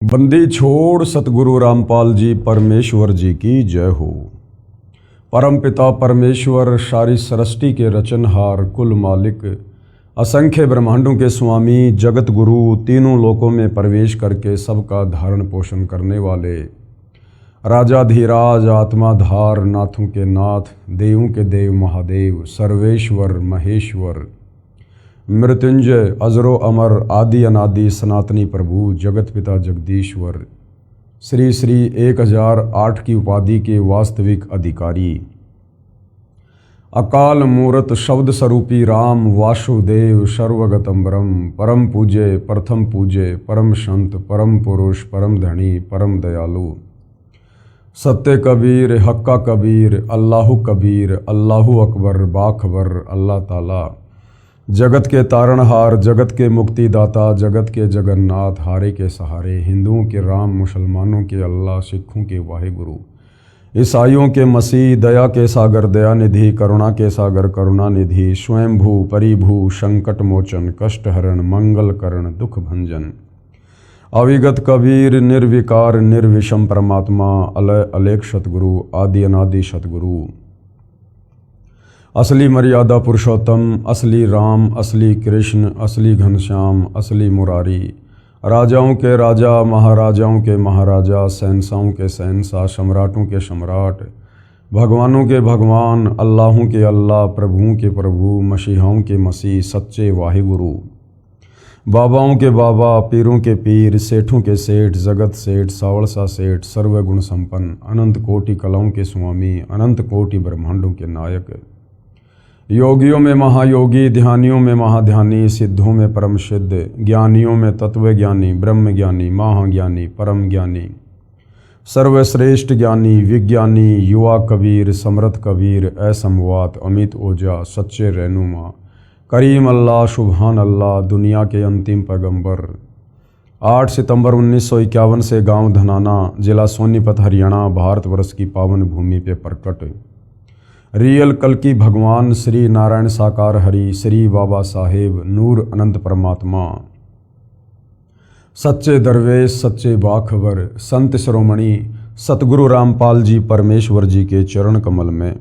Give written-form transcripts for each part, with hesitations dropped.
बंदी छोड़ सतगुरु रामपाल जी परमेश्वर जी की जय हो। परम पिता परमेश्वर सारी सृष्टि के रचनहार कुल मालिक असंख्य ब्रह्मांडों के स्वामी जगत गुरु तीनों लोकों में प्रवेश करके सबका धारण पोषण करने वाले राजाधिराज आत्माधार नाथों के नाथ देवों के देव महादेव सर्वेश्वर महेश्वर मृत्युंजय अजरो अमर आदि अनादि सनातनी प्रभु जगत पिता जगदीश्वर श्री श्री 1008 की उपाधि के वास्तविक अधिकारी अकाल मूरत शब्द स्वरूपी राम वासुदेव सर्वगतम ब्रह्म परम पूज्य प्रथम पूज्य परम संत परम पुरुष परम धनी परम दयालु सत्य कबीर हक्का कबीर अल्लाहु कबीर अल्लाहु अकबर बाखबर अल्लाह ताला जगत के तारणहार जगत के मुक्तिदाता जगत के जगन्नाथ हारे के सहारे हिंदुओं के राम मुसलमानों के अल्लाह सिखों के वाहिगुरु ईसाइयों के मसीह दया के सागर दया निधि करुणा के सागर करुणा निधि स्वयंभू परिभू संकट मोचन कष्ट हरण मंगल करण दुख भंजन अविगत कबीर निर्विकार निर्विषम परमात्मा अलय अलेख सतगुरु आदि अनादि सतगुरु असली मर्यादा पुरुषोत्तम असली राम असली कृष्ण असली घनश्याम असली मुरारी राजाओं के राजा महाराजाओं के महाराजा शहंशाहों के शहंशाह सम्राटों के सम्राट भगवानों के भगवान अल्लाहों के अल्लाह प्रभुओं के प्रभु मसीहाओं के मसीह सच्चे वाहिगुरु बाबाओं के बाबा पीरों के पीर सेठों के सेठ जगत सेठ सावड़सा सेठ सर्वगुण संपन्न अनंत कोटि कलाओं के स्वामी अनंत कोटि ब्रह्मांडों के नायक योगियों में महायोगी ध्यानियों में महाध्यानी सिद्धों में परम सिद्ध ज्ञानियों में तत्व ज्ञानी ब्रह्म ज्ञानी महाज्ञानी परम ज्ञानी सर्वश्रेष्ठ ज्ञानी विज्ञानी युवा कबीर समर्थ कबीर असमवात अमित ओजा सच्चे रहनुमा करीम अल्लाह सुबहान अल्लाह दुनिया के अंतिम पैगंबर 8 सितंबर 1951 से गांव धनाना जिला सोनीपत हरियाणा भारतवर्ष की पावन भूमि पे प्रकट रियल कल की भगवान श्री नारायण साकार हरि श्री बाबा साहेब नूर अनंत परमात्मा सच्चे दरवेश सच्चे बाखबर संत श्रोमणी सतगुरु रामपाल जी परमेश्वर जी के चरण कमल में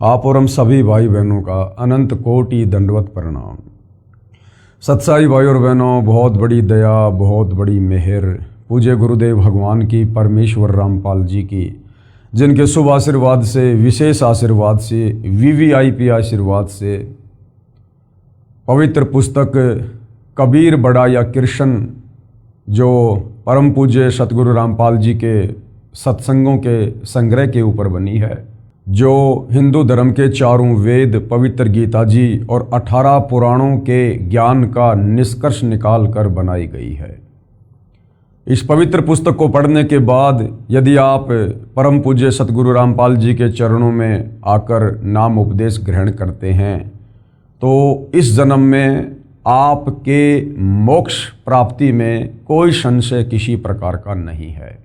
आप और हम सभी भाई बहनों का अनंत कोटि दंडवत प्रणाम। सत्साई भाई और बहनों, बहुत बड़ी दया बहुत बड़ी मेहर पूज्य गुरुदेव भगवान की परमेश्वर रामपाल जी की जिनके शुभ आशीर्वाद से विशेष आशीर्वाद से वीवीआईपी आशीर्वाद से पवित्र पुस्तक कबीर बड़ा या कृष्ण जो परम पूज्य सतगुरु रामपाल जी के सत्संगों के संग्रह के ऊपर बनी है, जो हिंदू धर्म के चारों वेद पवित्र गीता जी और 18 पुराणों के ज्ञान का निष्कर्ष निकाल कर बनाई गई है। इस पवित्र पुस्तक को पढ़ने के बाद यदि आप परम पूज्य सतगुरु रामपाल जी के चरणों में आकर नाम उपदेश ग्रहण करते हैं तो इस जन्म में आपके मोक्ष प्राप्ति में कोई संशय किसी प्रकार का नहीं है।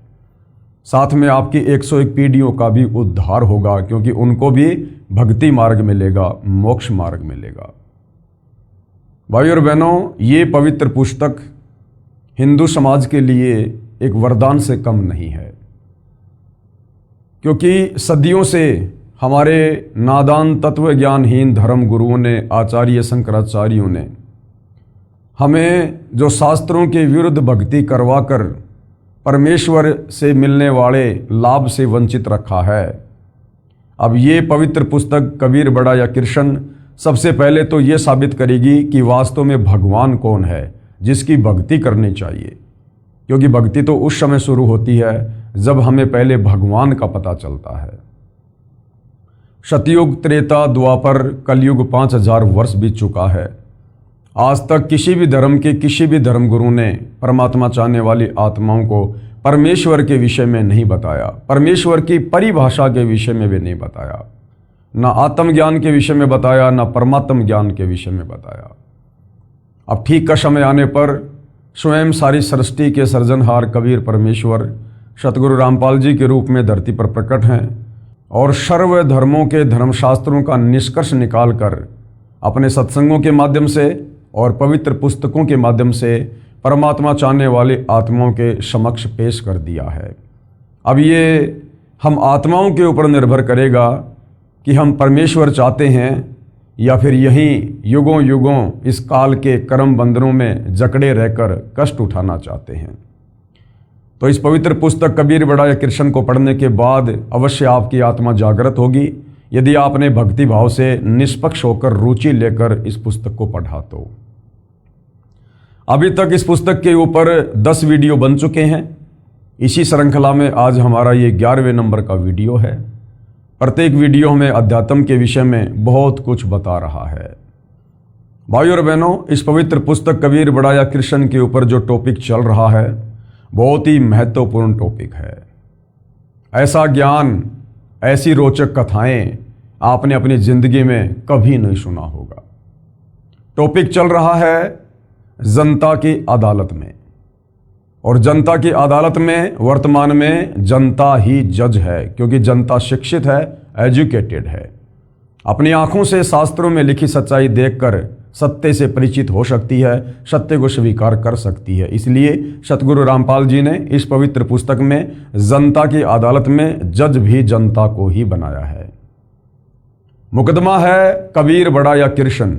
साथ में आपकी 101 पीढ़ियों का भी उद्धार होगा, क्योंकि उनको भी भक्ति मार्ग मिलेगा, मोक्ष मार्ग मिलेगा। भाई और बहनों, ये पवित्र पुस्तक हिंदू समाज के लिए एक वरदान से कम नहीं है, क्योंकि सदियों से हमारे नादान तत्व ज्ञानहीन धर्म गुरुओं ने आचार्य शंकराचार्यों ने हमें जो शास्त्रों के विरुद्ध भक्ति करवाकर परमेश्वर से मिलने वाले लाभ से वंचित रखा है। अब ये पवित्र पुस्तक कबीर बड़ा या कृष्ण सबसे पहले तो ये साबित करेगी कि वास्तव में भगवान कौन है जिसकी भक्ति करनी चाहिए, क्योंकि भक्ति तो उस समय शुरू होती है जब हमें पहले भगवान का पता चलता है। सतयुग त्रेता द्वापर कलयुग 5000 वर्ष बीत चुका है। आज तक किसी भी धर्म के किसी भी धर्म गुरु ने परमात्मा चाहने वाली आत्माओं को परमेश्वर के विषय में नहीं बताया, परमेश्वर की परिभाषा के विषय में भी नहीं बताया, ना आत्मज्ञान के विषय में बताया, ना परमात्म ज्ञान के विषय में बताया। अब ठीक का समय आने पर स्वयं सारी सृष्टि के सृजनहार कबीर परमेश्वर सतगुरु रामपाल जी के रूप में धरती पर प्रकट हैं और सर्व धर्मों के धर्मशास्त्रों का निष्कर्ष निकालकर अपने सत्संगों के माध्यम से और पवित्र पुस्तकों के माध्यम से परमात्मा चाहने वाली आत्माओं के समक्ष पेश कर दिया है। अब ये हम आत्माओं के ऊपर निर्भर करेगा कि हम परमेश्वर चाहते हैं या फिर यहीं युगों युगों इस काल के कर्म बंधनों में जकड़े रहकर कष्ट उठाना चाहते हैं। तो इस पवित्र पुस्तक कबीर बड़ा या कृष्ण को पढ़ने के बाद अवश्य आपकी आत्मा जागृत होगी, यदि आपने भक्ति भाव से निष्पक्ष होकर रुचि लेकर इस पुस्तक को पढ़ा तो। अभी तक इस पुस्तक के ऊपर 10 वीडियो बन चुके हैं। इसी श्रृंखला में आज हमारा ये 11वें नंबर का वीडियो है। प्रत्येक वीडियो हमें अध्यात्म के विषय में बहुत कुछ बता रहा है। भाइयों और बहनों, इस पवित्र पुस्तक कबीर बड़ा या कृष्ण के ऊपर जो टॉपिक चल रहा है बहुत ही महत्वपूर्ण टॉपिक है। ऐसा ज्ञान, ऐसी रोचक कथाएं आपने अपनी जिंदगी में कभी नहीं सुना होगा। टॉपिक चल रहा है जनता की अदालत में, और जनता की अदालत में वर्तमान में जनता ही जज है, क्योंकि जनता शिक्षित है, एजुकेटेड है, अपनी आंखों से शास्त्रों में लिखी सच्चाई देखकर सत्य से परिचित हो सकती है, सत्य को स्वीकार कर सकती है। इसलिए सतगुरु रामपाल जी ने इस पवित्र पुस्तक में जनता की अदालत में जज भी जनता को ही बनाया है। मुकदमा है कबीर बड़ा या कृष्ण।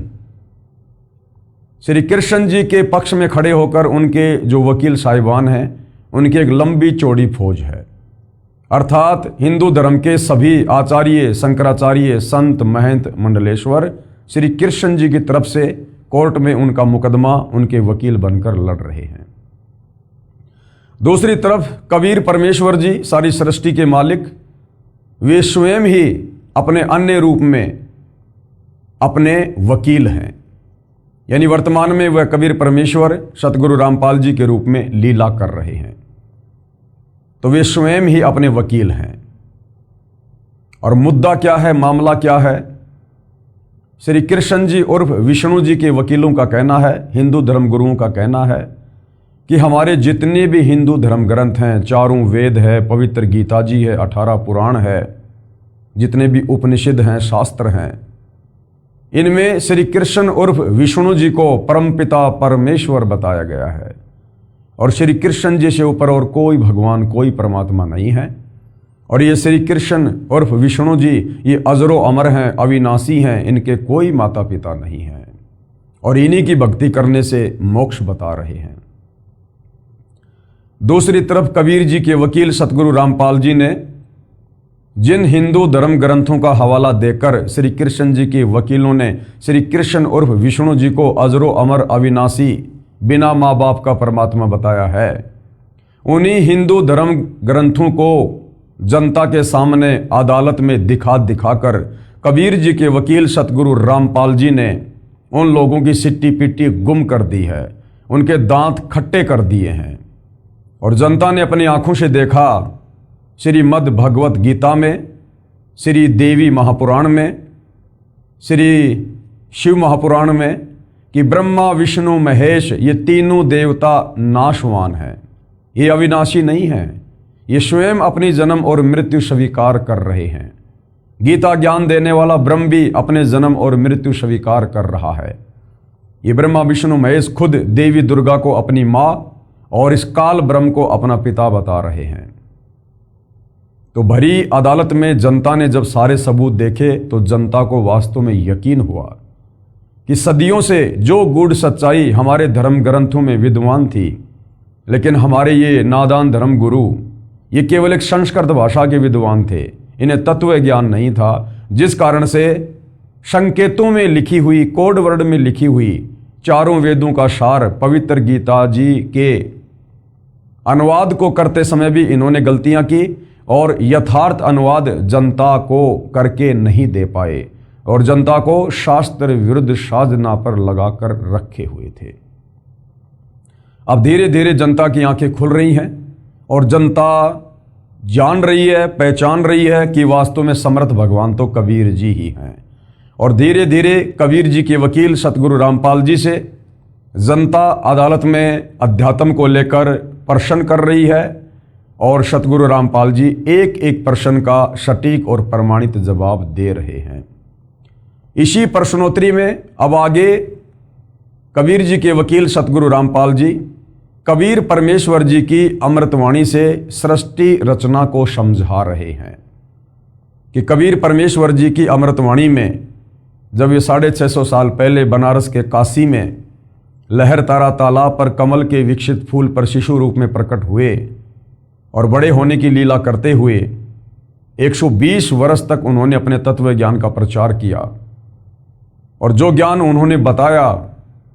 श्री कृष्ण जी के पक्ष में खड़े होकर उनके जो वकील साहिबान हैं, उनकी एक लंबी चौड़ी फौज है, अर्थात हिंदू धर्म के सभी आचार्य, शंकराचार्य, संत, महंत, मंडलेश्वर श्री कृष्ण जी की तरफ से कोर्ट में उनका मुकदमा उनके वकील बनकर लड़ रहे हैं। दूसरी तरफ कबीर परमेश्वर जी, सारी सृष्टि के मालिक, वे स्वयं ही अपने अन्य रूप में अपने वकील हैं। यानी वर्तमान में वह कबीर परमेश्वर सतगुरु रामपाल जी के रूप में लीला कर रहे हैं, तो वे स्वयं ही अपने वकील हैं। और मुद्दा क्या है, मामला क्या है? श्री कृष्ण जी उर्फ विष्णु जी के वकीलों का कहना है, हिंदू धर्म गुरुओं का कहना है कि हमारे जितने भी हिंदू धर्म ग्रंथ हैं, 4 वेद है, पवित्र गीता जी है, 18 पुराण है, जितने भी उपनिषद हैं, शास्त्र हैं, इनमें श्री कृष्ण उर्फ विष्णु जी को परमपिता परमेश्वर बताया गया है, और श्री कृष्ण जी से ऊपर और कोई भगवान, कोई परमात्मा नहीं है। और ये श्री कृष्ण उर्फ विष्णु जी ये अजरो अमर हैं, अविनाशी हैं, इनके कोई माता पिता नहीं हैं, और इन्हीं की भक्ति करने से मोक्ष बता रहे हैं। दूसरी तरफ कबीर जी के वकील सतगुरु रामपाल जी ने जिन हिंदू धर्म ग्रंथों का हवाला देकर श्री कृष्ण जी के वकीलों ने श्री कृष्ण उर्फ विष्णु जी को अजरो अमर, अविनाशी, बिना माँ बाप का परमात्मा बताया है, उन्हीं हिंदू धर्म ग्रंथों को जनता के सामने अदालत में दिखाकर कबीर जी के वकील सतगुरु रामपाल जी ने उन लोगों की सिट्टी पिट्टी गुम कर दी है, उनके दांत खट्टे कर दिए हैं। और जनता ने अपनी आंखों से देखा श्रीमद् भगवत गीता में, श्री देवी महापुराण में, श्री शिव महापुराण में कि ब्रह्मा विष्णु महेश ये तीनों देवता नाशवान हैं, ये अविनाशी नहीं हैं, ये स्वयं अपनी जन्म और मृत्यु स्वीकार कर रहे हैं। गीता ज्ञान देने वाला ब्रह्म भी अपने जन्म और मृत्यु स्वीकार कर रहा है। ये ब्रह्मा विष्णु महेश खुद देवी दुर्गा को अपनी माँ और इस काल ब्रह्म को अपना पिता बता रहे हैं। तो भरी अदालत में जनता ने जब सारे सबूत देखे तो जनता को वास्तव में यकीन हुआ कि सदियों से जो गूढ़ सच्चाई हमारे धर्म ग्रंथों में विद्वान थी, लेकिन हमारे ये नादान धर्म गुरु ये केवल एक संस्कृत भाषा के विद्वान थे, इन्हें तत्व ज्ञान नहीं था, जिस कारण से संकेतों में लिखी हुई, कोड वर्ड में लिखी हुई 4 वेदों का सार पवित्र गीता जी के अनुवाद को करते समय भी इन्होंने गलतियां की और यथार्थ अनुवाद जनता को करके नहीं दे पाए और जनता को शास्त्र विरुद्ध साधना पर लगाकर रखे हुए थे। अब धीरे धीरे जनता की आंखें खुल रही हैं और जनता जान रही है, पहचान रही है कि वास्तव में समर्थ भगवान तो कबीर जी ही हैं। और धीरे धीरे कबीर जी के वकील सतगुरु रामपाल जी से जनता अदालत में अध्यात्म को लेकर प्रश्न कर रही है और सतगुरु रामपाल जी एक एक प्रश्न का सटीक और प्रमाणित जवाब दे रहे हैं। इसी प्रश्नोत्तरी में अब आगे कबीर जी के वकील सतगुरु रामपाल जी कबीर परमेश्वर जी की अमृतवाणी से सृष्टि रचना को समझा रहे हैं कि कबीर परमेश्वर जी की अमृतवाणी में जब ये 650 साल पहले बनारस के काशी में लहर तारा तालाब पर कमल के विकसित फूल पर शिशु रूप में प्रकट हुए और बड़े होने की लीला करते हुए 120 वर्ष तक उन्होंने अपने तत्व ज्ञान का प्रचार किया। और जो ज्ञान उन्होंने बताया,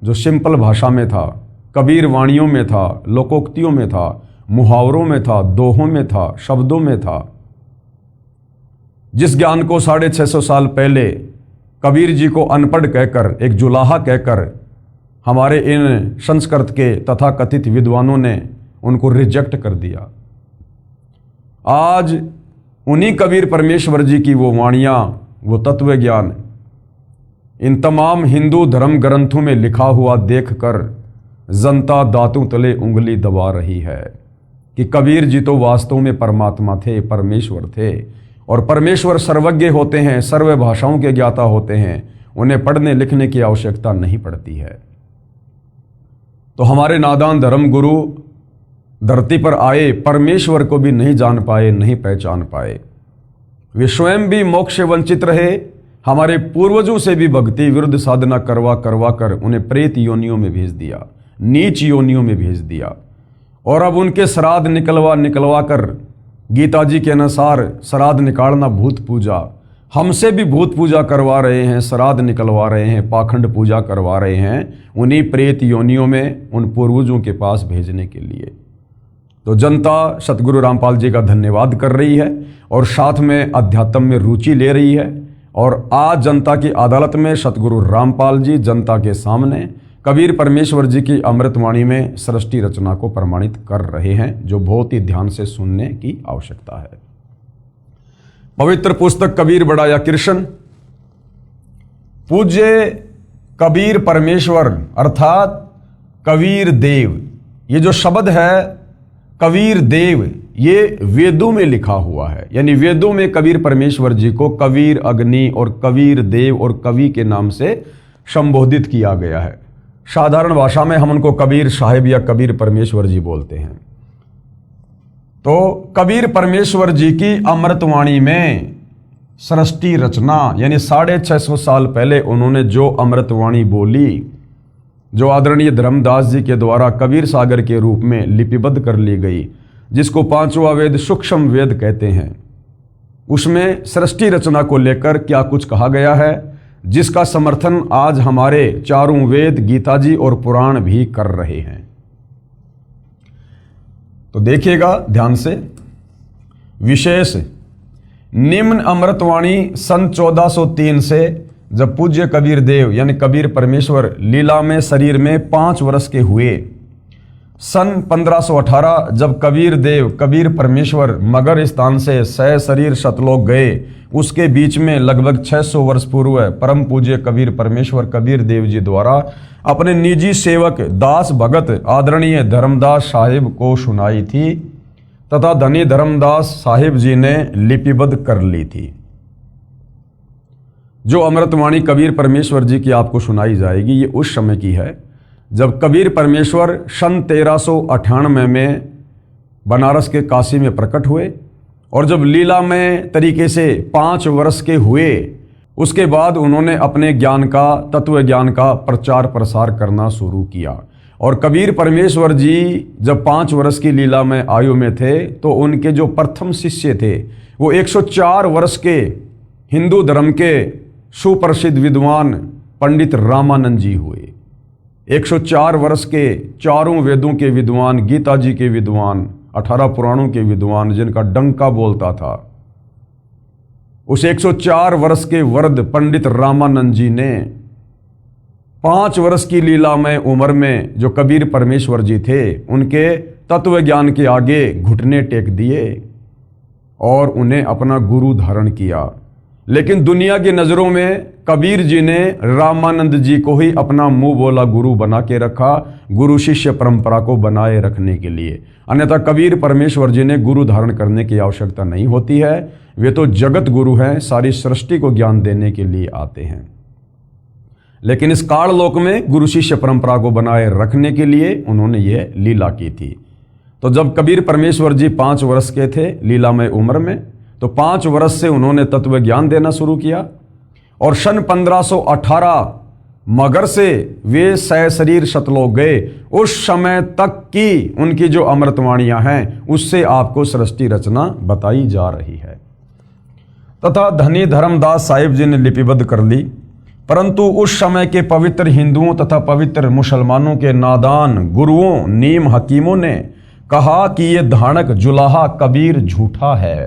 जो सिंपल भाषा में था, कबीर वाणियों में था, लोकोक्तियों में था, मुहावरों में था, दोहों में था, शब्दों में था, जिस ज्ञान को 650 साल पहले कबीर जी को अनपढ़ कहकर, एक जुलाहा कहकर हमारे इन संस्कृत के तथाकथित विद्वानों ने उनको रिजेक्ट कर दिया, आज उन्हीं कबीर परमेश्वर जी की वो वाणियाँ, वो तत्व ज्ञान इन तमाम हिंदू धर्म ग्रंथों में लिखा हुआ देखकर जनता दांतों तले उंगली दबा रही है कि कबीर जी तो वास्तव में परमात्मा थे, परमेश्वर थे। और परमेश्वर सर्वज्ञ होते हैं, सर्व भाषाओं के ज्ञाता होते हैं, उन्हें पढ़ने लिखने की आवश्यकता नहीं पड़ती है। तो हमारे नादान धर्म गुरु धरती पर आए, परमेश्वर को भी नहीं जान पाए, नहीं पहचान पाए। वे स्वयं भी मोक्ष से वंचित रहे, हमारे पूर्वजों से भी भक्ति विरुद्ध साधना करवा कर उन्हें प्रेत योनियों में भेज दिया, नीच योनियों में भेज दिया। और अब उनके श्राद्ध निकलवा कर, गीता जी के अनुसार श्राद्ध निकालना भूत पूजा, हमसे भी भूत पूजा करवा रहे हैं, श्राद्ध निकलवा रहे हैं, पाखंड पूजा करवा रहे हैं, उन्हीं प्रेत योनियों में उन पूर्वजों के पास भेजने के लिए। तो जनता सतगुरु रामपाल जी का धन्यवाद कर रही है और साथ में अध्यात्म में रुचि ले रही है। और आज जनता की अदालत में सतगुरु रामपाल जी जनता के सामने कबीर परमेश्वर जी की अमृतवाणी में सृष्टि रचना को प्रमाणित कर रहे हैं, जो बहुत ही ध्यान से सुनने की आवश्यकता है। पवित्र पुस्तक कबीर बढ़ाया कृष्ण, पूज्य कबीर परमेश्वर अर्थात कबीर देव, ये जो शब्द है कबीर देव, ये वेदों में लिखा हुआ है। यानी वेदों में कबीर परमेश्वर जी को कबीर अग्नि और कबीर देव और कवि के नाम से संबोधित किया गया है। साधारण भाषा में हम उनको कबीर साहिब या कबीर परमेश्वर जी बोलते हैं। तो कबीर परमेश्वर जी की अमृतवाणी में सृष्टि रचना, यानी 650 साल पहले उन्होंने जो अमृतवाणी बोली, जो आदरणीय धर्मदास जी के द्वारा कबीर सागर के रूप में लिपिबद्ध कर ली गई, जिसको पांचवा वेद सूक्ष्म वेद कहते हैं, उसमें सृष्टि रचना को लेकर क्या कुछ कहा गया है, जिसका समर्थन आज हमारे चारों वेद, गीता जी और पुराण भी कर रहे हैं। तो देखिएगा ध्यान से। विशेष निम्न अमृतवाणी सन 1403 से जब पूज्य कबीर देव यानी कबीर परमेश्वर लीला में शरीर में 5 वर्ष के हुए, सन 1518 जब कबीर देव कबीर परमेश्वर मगर स्थान से सह शरीर सतलोक गए, उसके बीच में लगभग 600 वर्ष पूर्व परम पूज्य कबीर परमेश्वर कबीर देव जी द्वारा अपने निजी सेवक दास भगत आदरणीय धर्मदास साहिब को सुनाई थी तथा धनी धर्मदास साहिब जी ने लिपिबद्ध कर ली थी। जो अमृतवाणी कबीर परमेश्वर जी की आपको सुनाई जाएगी, ये उस समय की है जब कबीर परमेश्वर सन 1398 में बनारस के काशी में प्रकट हुए और जब लीला में तरीके से 5 वर्ष के हुए, उसके बाद उन्होंने अपने ज्ञान का, तत्व ज्ञान का प्रचार प्रसार करना शुरू किया। और कबीर परमेश्वर जी जब 5 वर्ष की लीला में आयु में थे तो उनके जो प्रथम शिष्य थे वो 104 वर्ष के हिंदू धर्म के सुप्रसिद्ध विद्वान पंडित रामानंद जी हुए। 104 वर्ष के चारों वेदों के विद्वान, गीता जी के विद्वान, 18 पुराणों के विद्वान, जिनका डंका बोलता था, उस 104 वर्ष के वृद्ध पंडित रामानंद जी ने 5 वर्ष की लीला में उम्र में जो कबीर परमेश्वर जी थे, उनके तत्व ज्ञान के आगे घुटने टेक दिए और उन्हें अपना गुरु धारण किया। लेकिन दुनिया की नज़रों में कबीर जी ने रामानंद जी को ही अपना मुंह बोला गुरु बना के रखा, गुरु शिष्य परंपरा को बनाए रखने के लिए। अन्यथा कबीर परमेश्वर जी ने गुरु धारण करने की आवश्यकता नहीं होती है, वे तो जगत गुरु हैं, सारी सृष्टि को ज्ञान देने के लिए आते हैं। लेकिन इस काल लोक में गुरु शिष्य परंपरा को बनाए रखने के लिए उन्होंने ये लीला की थी। तो जब कबीर परमेश्वर जी 5 वर्ष के थे लीलामय उम्र में, तो 5 वर्ष से उन्होंने तत्व ज्ञान देना शुरू किया और सन 1518 मगर से वे सशरीर सतलोक गए। उस समय तक की उनकी जो अमृतवाणियां हैं उससे आपको सृष्टि रचना बताई जा रही है तथा धनी धर्मदास साहिब जी ने लिपिबद्ध कर ली। परंतु उस समय के पवित्र हिंदुओं तथा पवित्र मुसलमानों के नादान गुरुओं नीम हकीमों ने कहा कि ये धानक जुलाहा कबीर झूठा है।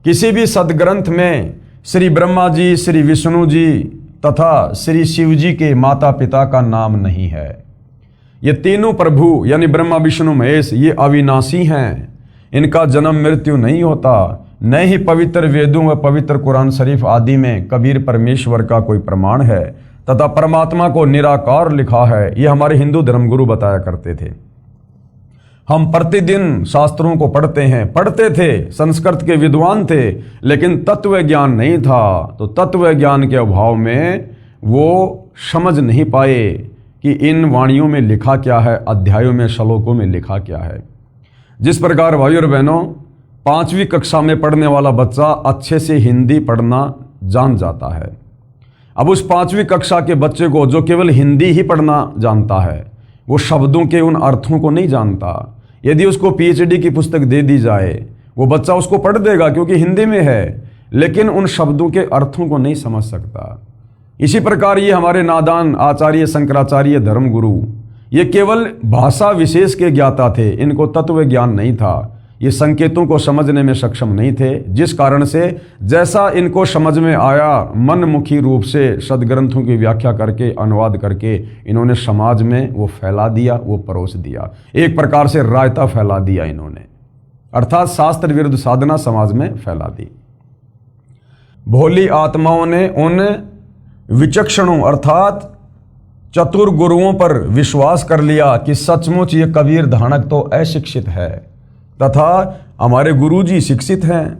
किसी भी सदग्रंथ में श्री ब्रह्मा जी, श्री विष्णु जी तथा श्री शिव जी के माता पिता का नाम नहीं है। ये तीनों प्रभु यानी ब्रह्मा विष्णु महेश ये अविनाशी हैं, इनका जन्म मृत्यु नहीं होता। न ही पवित्र वेदों व पवित्र कुरान शरीफ आदि में कबीर परमेश्वर का कोई प्रमाण है तथा परमात्मा को निराकार लिखा है। ये हमारे हिंदू धर्मगुरु बताया करते थे। हम प्रतिदिन शास्त्रों को पढ़ते थे, संस्कृत के विद्वान थे, लेकिन तत्व ज्ञान नहीं था। तो तत्व ज्ञान के अभाव में वो समझ नहीं पाए कि इन वाणियों में लिखा क्या है, अध्यायों में श्लोकों में लिखा क्या है। जिस प्रकार भाइयों और बहनों 5वीं कक्षा में पढ़ने वाला बच्चा अच्छे से हिंदी पढ़ना जान जाता है, अब उस 5वीं कक्षा के बच्चे को जो केवल हिंदी ही पढ़ना जानता है, वो शब्दों के उन अर्थों को नहीं जानता। यदि उसको पीएचडी की पुस्तक दे दी जाए, वो बच्चा उसको पढ़ देगा क्योंकि हिंदी में है, लेकिन उन शब्दों के अर्थों को नहीं समझ सकता। इसी प्रकार ये हमारे नादान आचार्य शंकराचार्य धर्मगुरु ये केवल भाषा विशेष के ज्ञाता थे, इनको तत्व ज्ञान नहीं था। ये संकेतों को समझने में सक्षम नहीं थे, जिस कारण से जैसा इनको समझ में आया मनमुखी रूप से सदग्रंथों की व्याख्या करके अनुवाद करके इन्होंने समाज में वो फैला दिया, वो परोस दिया। एक प्रकार से रायता फैला दिया इन्होंने, अर्थात शास्त्र विरुद्ध साधना समाज में फैला दी। भोली आत्माओं ने उन विचक्षणों अर्थात चतुर गुरुओं पर विश्वास कर लिया कि सचमुच ये कबीर धानक तो अशिक्षित है तथा हमारे गुरुजी शिक्षित हैं,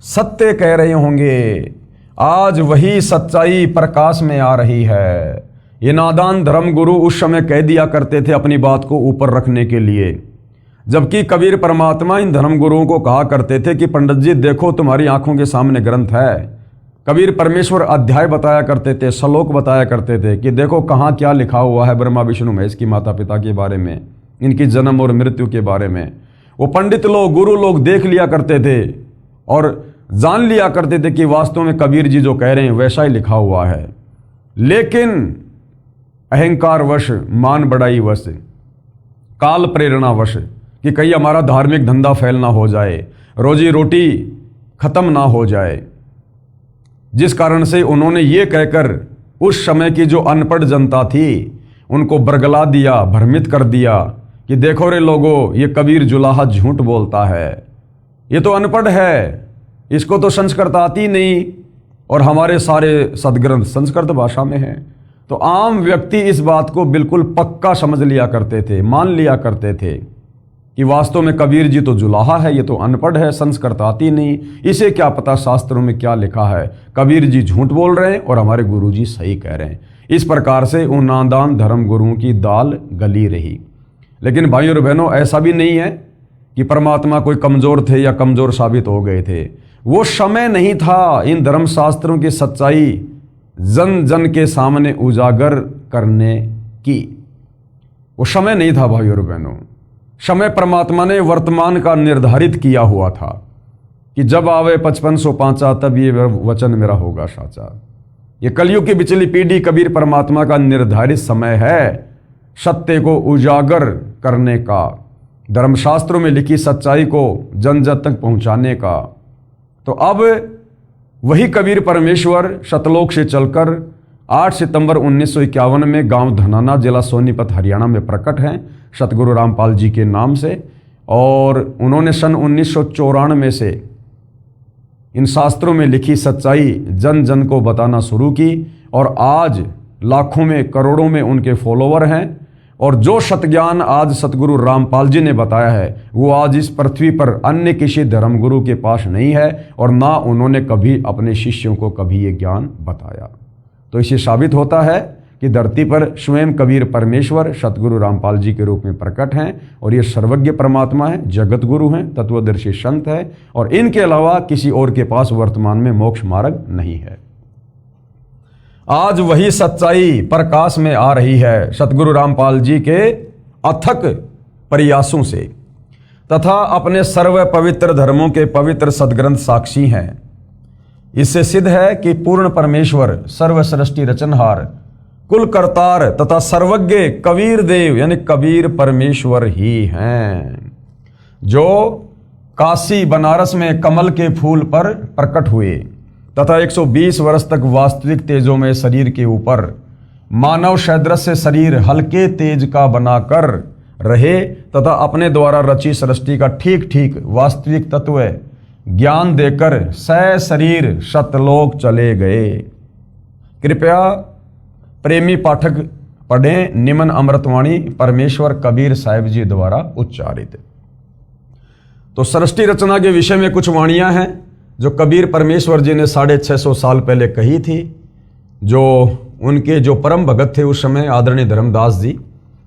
सत्य कह रहे होंगे। आज वही सच्चाई प्रकाश में आ रही है। ये नादान धर्मगुरु उस समय कह दिया करते थे अपनी बात को ऊपर रखने के लिए, जबकि कबीर परमात्मा इन धर्मगुरुओं को कहा करते थे कि पंडित जी देखो तुम्हारी आंखों के सामने ग्रंथ है। कबीर परमेश्वर अध्याय बताया करते थे, श्लोक बताया करते थे कि देखो कहाँ क्या लिखा हुआ है ब्रह्मा विष्णु महेश की माता पिता के बारे में, इनकी जन्म और मृत्यु के बारे में। वो पंडित लोग गुरु लोग देख लिया करते थे और जान लिया करते थे कि वास्तव में कबीर जी जो कह रहे हैं वैसा ही लिखा हुआ है। लेकिन अहंकार वश, मान बढ़ाई वश, काल प्रेरणा वश कि कहीं हमारा धार्मिक धंधा फैल ना हो जाए, रोजी रोटी खत्म ना हो जाए, जिस कारण से उन्होंने ये कहकर उस समय की जो अनपढ़ जनता थी उनको बरगला दिया, भ्रमित कर दिया कि देखो रे लोगों ये कबीर जुलाहा झूठ बोलता है, ये तो अनपढ़ है, इसको तो संस्कृत आती नहीं और हमारे सारे सदग्रंथ संस्कृत भाषा में हैं। तो आम व्यक्ति इस बात को बिल्कुल पक्का समझ लिया करते थे, मान लिया करते थे कि वास्तव में कबीर जी तो जुलाहा है, ये तो अनपढ़ है, संस्कृत आती नहीं, इसे क्या पता शास्त्रों में क्या लिखा है, कबीर जी झूठ बोल रहे हैं और हमारे गुरु जी सही कह रहे हैं। इस प्रकार से उन नादान धर्म गुरुओं की दाल गली रही। लेकिन भाइयों और बहनों ऐसा भी नहीं है कि परमात्मा कोई कमज़ोर थे या कमज़ोर साबित हो गए थे। वो समय नहीं था इन धर्मशास्त्रों की सच्चाई जन जन के सामने उजागर करने की, वो समय नहीं था भाइयों और बहनों। समय परमात्मा ने वर्तमान का निर्धारित किया हुआ था कि जब आवे 5505 तब ये वचन मेरा होगा साचा। ये कलयुग की बिचली पीढ़ी कबीर परमात्मा का निर्धारित समय है सत्य को उजागर करने का, धर्मशास्त्रों में लिखी सच्चाई को जन जन तक पहुंचाने का। तो अब वही कबीर परमेश्वर सतलोक से चलकर 8 सितंबर 1951 में गांव धनाना जिला सोनीपत हरियाणा में प्रकट हैं सतगुरु रामपाल जी के नाम से, और उन्होंने सन 1994 से इन शास्त्रों में लिखी सच्चाई जन जन को बताना शुरू की और आज लाखों में करोड़ों में उनके फॉलोवर हैं। और जो सतज्ञान आज सतगुरु रामपाल जी ने बताया है वो आज इस पृथ्वी पर अन्य किसी धर्मगुरु के पास नहीं है और ना उन्होंने कभी अपने शिष्यों को कभी ये ज्ञान बताया। तो इससे साबित होता है कि धरती पर स्वयं कबीर परमेश्वर सतगुरु रामपाल जी के रूप में प्रकट हैं और ये सर्वज्ञ परमात्मा है, जगत गुरु हैं, तत्वदर्शी संत है और इनके अलावा किसी और के पास वर्तमान में मोक्ष मार्ग नहीं है। आज वही सच्चाई प्रकाश में आ रही है सतगुरु रामपाल जी के अथक प्रयासों से तथा अपने सर्व पवित्र धर्मों के पवित्र सदग्रंथ साक्षी हैं। इससे सिद्ध है कि पूर्ण परमेश्वर सर्व सृष्टि रचनहार कुल करतार तथा सर्वज्ञ कबीर देव यानी कबीर परमेश्वर ही हैं, जो काशी बनारस में कमल के फूल पर प्रकट हुए तथा 120 वर्ष तक वास्तविक तेजों में शरीर के ऊपर मानव सदृश से शरीर हल्के तेज का बनाकर रहे तथा अपने द्वारा रची सृष्टि का ठीक ठीक वास्तविक तत्व ज्ञान देकर शरीर सतलोक चले गए। कृपया प्रेमी पाठक पढ़ें निमन अमृतवाणी परमेश्वर कबीर साहिब जी द्वारा उच्चारित। तो सृष्टि रचना के विषय में कुछ वाणियां हैं जो कबीर परमेश्वर जी ने 650 साल पहले कही थी। जो उनके जो परम भगत थे उस समय आदरणीय धर्मदास जी,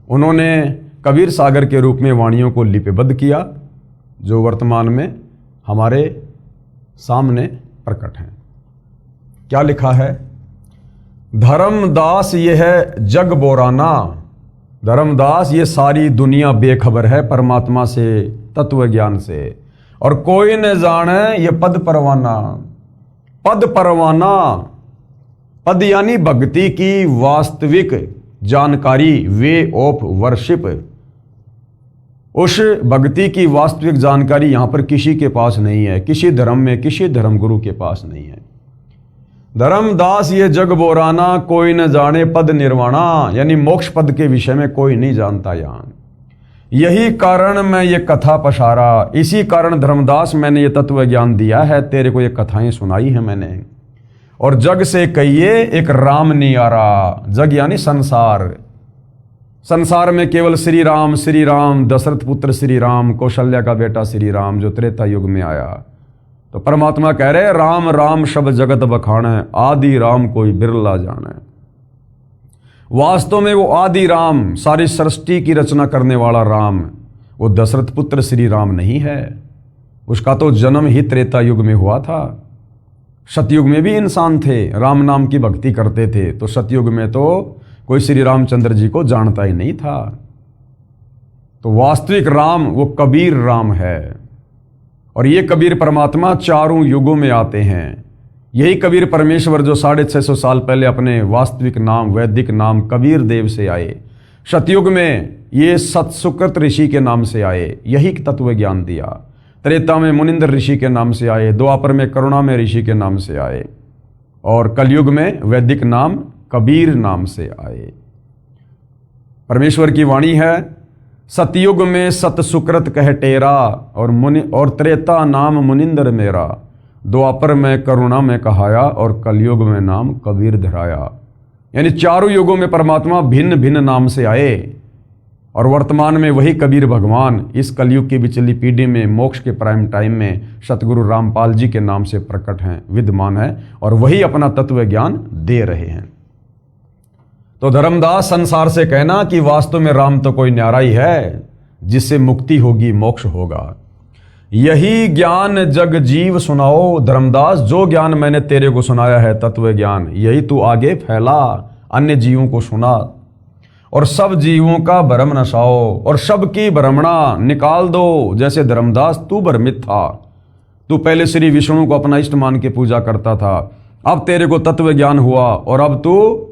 उन्होंने कबीर सागर के रूप में वाणियों को लिपिबद्ध किया जो वर्तमान में हमारे सामने प्रकट हैं। क्या लिखा है? धर्मदास ये है जग बोराना, धर्मदास ये सारी दुनिया बेखबर है परमात्मा से, तत्व ज्ञान से, और कोई न जाने ये पद परवाना। पद परवाना, पद यानी भक्ति की वास्तविक जानकारी, वे ऑफ वर्शिप। उस भक्ति की वास्तविक जानकारी यहां पर किसी के पास नहीं है, किसी धर्म में किसी धर्म गुरु के पास नहीं है। धर्मदास ये जग बोराना, कोई न जाने पद निर्वाणा, यानी मोक्ष पद के विषय में कोई नहीं जानता यहां। यही कारण मैं ये कथा पसारा, इसी कारण धर्मदास मैंने ये तत्व ज्ञान दिया है, तेरे को ये कथाएं सुनाई है मैंने। और जग से कहिए एक राम नियारा, जग यानी संसार, संसार में केवल श्री राम, दशरथ पुत्र श्री राम, कौशल्या का बेटा श्री राम जो त्रेता युग में आया। तो परमात्मा कह रहे राम राम शब जगत बखाने, आदि राम कोई बिरला जाने। वास्तव में वो आदि राम, सारी सृष्टि की रचना करने वाला राम, वो दशरथ पुत्र श्री राम नहीं है। उसका तो जन्म ही त्रेता युग में हुआ था। सतयुग में भी इंसान थे, राम नाम की भक्ति करते थे, तो सतयुग में तो कोई श्री रामचंद्र जी को जानता ही नहीं था। तो वास्तविक राम वो कबीर राम है, और ये कबीर परमात्मा चारों युगों में आते हैं। यही कबीर परमेश्वर जो 650 साल पहले अपने वास्तविक नाम, वैदिक नाम कबीर देव से आए, सतयुग में ये सतसुकृत ऋषि के नाम से आए, यही तत्व ज्ञान दिया। त्रेता में मुनिंदर ऋषि के नाम से आए, द्वापर में करुणा में ऋषि के नाम से आए, और कलयुग में वैदिक नाम कबीर नाम से आए। परमेश्वर की वाणी है, सतयुग में सत सुकृत कह टेरा, और त्रेता नाम मुनिंदर मेरा, द्वापर में करुणा में कहाया, और कलयुग में नाम कबीर धराया। यानी चारों युगों में परमात्मा भिन्न भिन्न नाम से आए, और वर्तमान में वही कबीर भगवान इस कलयुग की बिचली पीढ़ी में मोक्ष के प्राइम टाइम में सतगुरु रामपाल जी के नाम से प्रकट हैं, विद्यमान है, और वही अपना तत्व ज्ञान दे रहे हैं। तो धर्मदास संसार से कहना कि वास्तव में राम तो कोई न्यारा ही है, जिससे मुक्ति होगी, मोक्ष होगा। यही ज्ञान जग जीव सुनाओ, धर्मदास जो ज्ञान मैंने तेरे को सुनाया है तत्व ज्ञान, यही तू आगे फैला, अन्य जीवों को सुना, और सब जीवों का भ्रम नसाओ, और सबकी भ्रमणा निकाल दो। जैसे धर्मदास तू भ्रमित था, तू पहले श्री विष्णु को अपना इष्ट मान के पूजा करता था, अब तेरे को तत्व ज्ञान हुआ और अब तू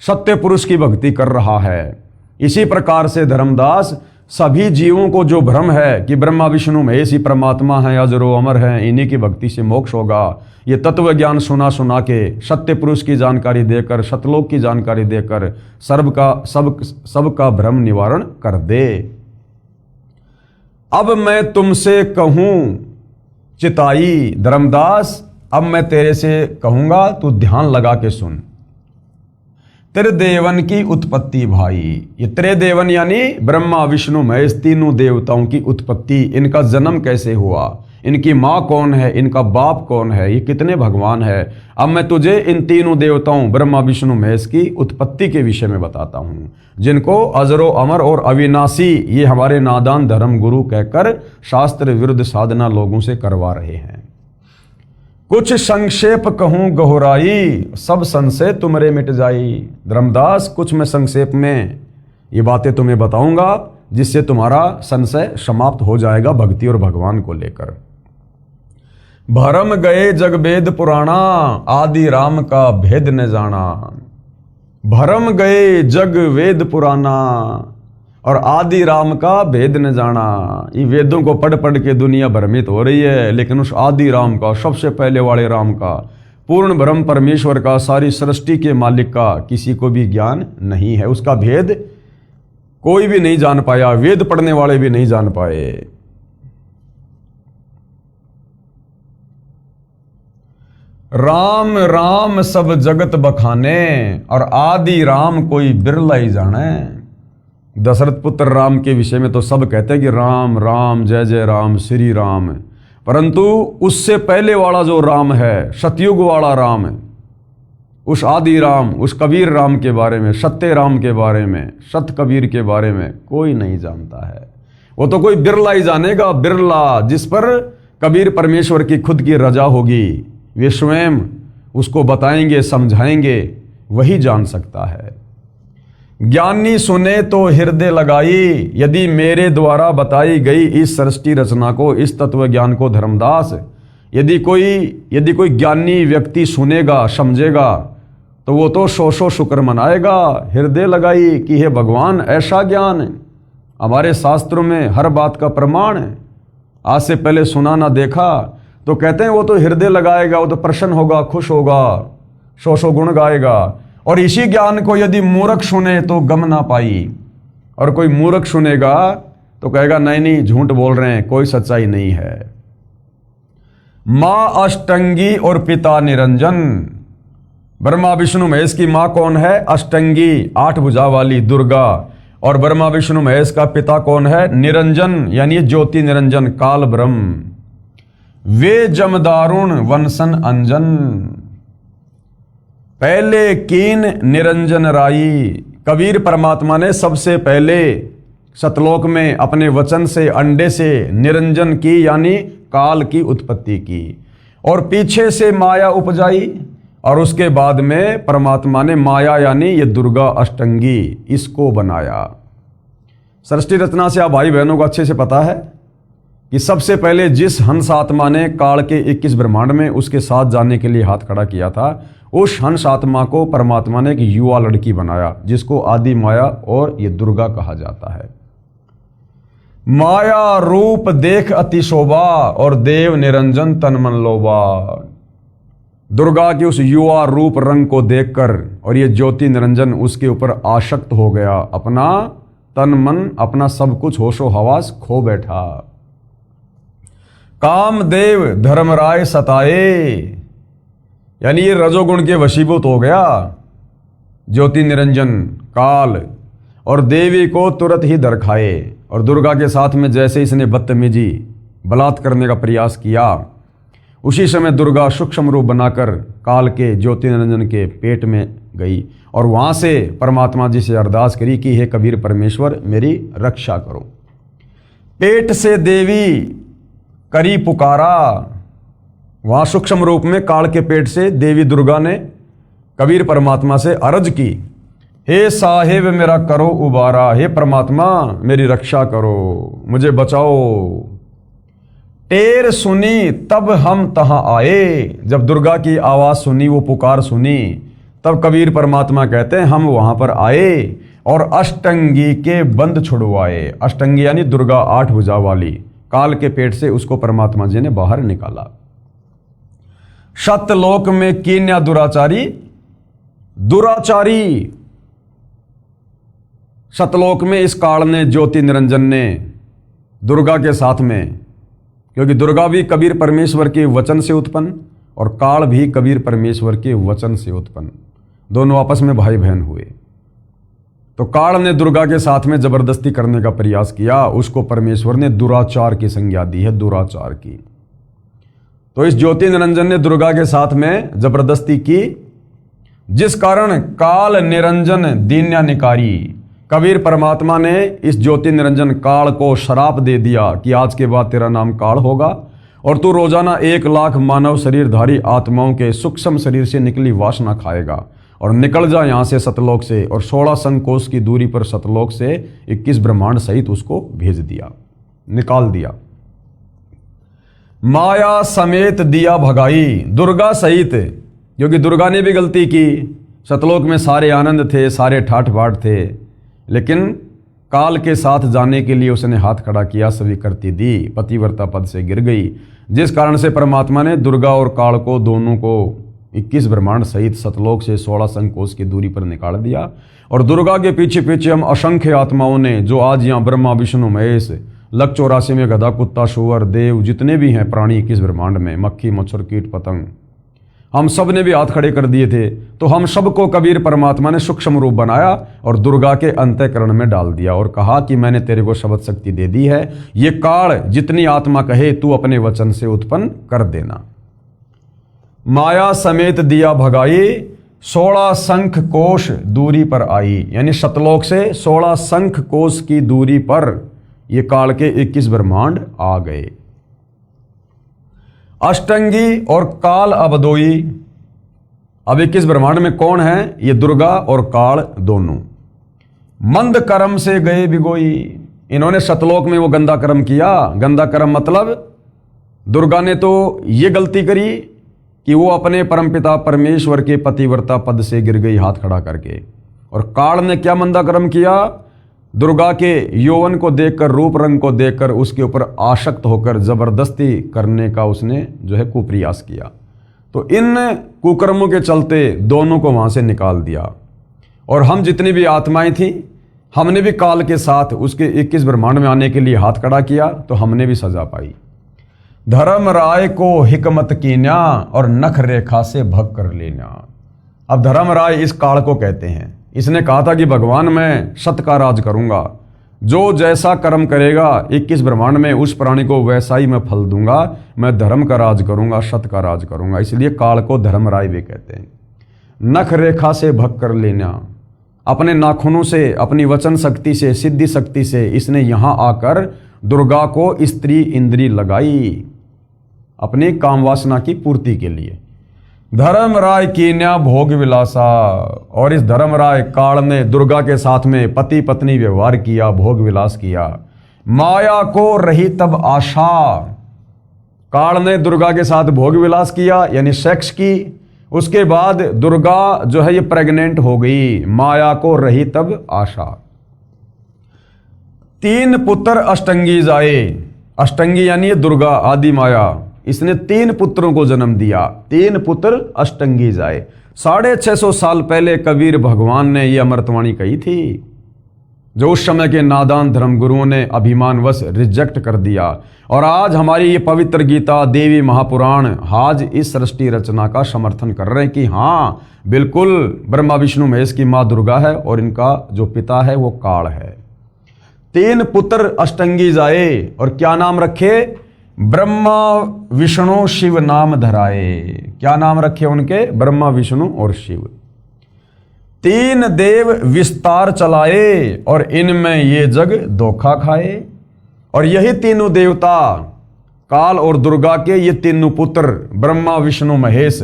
सत्य पुरुष की भक्ति कर रहा है। इसी प्रकार से धर्मदास सभी जीवों को जो भ्रम है कि ब्रह्मा विष्णु महेश ही परमात्मा है, अजरो अमर है, इन्हीं की भक्ति से मोक्ष होगा, ये तत्व ज्ञान सुना सुना के सत्य पुरुष की जानकारी देकर, सतलोक की जानकारी देकर सबका भ्रम निवारण कर दे। अब मैं तुमसे कहूं चिताई, धर्मदास अब मैं तेरे से कहूंगा, तू ध्यान लगा के सुन। त्रिदेवन की उत्पत्ति भाई, ये त्रिदेवन यानी ब्रह्मा विष्णु महेश तीनों देवताओं की उत्पत्ति, इनका जन्म कैसे हुआ, इनकी माँ कौन है, इनका बाप कौन है, ये कितने भगवान है। अब मैं तुझे इन तीनों देवताओं ब्रह्मा विष्णु महेश की उत्पत्ति के विषय में बताता हूँ, जिनको अजरो अमर और अविनाशी ये हमारे नादान धर्म गुरु कहकर शास्त्र विरुद्ध साधना लोगों से करवा रहे हैं। कुछ संक्षेप कहूँ गहराई, सब संशय तुमरे मिट जाई। धर्मदास, कुछ मैं संक्षेप में ये बातें तुम्हें बताऊंगा जिससे तुम्हारा संशय समाप्त हो जाएगा भक्ति और भगवान को लेकर। भरम गए जग वेद पुराना, आदि राम का भेद न जाना। भरम गए जग वेद पुराना और आदि राम का भेद न जाना। ये वेदों को पढ़ पढ़ के दुनिया भ्रमित हो रही है, लेकिन उस आदि राम का, सबसे पहले वाले राम का, पूर्ण ब्रह्म परमेश्वर का, सारी सृष्टि के मालिक का किसी को भी ज्ञान नहीं है। उसका भेद कोई भी नहीं जान पाया, वेद पढ़ने वाले भी नहीं जान पाए। राम राम सब जगत बखाने और आदि राम कोई बिरला ही जाने। दशरथ पुत्र राम के विषय में तो सब कहते हैं कि राम राम जय जय राम श्री राम, परंतु उससे पहले वाला जो राम है, सतयुग वाला राम, उस आदि राम, उस कबीर राम के बारे में, सत्य राम के बारे में, सत कबीर के बारे में कोई नहीं जानता है। वो तो कोई बिरला ही जानेगा, बिरला, जिस पर कबीर परमेश्वर की खुद की रजा होगी, वे स्वयं उसको बताएंगे, समझाएंगे, वही जान सकता है। ज्ञानी सुने तो हृदय लगाई, यदि मेरे द्वारा बताई गई इस सृष्टि रचना को, इस तत्व ज्ञान को धर्मदास, यदि कोई ज्ञानी व्यक्ति सुनेगा, समझेगा, तो वो तो सौ सौ शुक्र मनाएगा। हृदय लगाई कि हे भगवान, ऐसा ज्ञान हमारे शास्त्रों में हर बात का प्रमाण है, आज से पहले सुना ना देखा, तो कहते हैं वो तो हृदय लगाएगा, वो तो प्रसन्न होगा, खुश होगा, सौ सौ गुण गाएगा। और इसी ज्ञान को यदि मूर्ख सुने तो गम ना पाई, और कोई मूर्ख सुनेगा तो कहेगा नहीं नहीं झूठ बोल रहे हैं, कोई सच्चाई नहीं है। माँ अष्टंगी और पिता निरंजन। ब्रह्मा विष्णु महेश की माँ कौन है? अष्टंगी, 8 भुजा वाली दुर्गा। और ब्रह्मा विष्णु महेश का पिता कौन है? निरंजन, यानी ज्योति निरंजन, काल ब्रह्म। वे जमदारुण वंशन अंजन, पहले कीन निरंजन राई। कबीर परमात्मा ने सबसे पहले सतलोक में अपने वचन से, अंडे से निरंजन की यानी काल की उत्पत्ति की, और पीछे से माया उपजाई, और उसके बाद में परमात्मा ने माया यानी ये दुर्गा अष्टंगी, इसको बनाया। सृष्टि रचना से आप भाई बहनों को अच्छे से पता है कि सबसे पहले जिस हंस आत्मा ने काल के 21 ब्रह्मांड में उसके साथ जाने के लिए हाथ खड़ा किया था, उस हंस आत्मा को परमात्मा ने एक युवा लड़की बनाया, जिसको आदि माया और ये दुर्गा कहा जाता है। माया रूप देख अति शोभा और देव निरंजन तन मन लोभा। दुर्गा के उस युवा रूप रंग को देखकर और ये ज्योति निरंजन उसके ऊपर आसक्त हो गया, अपना तन मन, अपना सब कुछ होशो हवास खो बैठा। कामदेव धर्मराय सताए, यानी ये रजोगुण के वशीभूत हो गया ज्योति निरंजन काल, और देवी को तुरंत ही दरखाए। और दुर्गा के साथ में जैसे इसने बदतमीजी बलात् करने का प्रयास किया, उसी समय दुर्गा सूक्ष्म रूप बनाकर काल के ज्योति निरंजन के पेट में गई, और वहां से परमात्मा जी से अरदास करी कि हे कबीर परमेश्वर मेरी रक्षा करो। पेट से देवी करी पुकारा, वहां सूक्ष्म रूप में काल के पेट से देवी दुर्गा ने कबीर परमात्मा से अर्ज की, हे साहेब मेरा करो उबारा, हे परमात्मा मेरी रक्षा करो, मुझे बचाओ। टेर सुनी तब हम तहां आए, जब दुर्गा की आवाज सुनी, वो पुकार सुनी, तब कबीर परमात्मा कहते हैं हम वहां पर आए और अष्टंगी के बंद छुड़वाए। अष्टंगी यानी दुर्गा 8 भुजा वाली, काल के पेट से उसको परमात्मा जी ने बाहर निकाला। सतलोक में कीन्या दुराचारी, दुराचारी सतलोक में इस काल ने, ज्योति निरंजन ने दुर्गा के साथ में, क्योंकि दुर्गा भी कबीर परमेश्वर के वचन से उत्पन्न और काल भी कबीर परमेश्वर के वचन से उत्पन्न, दोनों आपस में भाई बहन हुए। तो काल ने दुर्गा के साथ में जबरदस्ती करने का प्रयास किया, उसको परमेश्वर ने दुराचार की संज्ञा दी है, दुराचार की। तो इस ज्योति निरंजन ने दुर्गा के साथ में जबरदस्ती की, जिस कारण काल निरंजन दीन्या निकारी, कबीर परमात्मा ने इस ज्योति निरंजन काल को श्राप दे दिया कि आज के बाद तेरा नाम काल होगा और तू रोजाना 1,00,000 मानव शरीरधारी आत्माओं के सूक्ष्म शरीर से निकली वासना खाएगा और निकल जा यहाँ से सतलोक से। और 16 संकोश की दूरी पर सतलोक से 21 ब्रह्मांड सहित उसको भेज दिया, निकाल दिया। माया समेत दिया भगाई, दुर्गा सहित, क्योंकि दुर्गा ने भी गलती की। सतलोक में सारे आनंद थे, सारे ठाठ बाट थे, लेकिन काल के साथ जाने के लिए उसने हाथ खड़ा किया, स्वीकृति दी, पतिव्रता पद से गिर गई, जिस कारण से परमात्मा ने दुर्गा और काल को दोनों को 21 ब्रह्मांड सहित सतलोक से 16 संकोश की दूरी पर निकाल दिया। और दुर्गा के पीछे पीछे हम असंख्य आत्माओं ने, जो आज यहाँ ब्रह्मा विष्णु महेश, लक 84 में गधा कुत्ता शुअर देव जितने भी हैं प्राणी 21 ब्रह्मांड में, मक्खी मच्छर कीट पतंग, हम सब ने भी हाथ खड़े कर दिए थे। तो हम सबको कबीर परमात्मा ने सूक्ष्म रूप बनाया और दुर्गा के अंतःकरण में डाल दिया और कहा कि मैंने तेरे को शब्द शक्ति दे दी है, ये काल जितनी आत्मा कहे तू अपने वचन से उत्पन्न कर देना। माया समेत दिया भगाई, 16 शंख कोश दूरी पर आई, यानी सतलोक से 16 शंख कोश की दूरी पर ये काल के 21 ब्रह्मांड आ गए। अष्टंगी और काल अबदोई, अब 21 ब्रह्मांड में कौन है? ये दुर्गा और काल दोनों। मंद कर्म से गए बिगोई, इन्होंने सतलोक में वो गंदा कर्म किया। गंदा कर्म मतलब दुर्गा ने तो ये गलती करी कि वो अपने परमपिता परमेश्वर के पतिव्रता पद से गिर गई हाथ खड़ा करके। और काल ने क्या मंदा कर्म किया? दुर्गा के यौवन को देखकर, रूप रंग को देखकर उसके ऊपर आसक्त होकर जबरदस्ती करने का उसने जो है कुप्रयास किया। तो इन कुकर्मों के चलते दोनों को वहां से निकाल दिया। और हम जितनी भी आत्माएं थी, हमने भी काल के साथ उसके 21 ब्रह्मांड में आने के लिए हाथ खड़ा किया, तो हमने भी सजा पाई। धर्म राय को हिकमत कीन्या और नख रेखा से भग कर लेना। अब धर्म राय इस काल को कहते हैं। इसने कहा था कि भगवान मैं सत्य का राज करूंगा, जो जैसा कर्म करेगा 21 ब्रह्मांड में उस प्राणी को वैसा ही मैं फल दूंगा, मैं धर्म का राज करूंगा, सत्य का राज करूंगा, इसलिए काल को धर्म राय भी कहते हैं। नख रेखा से भग कर लेना, अपने नाखूनों से, अपनी वचन शक्ति से, सिद्धि शक्ति से इसने यहां आकर दुर्गा को स्त्री इंद्री लगाई अपनी काम वासना की पूर्ति के लिए। धर्म राय कीन्या भोग विलासा, और इस धर्म राय काल ने दुर्गा के साथ में पति पत्नी व्यवहार किया, भोग विलास किया। माया को रही तब आशा, काल ने दुर्गा के साथ भोग विलास किया यानी सेक्स की। उसके बाद दुर्गा जो है ये प्रेग्नेंट हो गई, माया को रही तब आशा। 3 पुत्र अष्टंगी जाए, अष्टंगी यानी दुर्गा आदि माया, इसने 3 पुत्रों को जन्म दिया। 3 पुत्र अष्टंगी जाए। 650 साल पहले कबीर भगवान ने यह अमृतवाणी कही थी, जो उस समय के नादान धर्मगुरुओं ने अभिमानवश रिजेक्ट कर दिया। और आज हमारी ये पवित्र गीता, देवी महापुराण आज इस सृष्टि रचना का समर्थन कर रहे हैं कि हाँ बिल्कुल ब्रह्मा विष्णु महेश की माँ दुर्गा है और इनका जो पिता है वो काल है। 3 पुत्र अष्टंगी जाए, और क्या नाम रखे? ब्रह्मा विष्णु शिव नाम धराए। क्या नाम रखे उनके? ब्रह्मा विष्णु और शिव। 3 देव विस्तार चलाए, और इनमें ये जग धोखा खाए। और यही तीनों देवता काल और दुर्गा के ये तीनों पुत्र ब्रह्मा विष्णु महेश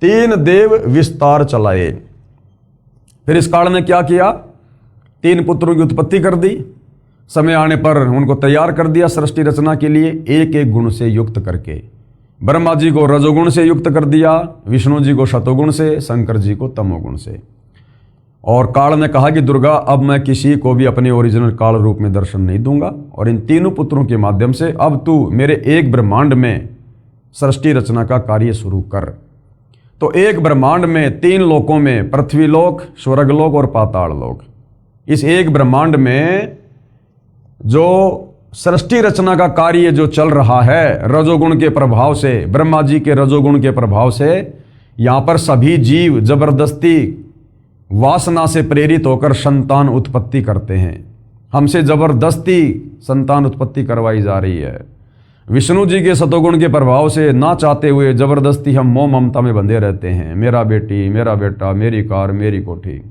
3 देव विस्तार चलाए। फिर इस काल ने क्या किया? 3 पुत्रों की उत्पत्ति कर दी, समय आने पर उनको तैयार कर दिया सृष्टि रचना के लिए, एक एक गुण से युक्त करके। ब्रह्मा जी को रजोगुण से युक्त कर दिया, विष्णु जी को शतोगुण से, शंकर जी को तमोगुण से। और काल ने कहा कि दुर्गा अब मैं किसी को भी अपने ओरिजिनल काल रूप में दर्शन नहीं दूंगा, और इन तीनों पुत्रों के माध्यम से अब तू मेरे एक ब्रह्मांड में सृष्टि रचना का कार्य शुरू कर। तो एक ब्रह्मांड में 3 लोकों में, पृथ्वी लोक, स्वर्गलोक और पाताल लोक, इस एक ब्रह्मांड में जो सृष्टि रचना का कार्य जो चल रहा है रजोगुण के प्रभाव से, ब्रह्मा जी के रजोगुण के प्रभाव से, यहां पर सभी जीव जबरदस्ती वासना से प्रेरित होकर संतान उत्पत्ति करते हैं। हमसे जबरदस्ती संतान उत्पत्ति करवाई जा रही है। विष्णु जी के सतोगुण के प्रभाव से ना चाहते हुए जबरदस्ती हम मोह ममता में बंधे रहते हैं, मेरा बेटी, मेरा बेटा, मेरी कार, मेरी कोठी।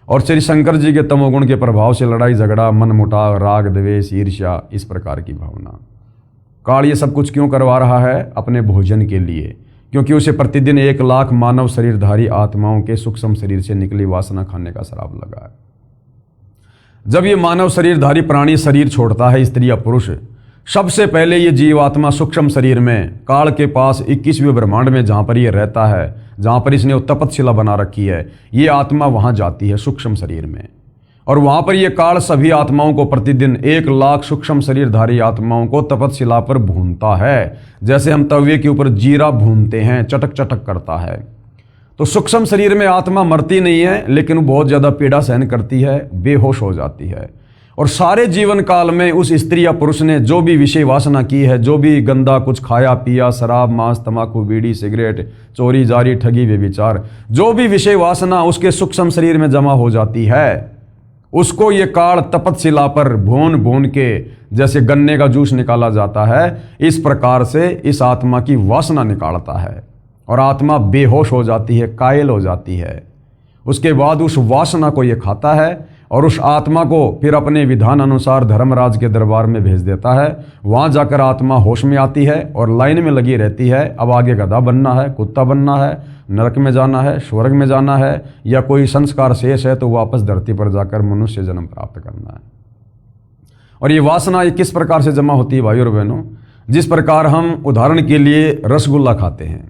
और श्री शंकर जी के तमोगुण के प्रभाव से लड़ाई झगड़ा, मन मुटाव, राग द्वेष, ईर्ष्या, इस प्रकार की भावना। काल ये सब कुछ क्यों करवा रहा है? अपने भोजन के लिए, क्योंकि उसे प्रतिदिन 1 लाख मानव शरीरधारी आत्माओं के सूक्ष्म शरीर से निकली वासना खाने का श्राप लगा है। जब ये मानव शरीरधारी प्राणी शरीर छोड़ता है, स्त्री या पुरुष, सबसे पहले ये जीवात्मा सूक्ष्म शरीर में काल के पास 21वें ब्रह्मांड में जहाँ पर ये रहता है, जहाँ पर इसने तपतशिला बना रखी है, ये आत्मा वहाँ जाती है सूक्ष्म शरीर में। और वहाँ पर ये काल सभी आत्माओं को प्रतिदिन 1 लाख सूक्ष्म शरीरधारी आत्माओं को तपतशिला पर भूनता है, जैसे हम तवे के ऊपर जीरा भूनते हैं, चटक चटक करता है। तो सूक्ष्म शरीर में आत्मा मरती नहीं है, लेकिन वो बहुत ज़्यादा पीड़ा सहन करती है, बेहोश हो जाती है। और सारे जीवन काल में उस स्त्री या पुरुष ने जो भी विषय वासना की है, जो भी गंदा कुछ खाया पिया, शराब, मांस, तंबाकू, बीड़ी, सिगरेट, चोरी जारी, ठगी, व्यभिचार, जो भी विषय वासना उसके सूक्ष्म शरीर में जमा हो जाती है, उसको ये काल तपतशिला पर भून भून के जैसे गन्ने का जूस निकाला जाता है, इस प्रकार से इस आत्मा की वासना निकालता है और आत्मा बेहोश हो जाती है, कायल हो जाती है। उसके बाद उस वासना को ये खाता है और उस आत्मा को फिर अपने विधान अनुसार धर्मराज के दरबार में भेज देता है। वहाँ जाकर आत्मा होश में आती है और लाइन में लगी रहती है। अब आगे गधा बनना है, कुत्ता बनना है, नरक में जाना है, स्वर्ग में जाना है, या कोई संस्कार शेष है तो वापस धरती पर जाकर मनुष्य जन्म प्राप्त करना है। और ये वासना ये किस प्रकार से जमा होती है भाई और बहनों? जिस प्रकार हम उदाहरण के लिए रसगुल्ला खाते हैं,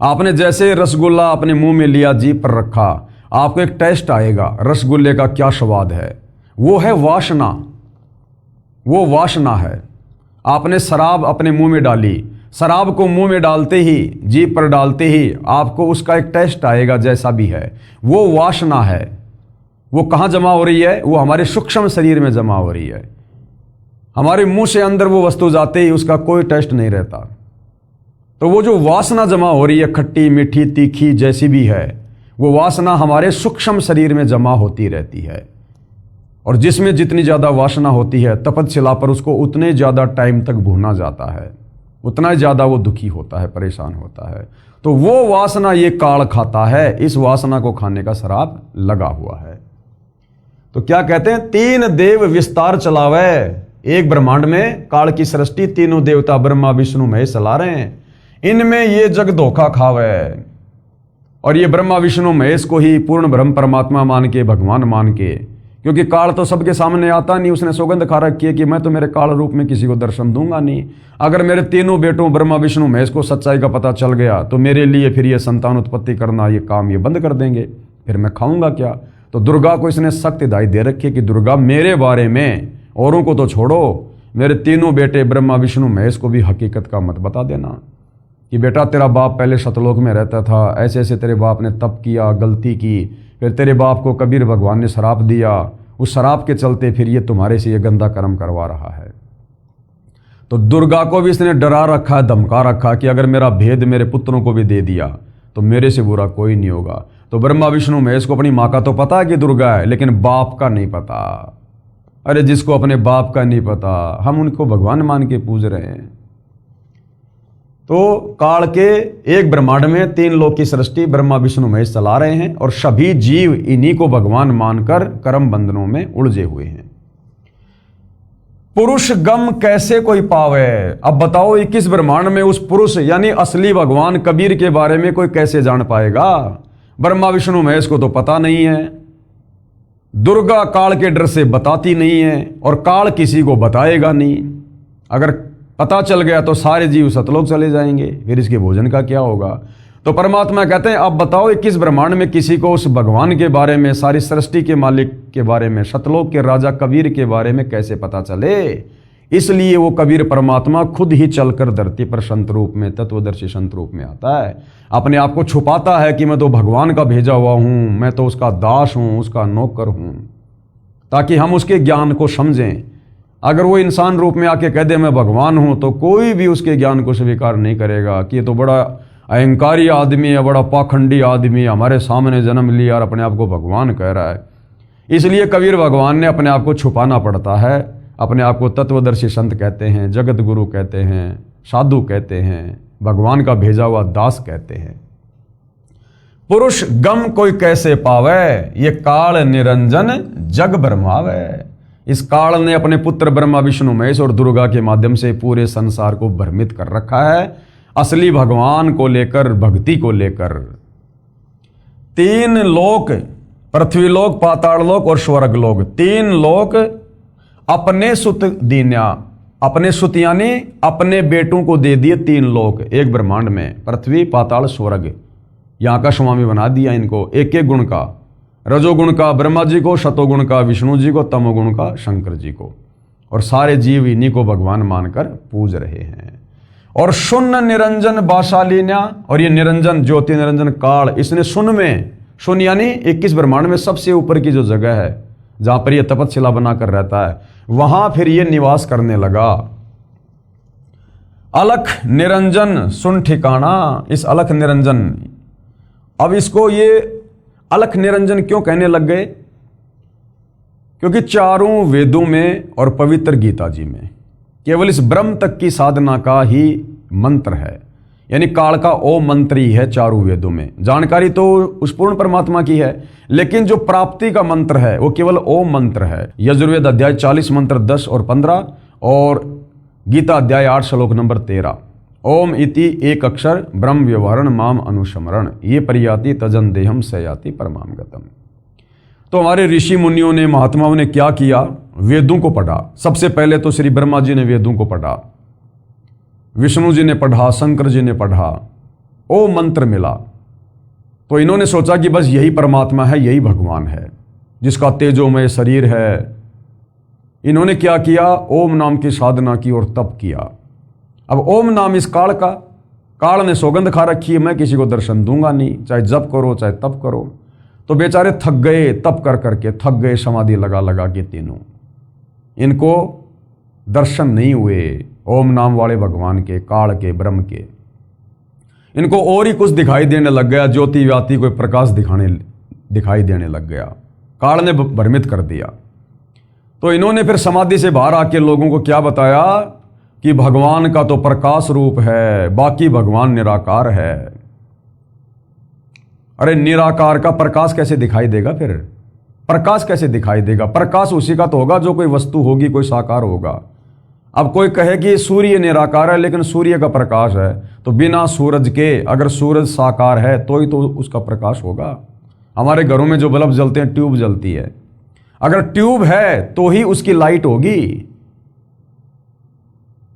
आपने जैसे रसगुल्ला अपने मुंह में लिया, जीभ पर रखा, आपको एक टेस्ट आएगा रसगुल्ले का क्या स्वाद है, वो है वासना, वो वासना है। आपने शराब अपने मुंह में डाली, शराब को मुंह में डालते ही, जीभ पर डालते ही आपको उसका एक टेस्ट आएगा जैसा भी है, वो वासना है। वो कहाँ जमा हो रही है? वो हमारे सूक्ष्म शरीर में जमा हो रही है। हमारे मुंह से अंदर वो वस्तु जाते ही उसका कोई टेस्ट नहीं रहता। तो वो जो वासना जमा हो रही है, खट्टी, मीठी, तीखी, जैसी भी है, वो वासना हमारे सूक्ष्म शरीर में जमा होती रहती है। और जिसमें जितनी ज़्यादा वासना होती है, तपतशिला पर उसको उतने ज़्यादा टाइम तक भूना जाता है, उतना ज़्यादा वो दुखी होता है, परेशान होता है। तो वो वासना ये काल खाता है, इस वासना को खाने का श्राप लगा हुआ है। तो क्या कहते हैं? 3 देव विस्तार चलावे। एक ब्रह्मांड में काल की सृष्टि, तीनों देवता ब्रह्मा विष्णु महेश चला रहे हैं। इनमें ये जग धोखा खावे और ये ब्रह्मा विष्णु महेश को ही पूर्ण ब्रह्म परमात्मा मान के, भगवान मान के, क्योंकि काल तो सबके सामने आता नहीं, उसने सौगंध खा रखी है कि मैं तो मेरे काल रूप में किसी को दर्शन दूंगा नहीं। अगर मेरे तीनों बेटों ब्रह्मा विष्णु महेश को सच्चाई का पता चल गया तो मेरे लिए फिर ये संतान उत्पत्ति करना, ये काम ये बंद कर देंगे, फिर मैं खाऊंगा क्या? तो दुर्गा को इसने सख्त हिदायत दे रखी है कि दुर्गा मेरे बारे में, औरों को तो छोड़ो, मेरे तीनों बेटे ब्रह्मा विष्णु महेश को भी हकीकत का मत बता देना कि बेटा तेरा बाप पहले सतलोक में रहता था, ऐसे ऐसे तेरे बाप ने तप किया, गलती की, फिर तेरे बाप को कबीर भगवान ने शराप दिया, उस शराप के चलते फिर ये तुम्हारे से ये गंदा कर्म करवा रहा है। तो दुर्गा को भी इसने डरा रखा, धमका रखा कि अगर मेरा भेद मेरे पुत्रों को भी दे दिया तो मेरे से बुरा कोई नहीं होगा। तो ब्रह्मा विष्णु महेश को अपनी माँ का तो पता है कि दुर्गा है, लेकिन बाप का नहीं पता। अरे जिसको अपने बाप का नहीं पता, हम उनको भगवान मान के पूज रहे हैं। तो काल के एक ब्रह्मांड में 3 लोक की सृष्टि ब्रह्मा विष्णु महेश चला रहे हैं और सभी जीव इन्हीं को भगवान मानकर कर्म बंधनों में उलझे हुए हैं। पुरुष गम कैसे कोई पावे? अब बताओ 21 ब्रह्मांड में उस पुरुष यानी असली भगवान कबीर के बारे में कोई कैसे जान पाएगा? ब्रह्मा विष्णु महेश को तो पता नहीं है, दुर्गा काल के डर से बताती नहीं है और काल किसी को बताएगा नहीं। अगर पता चल गया तो सारे जीव सतलोक चले जाएंगे, फिर इसके भोजन का क्या होगा? तो परमात्मा कहते हैं अब बताओ 21 ब्रह्मांड में किसी को उस भगवान के बारे में, सारी सृष्टि के मालिक के बारे में, सतलोक के राजा कबीर के बारे में कैसे पता चले? इसलिए वो कबीर परमात्मा खुद ही चलकर धरती पर संत रूप में, तत्वदर्शी संत रूप में आता है, अपने आप को छुपाता है कि मैं तो भगवान का भेजा हुआ हूं, मैं तो उसका दास हूं, उसका नौकर हूं, ताकि हम उसके ज्ञान को समझें। अगर वो इंसान रूप में आके कह दे मैं भगवान हूं तो कोई भी उसके ज्ञान को स्वीकार नहीं करेगा कि ये तो बड़ा अहंकारी आदमी है, बड़ा पाखंडी आदमी है, हमारे सामने जन्म लिया और अपने आप को भगवान कह रहा है। इसलिए कबीर भगवान ने अपने आप को छुपाना पड़ता है, अपने आप को तत्वदर्शी संत कहते हैं, जगत गुरु कहते हैं, साधु कहते हैं, भगवान का भेजा हुआ दास कहते हैं। पुरुष गम कोई कैसे पावे, ये काल निरंजन जग भरमावे। इस काल ने अपने पुत्र ब्रह्मा विष्णु महेश और दुर्गा के माध्यम से पूरे संसार को भ्रमित कर रखा है, असली भगवान को लेकर, भक्ति को लेकर। 3 लोक, पृथ्वी लोक, पाताल लोक और स्वर्ग लोक, 3 लोक अपने सुत दीन्या, अपने सुत यानी अपने बेटों को दे दिए 3 लोक एक ब्रह्मांड में, पृथ्वी पाताल स्वर्ग। यहां का स्वामी बना दिया इनको, एक एक गुण का, रजोगुण का ब्रह्मा जी को, शतोगुण का विष्णु जी को, तमोगुण का शंकर जी को, और सारे जीव इन्हीं को भगवान मानकर पूज रहे हैं। और शून्य निरंजन बाशालीन्या, और ये निरंजन ज्योति निरंजन काल, इसने शून्य में, शून्य यानी 21 ब्रह्मांड में सबसे ऊपर की जो जगह है जहां पर यह तपस्या बनाकर रहता है, वहां फिर ये निवास करने लगा। अलख निरंजन सुन ठिकाना, इस अलख निरंजन, अब इसको ये अलख निरंजन क्यों कहने लग गए? क्योंकि चारों वेदों में और पवित्र गीता जी में केवल इस ब्रह्म तक की साधना का ही मंत्र है, यानी काल का ओम मंत्र ही है चारों वेदों में। जानकारी तो उस पूर्ण परमात्मा की है, लेकिन जो प्राप्ति का मंत्र है वो केवल ओम मंत्र है। यजुर्वेद अध्याय 40 मंत्र 10 और 15 और गीता अध्याय 8 श्लोक नंबर 13। ओम इति एक अक्षर ब्रह्म व्यवहारण माम अनुस्मरण, ये परियाति तजन देहम सयाति परमाम गतम। तो हमारे ऋषि मुनियों ने, महात्माओं ने क्या किया? वेदों को पढ़ा। सबसे पहले तो श्री ब्रह्मा जी ने वेदों को पढ़ा, विष्णु जी ने पढ़ा, शंकर जी ने पढ़ा, ओम मंत्र मिला। तो इन्होंने सोचा कि बस यही परमात्मा है, यही भगवान है जिसका तेजोमय शरीर है। इन्होंने क्या किया? ओम नाम की साधना की और तप किया। अब ओम नाम इस काल का, काल ने सौगंध खा रखी है, मैं किसी को दर्शन दूंगा नहीं, चाहे जप करो चाहे तप करो। तो बेचारे थक गए, तप कर करके थक गए, समाधि लगा लगा के तीनों। इनको दर्शन नहीं हुए ओम नाम वाले भगवान के, काल के, ब्रह्म के। इनको और ही कुछ दिखाई देने लग गया, ज्योति व्याति कोई प्रकाश दिखाई देने लग गया। काल ने भ्रमित कर दिया। तो इन्होंने फिर समाधि से बाहर आके लोगों को क्या बताया कि भगवान का तो प्रकाश रूप है, बाकी भगवान निराकार है। अरे निराकार का प्रकाश कैसे दिखाई देगा? फिर प्रकाश कैसे दिखाई देगा? प्रकाश उसी का तो होगा जो कोई वस्तु होगी, कोई साकार होगा। अब कोई कहे कि सूर्य निराकार है लेकिन सूर्य का प्रकाश है, तो बिना सूरज के, अगर सूरज साकार है तो ही तो उसका प्रकाश होगा। हमारे घरों में जो बल्ब जलते हैं, ट्यूब जलती है, अगर ट्यूब है तो ही उसकी लाइट होगी,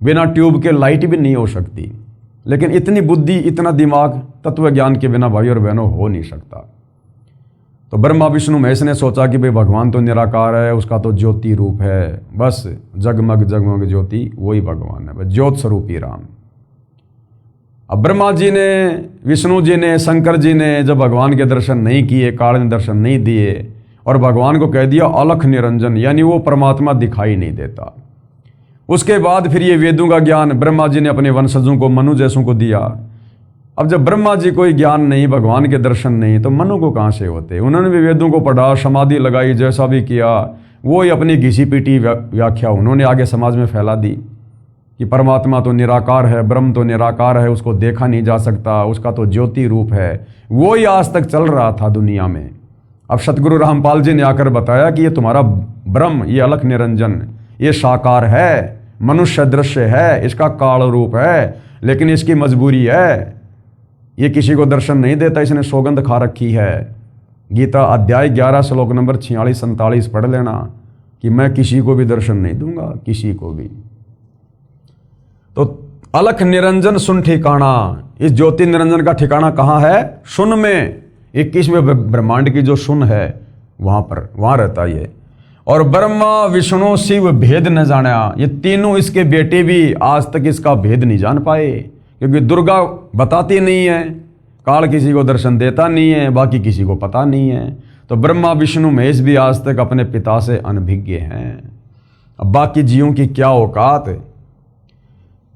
बिना ट्यूब के लाइट भी नहीं हो सकती। लेकिन इतनी बुद्धि, इतना दिमाग तत्व ज्ञान के बिना भाई और बहनों हो नहीं सकता। तो ब्रह्मा विष्णु महेश ने सोचा कि भाई भगवान तो निराकार है, उसका तो ज्योति रूप है, बस जगमग जगमग ज्योति वही भगवान है, ज्योत स्वरूपी राम। अब ब्रह्मा जी ने, विष्णु जी ने, शंकर जी ने जब भगवान के दर्शन नहीं किए, काल ने दर्शन नहीं दिए और भगवान को कह दिया अलख निरंजन, यानी वो परमात्मा दिखाई नहीं देता। उसके बाद फिर ये वेदों का ज्ञान ब्रह्मा जी ने अपने वंशजों को, मनु जैसों को दिया। अब जब ब्रह्मा जी को ज्ञान नहीं, भगवान के दर्शन नहीं, तो मनु को कहाँ से होते? उन्होंने भी वेदों को पढ़ा, समाधि लगाई, जैसा भी किया, वो ही अपनी घिसी पीटी व्याख्या उन्होंने आगे समाज में फैला दी कि परमात्मा तो निराकार है, ब्रह्म तो निराकार है, उसको देखा नहीं जा सकता, उसका तो ज्योति रूप है। वो ही आज तक चल रहा था दुनिया में। अब सतगुरु रामपाल जी ने आकर बताया कि ये तुम्हारा ब्रह्म, ये अलख निरंजन, ये साकार है, मनुष्य दृश्य है, इसका काल रूप है, लेकिन इसकी मजबूरी है, ये किसी को दर्शन नहीं देता, इसने सौगंध खा रखी है। गीता अध्याय 11 श्लोक नंबर 46-47 पढ़ लेना कि मैं किसी को भी दर्शन नहीं दूंगा, किसी को भी। तो अलख निरंजन सुन ठिकाना, इस ज्योति निरंजन का ठिकाना कहाँ है? सुन में, 21वें ब्रह्मांड की जो सुन है वहां रहता ये। और ब्रह्मा विष्णु शिव भेद न जाना, ये तीनों इसके बेटे भी आज तक इसका भेद नहीं जान पाए, क्योंकि दुर्गा बताती नहीं है, काल किसी को दर्शन देता नहीं है, बाकी किसी को पता नहीं है। तो ब्रह्मा विष्णु महेश भी आज तक अपने पिता से अनभिज्ञ हैं। अब बाकी जीवों की क्या औकात?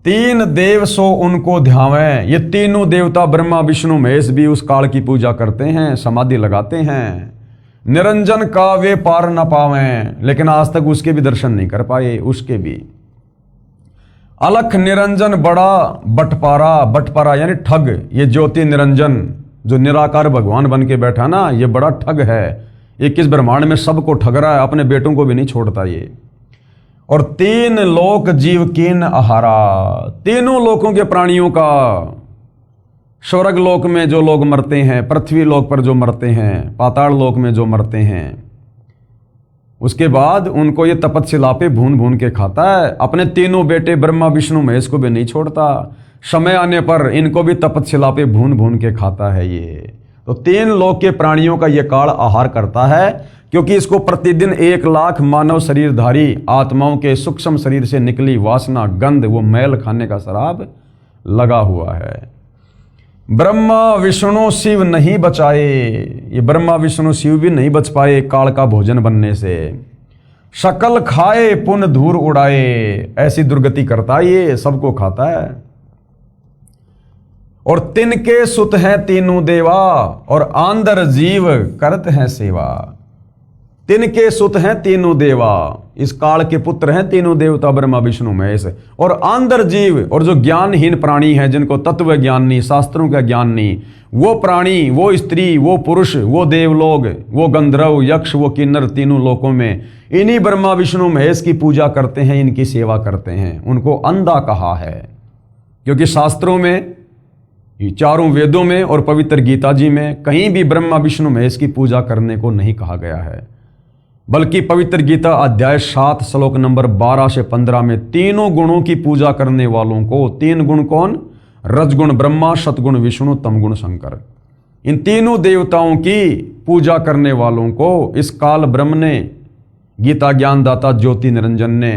3 देव सो उनको ध्यावें, ये तीनों देवता ब्रह्मा विष्णु महेश भी उस काल की पूजा करते हैं, समाधि लगाते हैं। निरंजन का वे पार न पावें, लेकिन आज तक उसके भी दर्शन नहीं कर पाए। उसके भी अलख निरंजन बड़ा बटपारा, बटपारा यानी ठग। ये ज्योति निरंजन जो निराकार भगवान बन के बैठा ना, ये बड़ा ठग है। 21 ब्रह्मांड में सबको ठग रहा है, अपने बेटों को भी नहीं छोड़ता ये। और 3 लोक जीव कीन आहारा, तीनों लोकों के प्राणियों का, स्वर्ग लोक में जो लोग मरते हैं, पृथ्वी लोक पर जो मरते हैं, पाताल लोक में जो मरते हैं, उसके बाद उनको ये तपस्या पे भून भून के खाता है। अपने तीनों बेटे ब्रह्मा विष्णु महेश को भी नहीं छोड़ता, समय आने पर इनको भी तपस्या पे भून भून के खाता है ये। तो 3 लोक के प्राणियों का ये काल आहार करता है, क्योंकि इसको प्रतिदिन 1 लाख मानव शरीरधारी आत्माओं के सूक्ष्म शरीर से निकली वासना, गंध, वो मैल खाने का शराब लगा हुआ है। ब्रह्मा विष्णु शिव नहीं बचाए, ये ब्रह्मा विष्णु शिव भी नहीं बच पाए काल का भोजन बनने से। शकल खाए पुन धूर उड़ाए, ऐसी दुर्गति करता ये, सबको खाता है। और तिनके सुत हैं तीनों देवा, और आंदर जीव करत हैं सेवा। तिनके सुत हैं तीनों देवा, इस काल के पुत्र हैं तीनों देवता ब्रह्मा विष्णु महेश। और आंदर जीव, और जो ज्ञानहीन प्राणी हैं, जिनको तत्व ज्ञान नहीं, शास्त्रों का ज्ञान नहीं, वो प्राणी, वो स्त्री, वो पुरुष, वो देवलोग, वो गंधर्व, यक्ष, वो किन्नर, तीनों लोकों में इन्हीं ब्रह्मा विष्णु महेश की पूजा करते हैं, इनकी सेवा करते हैं। उनको अंधा कहा है, क्योंकि शास्त्रों में, चारों वेदों में और पवित्र गीता जी में कहीं भी ब्रह्मा विष्णु महेश की पूजा करने को नहीं कहा गया है। बल्कि पवित्र गीता अध्याय 7 श्लोक नंबर 12 से 15 में तीनों गुणों की पूजा करने वालों को, 3 गुण कौन? रजगुण ब्रह्मा, सतगुण विष्णु, तमगुण शंकर। इन तीनों देवताओं की पूजा करने वालों को इस काल ब्रह्म ने, गीता ज्ञानदाता ज्योति निरंजन ने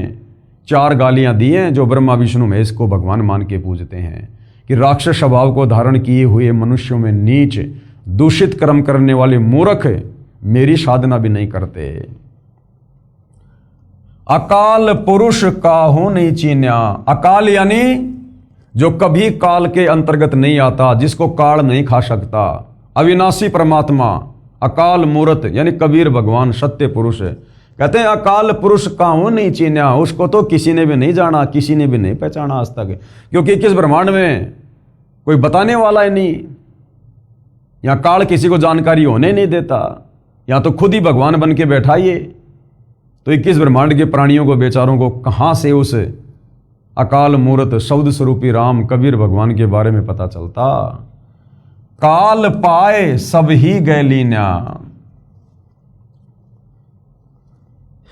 4 गालियां दी हैं, जो ब्रह्मा विष्णु महेश को भगवान मान के पूजते हैं कि राक्षस स्वभाव को धारण किए हुए मनुष्यों में नीच, दूषित कर्म करने वाले मूर्ख मेरी साधना भी नहीं करते। अकाल पुरुष काहू नहीं चीन्या, अकाल यानी जो कभी काल के अंतर्गत नहीं आता, जिसको काल नहीं खा सकता, अविनाशी परमात्मा, अकाल मूर्त यानी कबीर भगवान सत्य पुरुष। कहते हैं अकाल पुरुष काहू नहीं चीन्या, उसको तो किसी ने भी नहीं जाना, किसी ने भी नहीं पहचाना आज तक, क्योंकि किस ब्रह्मांड में कोई बताने वाला ही नहीं। यहां काल किसी को जानकारी होने नहीं देता, या तो खुद ही भगवान बन के बैठा ये। तो 21 ब्रह्मांड के प्राणियों को, बेचारों को कहां से उस अकाल मूर्त शब्द स्वरूपी राम कबीर भगवान के बारे में पता चलता। काल पाए सब ही गए लीना,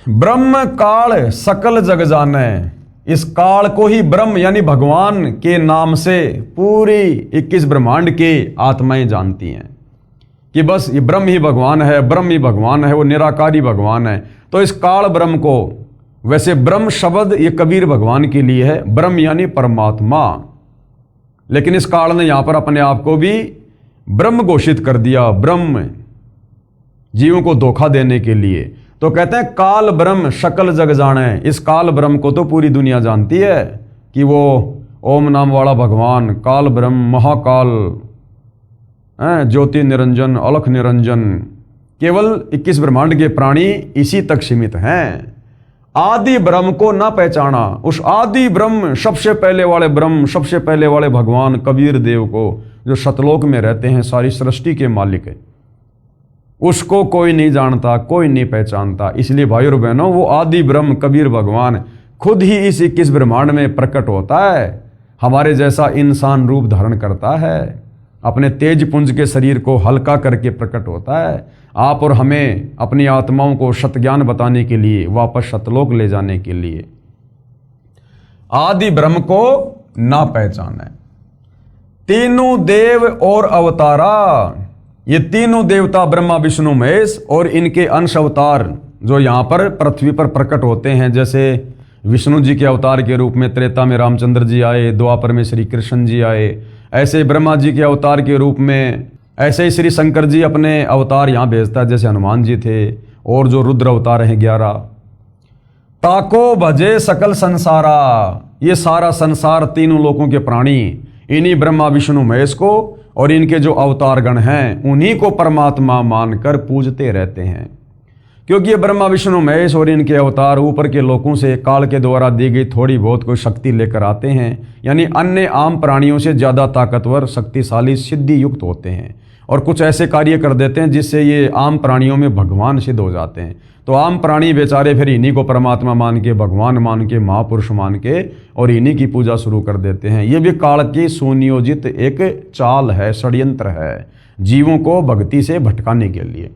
ब्रह्म काल सकल जग जाने। इस काल को ही ब्रह्म यानी भगवान के नाम से पूरी 21 ब्रह्मांड के आत्माएं जानती हैं कि बस ये ब्रह्म ही भगवान है, ब्रह्म ही भगवान है, वो निराकारी भगवान है। तो इस काल ब्रह्म को, वैसे ब्रह्म शब्द ये कबीर भगवान के लिए है, ब्रह्म यानी परमात्मा, लेकिन इस काल ने यहां पर अपने आप को भी ब्रह्म घोषित कर दिया, ब्रह्म, जीवों को धोखा देने के लिए। तो कहते हैं काल ब्रह्म शकल जग जाने। इस काल ब्रह्म को तो पूरी दुनिया जानती है कि वो ओम नाम वाला भगवान काल ब्रह्म, महाकाल, ज्योति निरंजन, अलख निरंजन, केवल 21 ब्रह्मांड के प्राणी इसी तक सीमित हैं। आदि ब्रह्म को ना पहचाना, उस आदि ब्रह्म, सबसे पहले वाले ब्रह्म, सबसे पहले वाले भगवान कबीर देव को, जो सतलोक में रहते हैं, सारी सृष्टि के मालिक है, उसको कोई नहीं जानता, कोई नहीं पहचानता। इसलिए भाइयों और बहनों, वो आदि ब्रह्म कबीर भगवान खुद ही इस 21 ब्रह्मांड में प्रकट होता है, हमारे जैसा इंसान रूप धारण करता है, अपने तेज पुंज के शरीर को हल्का करके प्रकट होता है, आप और हमें अपनी आत्माओं को सतज्ञान बताने के लिए, वापस सतलोक ले जाने के लिए। आदि ब्रह्म को ना पहचाने। तीनों देव और अवतारा, ये तीनों देवता ब्रह्मा विष्णु महेश और इनके अंश अवतार जो यहां पर पृथ्वी पर प्रकट होते हैं, जैसे विष्णु जी के अवतार के रूप में त्रेता में रामचंद्र जी आए, द्वापर में श्री कृष्ण जी आए, ऐसे ब्रह्मा जी के अवतार के रूप में, ऐसे ही श्री शंकर जी अपने अवतार यहां भेजता है, जैसे हनुमान जी थे, और जो रुद्र अवतार हैं 11। ताको भजे सकल संसारा, ये सारा संसार, तीनों लोकों के प्राणी इन्हीं ब्रह्मा विष्णु महेश को और इनके जो अवतारगण हैं उन्हीं को परमात्मा मानकर पूजते रहते हैं, क्योंकि ये ब्रह्मा विष्णु महेश और इनके अवतार ऊपर के लोगों से काल के द्वारा दी गई थोड़ी बहुत कोई शक्ति लेकर आते हैं, यानी अन्य आम प्राणियों से ज़्यादा ताकतवर, शक्तिशाली, सिद्धि युक्त होते हैं और कुछ ऐसे कार्य कर देते हैं जिससे ये आम प्राणियों में भगवान सिद्ध हो जाते हैं। तो आम प्राणी बेचारे फिर इन्हीं को परमात्मा मान के, भगवान मान के, महापुरुष मान के और इन्हीं की पूजा शुरू कर देते हैं। ये भी काल की सुनियोजित एक चाल है, षड्यंत्र है, जीवों को भक्ति से भटकाने के लिए।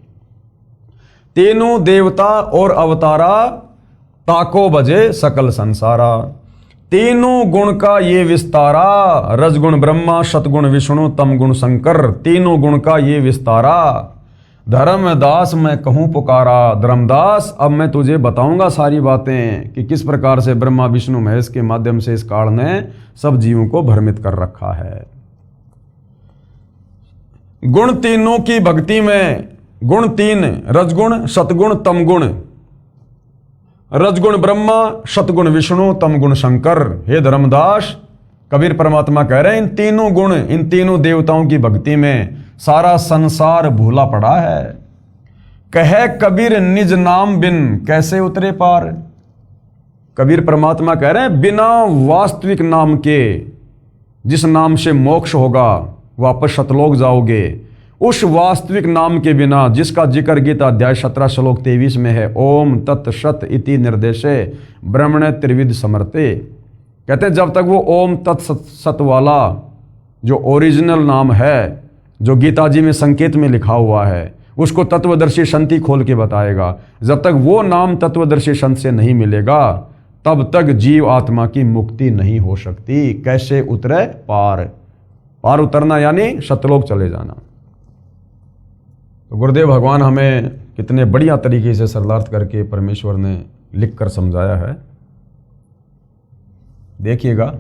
तीनों देवता और अवतारा ताको बजे सकल संसारा, तीनों गुण का ये विस्तारा, रजगुण ब्रह्मा, सतगुण विष्णु, तमगुण शंकर, तीनों गुण का ये विस्तारा। धर्मदास मैं कहूँ पुकारा, धर्मदास अब मैं तुझे बताऊंगा सारी बातें कि किस प्रकार से ब्रह्मा विष्णु महेश के माध्यम से इस काल ने सब जीवों को भ्रमित कर रखा है। गुण तीनों की भक्ति में, गुण तीन, रजगुण, सतगुण, तमगुण। रजगुण ब्रह्मा, सतगुण विष्णु, तमगुण शंकर। हे धर्मदास, कबीर परमात्मा कह रहे हैं इन तीनों गुण, इन तीनों देवताओं की भक्ति में सारा संसार भूला पड़ा है। कहे कबीर निज नाम बिन कैसे उतरे पार। कबीर परमात्मा कह रहे हैं बिना वास्तविक नाम के, जिस नाम से मोक्ष होगा, वापस सतलोक जाओगे, उस वास्तविक नाम के बिना, जिसका जिक्र गीता अध्याय 17 श्लोक 23 में है, ओम तत्सत इति निर्देशे ब्रह्मणे त्रिविध समर्थे। कहते हैं जब तक वो ओम तत्सत वाला जो ओरिजिनल नाम है, जो गीता जी में संकेत में लिखा हुआ है, उसको तत्वदर्शी संत ही खोल के बताएगा। जब तक वो नाम तत्वदर्शी संत से नहीं मिलेगा तब तक जीव आत्मा की मुक्ति नहीं हो सकती। कैसे उतरे पार, पार उतरना यानी सतलोक चले जाना। तो गुरुदेव भगवान हमें कितने बढ़िया तरीके से सरलार्थ करके परमेश्वर ने लिख कर समझाया है। देखिएगा,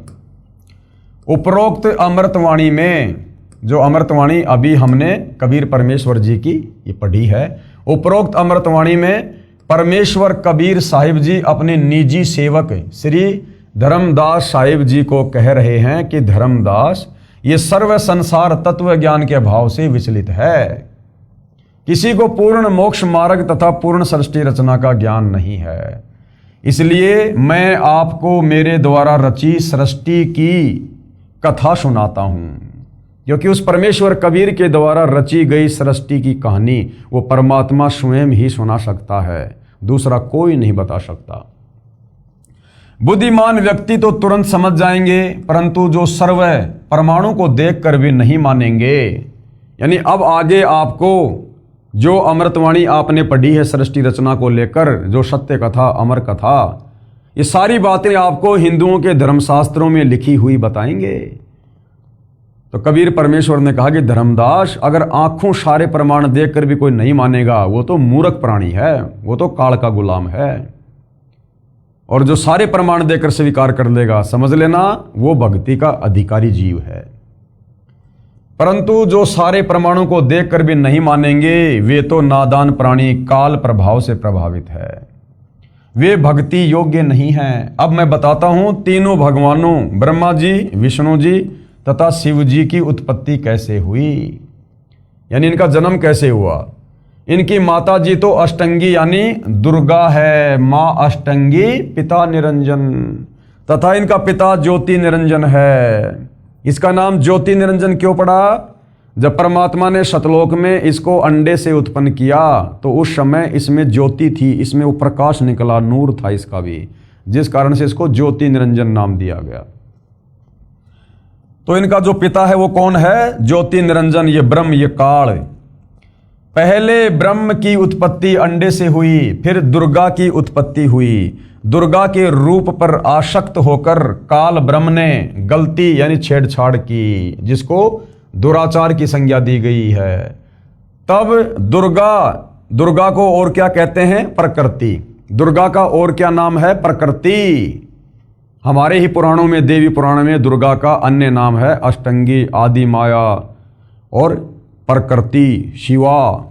उपरोक्त अमृतवाणी में, जो अमृतवाणी अभी हमने कबीर परमेश्वर जी की ये पढ़ी है, उपरोक्त अमृतवाणी में परमेश्वर कबीर साहिब जी अपने निजी सेवक श्री धर्मदास साहिब जी को कह रहे हैं कि धर्मदास, ये सर्व संसार तत्व ज्ञान के अभाव से विचलित है। किसी को पूर्ण मोक्ष मार्ग तथा पूर्ण सृष्टि रचना का ज्ञान नहीं है। इसलिए मैं आपको मेरे द्वारा रची सृष्टि की कथा सुनाता हूं, क्योंकि उस परमेश्वर कबीर के द्वारा रची गई सृष्टि की कहानी वो परमात्मा स्वयं ही सुना सकता है, दूसरा कोई नहीं बता सकता। बुद्धिमान व्यक्ति तो तुरंत समझ जाएंगे, परंतु जो सर्व परमाणु को देखकर भी नहीं मानेंगे। यानी अब आगे आपको जो अमृतवाणी आपने पढ़ी है सृष्टि रचना को लेकर, जो सत्य कथा, अमर कथा, ये सारी बातें आपको हिंदुओं के धर्मशास्त्रों में लिखी हुई बताएंगे। तो कबीर परमेश्वर ने कहा कि धर्मदास, अगर आंखों सारे प्रमाण देखकर भी कोई नहीं मानेगा वो तो मूर्ख प्राणी है, वो तो काल का गुलाम है। और जो सारे प्रमाण देकर स्वीकार कर लेगा, समझ लेना वो भक्ति का अधिकारी जीव है। परंतु जो सारे प्रमाणों को देखकर भी नहीं मानेंगे वे तो नादान प्राणी, काल प्रभाव से प्रभावित है, वे भक्ति योग्य नहीं हैं। अब मैं बताता हूं तीनों भगवानों ब्रह्मा जी, विष्णु जी तथा शिव जी की उत्पत्ति कैसे हुई, यानी इनका जन्म कैसे हुआ। इनकी माता जी तो अष्टंगी यानी दुर्गा है, माँ अष्टंगी, पिता निरंजन, तथा इनका पिता ज्योति निरंजन है। इसका नाम ज्योति निरंजन क्यों पड़ा? जब परमात्मा ने सतलोक में इसको अंडे से उत्पन्न किया तो उस समय इसमें ज्योति थी, इसमें वो प्रकाश निकला, नूर था इसका भी, जिस कारण से इसको ज्योति निरंजन नाम दिया गया। तो इनका जो पिता है वो कौन है? ज्योति निरंजन, ये ब्रह्म, ये काल। पहले ब्रह्म की उत्पत्ति अंडे से हुई, फिर दुर्गा की उत्पत्ति हुई। दुर्गा के रूप पर आसक्त होकर काल ब्रह्म ने गलती यानी छेड़छाड़ की, जिसको दुराचार की संज्ञा दी गई है। तब दुर्गा को और क्या कहते हैं? प्रकृति। दुर्गा का और क्या नाम है? प्रकृति। हमारे ही पुराणों में, देवी पुराण में दुर्गा का अन्य नाम है अष्टंगी, आदि माया और प्रकृति, शिवा।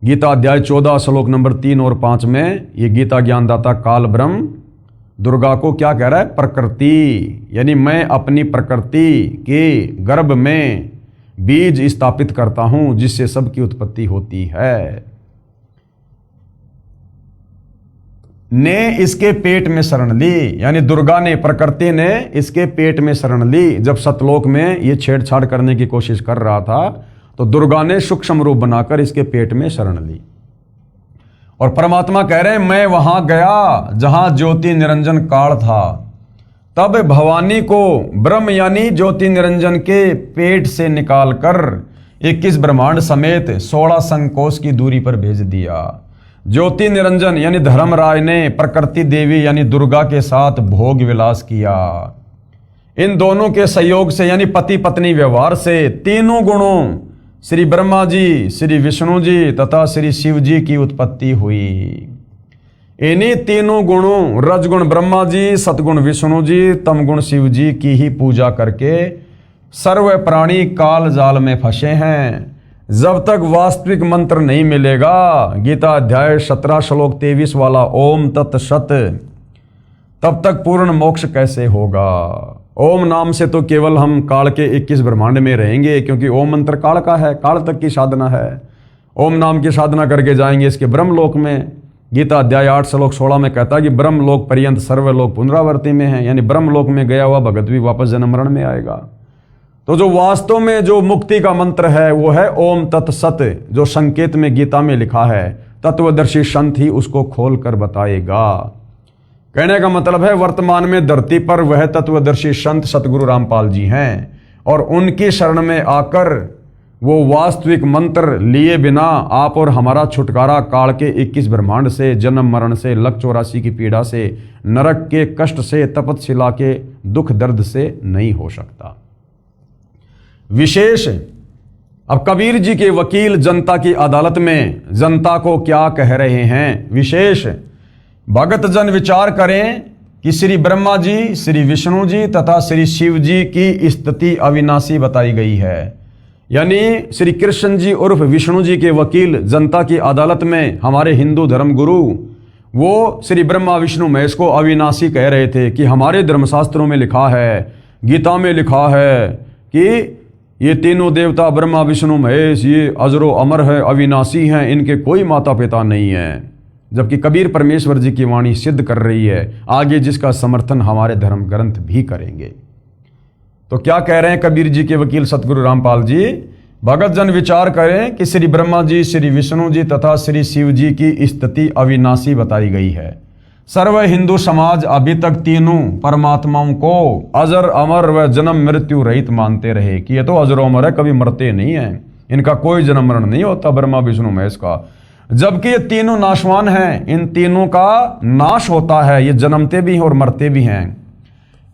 गीता अध्याय 14 श्लोक नंबर 3 और 5 में ये गीता ज्ञानदाता काल ब्रह्म दुर्गा को क्या कह रहा है? प्रकृति, यानी मैं अपनी प्रकृति के गर्भ में बीज स्थापित करता हूं जिससे सबकी उत्पत्ति होती है। ने इसके पेट में शरण ली, यानी दुर्गा ने, प्रकृति ने इसके पेट में शरण ली। जब सतलोक में ये छेड़छाड़ करने की कोशिश कर रहा था तो दुर्गा ने सूक्ष्म रूप बनाकर इसके पेट में शरण ली। और परमात्मा कह रहे हैं मैं वहां गया जहां ज्योति निरंजन काल था, तब भवानी को ब्रह्म यानी ज्योति निरंजन के पेट से निकालकर 21 ब्रह्मांड समेत 16 संकोश की दूरी पर भेज दिया। ज्योति निरंजन यानी धर्मराज ने प्रकृति देवी यानी दुर्गा के साथ भोग विलास किया। इन दोनों के सहयोग से यानी पति पत्नी व्यवहार से तीनों गुणों श्री ब्रह्मा जी, श्री विष्णु जी तथा श्री शिव जी की उत्पत्ति हुई। इन्हीं तीनों गुणों रजगुण ब्रह्मा जी, सतगुण विष्णु जी, तमगुण शिव जी की ही पूजा करके सर्व प्राणी काल जाल में फंसे हैं। जब तक वास्तविक मंत्र नहीं मिलेगा, गीता अध्याय 17 श्लोक 23 वाला ओम तत्सत, तब तक पूर्ण मोक्ष कैसे होगा। ओम नाम से तो केवल हम काल के 21 ब्रह्मांड में रहेंगे, क्योंकि ओम मंत्र काल का है, काल तक की साधना है। ओम नाम की साधना करके जाएंगे इसके ब्रह्मलोक में। गीता अध्याय 8 श्लोक 16 में कहता है कि ब्रह्मलोक पर्यंत सर्वलोक पुनरावर्ती में है, यानी ब्रह्मलोक में गया हुआ भगत भी वापस जन्म मरण में आएगा। तो जो वास्तव में जो मुक्ति का मंत्र है वो है ओम तत्सत, जो संकेत में गीता में लिखा है। तत्वदर्शी संत ही उसको खोल कर बताएगा। कहने का मतलब है वर्तमान में धरती पर वह तत्वदर्शी संत सतगुरु रामपाल जी हैं, और उनकी शरण में आकर वो वास्तविक मंत्र लिए बिना आप और हमारा छुटकारा काल के 21 ब्रह्मांड से, जन्म मरण से, लक 84 की पीड़ा से, नरक के कष्ट से, तपतशिला के दुख दर्द से नहीं हो सकता। विशेष अब कबीर जी के वकील जनता की अदालत में जनता को क्या कह रहे हैं। विशेष भगत जन विचार करें कि श्री ब्रह्मा जी, श्री विष्णु जी तथा श्री शिव जी की स्थिति अविनाशी बताई गई है। यानी श्री कृष्ण जी उर्फ विष्णु जी के वकील जनता की अदालत में हमारे हिंदू धर्म गुरु वो श्री ब्रह्मा विष्णु महेश को अविनाशी कह रहे थे कि हमारे धर्मशास्त्रों में लिखा है, गीता में लिखा है कि ये तीनों देवता ब्रह्मा विष्णु महेश ये अजरो अमर है, अविनाशी हैं, इनके कोई माता पिता नहीं है। जबकि कबीर परमेश्वर जी की वाणी सिद्ध कर रही है आगे, जिसका समर्थन हमारे धर्म ग्रंथ भी करेंगे। तो क्या कह रहे हैं कबीर जी के वकील सतगुरु रामपाल जी। भगत जन विचार करें कि श्री ब्रह्मा जी, श्री विष्णु जी तथा श्री शिव जी की स्थिति अविनाशी बताई गई है। सर्व हिंदू समाज अभी तक तीनों परमात्माओं को अजर अमर व जन्म मृत्यु रहित मानते रहे कि ये तो अजर अमर है, कभी मरते नहीं है, इनका कोई जन्म मरण नहीं होता ब्रह्मा विष्णु महेश का। जबकि ये तीनों नाशवान हैं, इन तीनों का नाश होता है, ये जन्मते भी हैं और मरते भी हैं।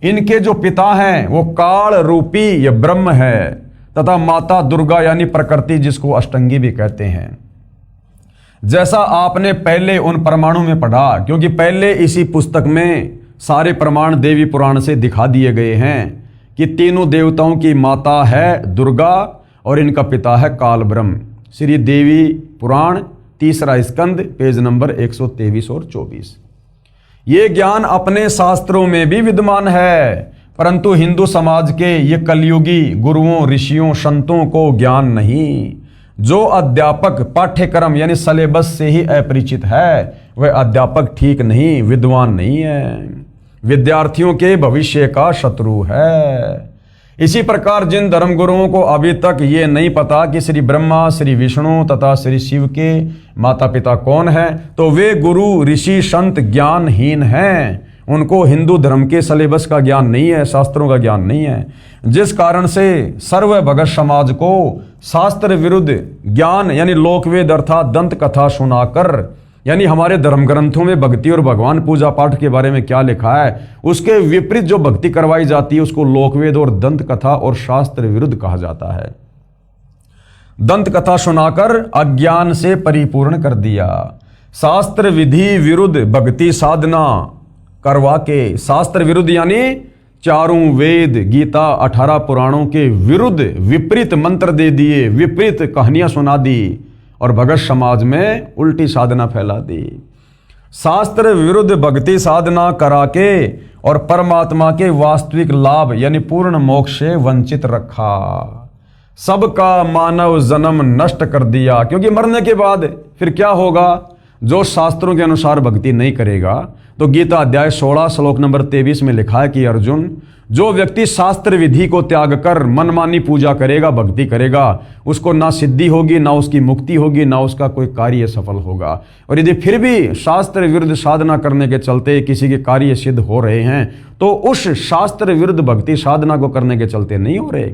इनके जो पिता हैं वो काल रूपी ये ब्रह्म है तथा माता दुर्गा यानी प्रकृति, जिसको अष्टंगी भी कहते हैं। जैसा आपने पहले उन प्रमाणों में पढ़ा, क्योंकि पहले इसी पुस्तक में सारे प्रमाण देवी पुराण से दिखा दिए गए हैं कि तीनों देवताओं की माता है दुर्गा और इनका पिता है काल ब्रह्म। श्री देवी पुराण 3 स्कंद पेज नंबर 123 और 24। ये ज्ञान अपने शास्त्रों में भी विद्यमान है, परंतु हिंदू समाज के ये कलयुगी गुरुओं, ऋषियों, संतों को ज्ञान नहीं। जो अध्यापक पाठ्यक्रम यानी सिलेबस से ही अपरिचित है वह अध्यापक ठीक नहीं, विद्वान नहीं है, विद्यार्थियों के भविष्य का शत्रु है। इसी प्रकार जिन धर्मगुरुओं को अभी तक ये नहीं पता कि श्री ब्रह्मा, श्री विष्णु तथा श्री शिव के माता पिता कौन है, तो वे गुरु, ऋषि, संत ज्ञानहीन हैं। उनको हिंदू धर्म के सिलेबस का ज्ञान नहीं है, शास्त्रों का ज्ञान नहीं है, जिस कारण से सर्व भगत समाज को शास्त्र विरुद्ध ज्ञान यानी लोकवेद अर्थात दंत कथा सुनाकर, यानी हमारे धर्म ग्रंथों में भक्ति और भगवान पूजा पाठ के बारे में क्या लिखा है उसके विपरीत जो भक्ति करवाई जाती है उसको लोकवेद और दंत कथा और शास्त्र विरुद्ध कहा जाता है। दंत कथा सुनाकर अज्ञान से परिपूर्ण कर दिया। शास्त्र विधि विरुद्ध भक्ति साधना करवा के, शास्त्र विरुद्ध यानी चारों वेद, गीता, 18 पुराणों के विरुद्ध विपरीत मंत्र दे दिए, विपरीत कहानियां सुना दी और भगत समाज में उल्टी साधना फैला दी। शास्त्र विरुद्ध भक्ति साधना करा के और परमात्मा के वास्तविक लाभ यानी पूर्ण मोक्ष से वंचित रखा। सबका मानव जन्म नष्ट कर दिया। क्योंकि मरने के बाद फिर क्या होगा? जो शास्त्रों के अनुसार भक्ति नहीं करेगा, तो गीता अध्याय 16 श्लोक नंबर 23 में लिखा है कि अर्जुन, जो व्यक्ति शास्त्र विधि को त्याग कर मनमानी पूजा करेगा, भक्ति करेगा, उसको ना सिद्धि होगी, ना उसकी मुक्ति होगी, ना उसका कोई कार्य सफल होगा। और यदि फिर भी शास्त्र विरुद्ध साधना करने के चलते किसी के कार्य सिद्ध हो रहे हैं, तो उस शास्त्र विरुद्ध भक्ति साधना को करने के चलते नहीं हो रहे,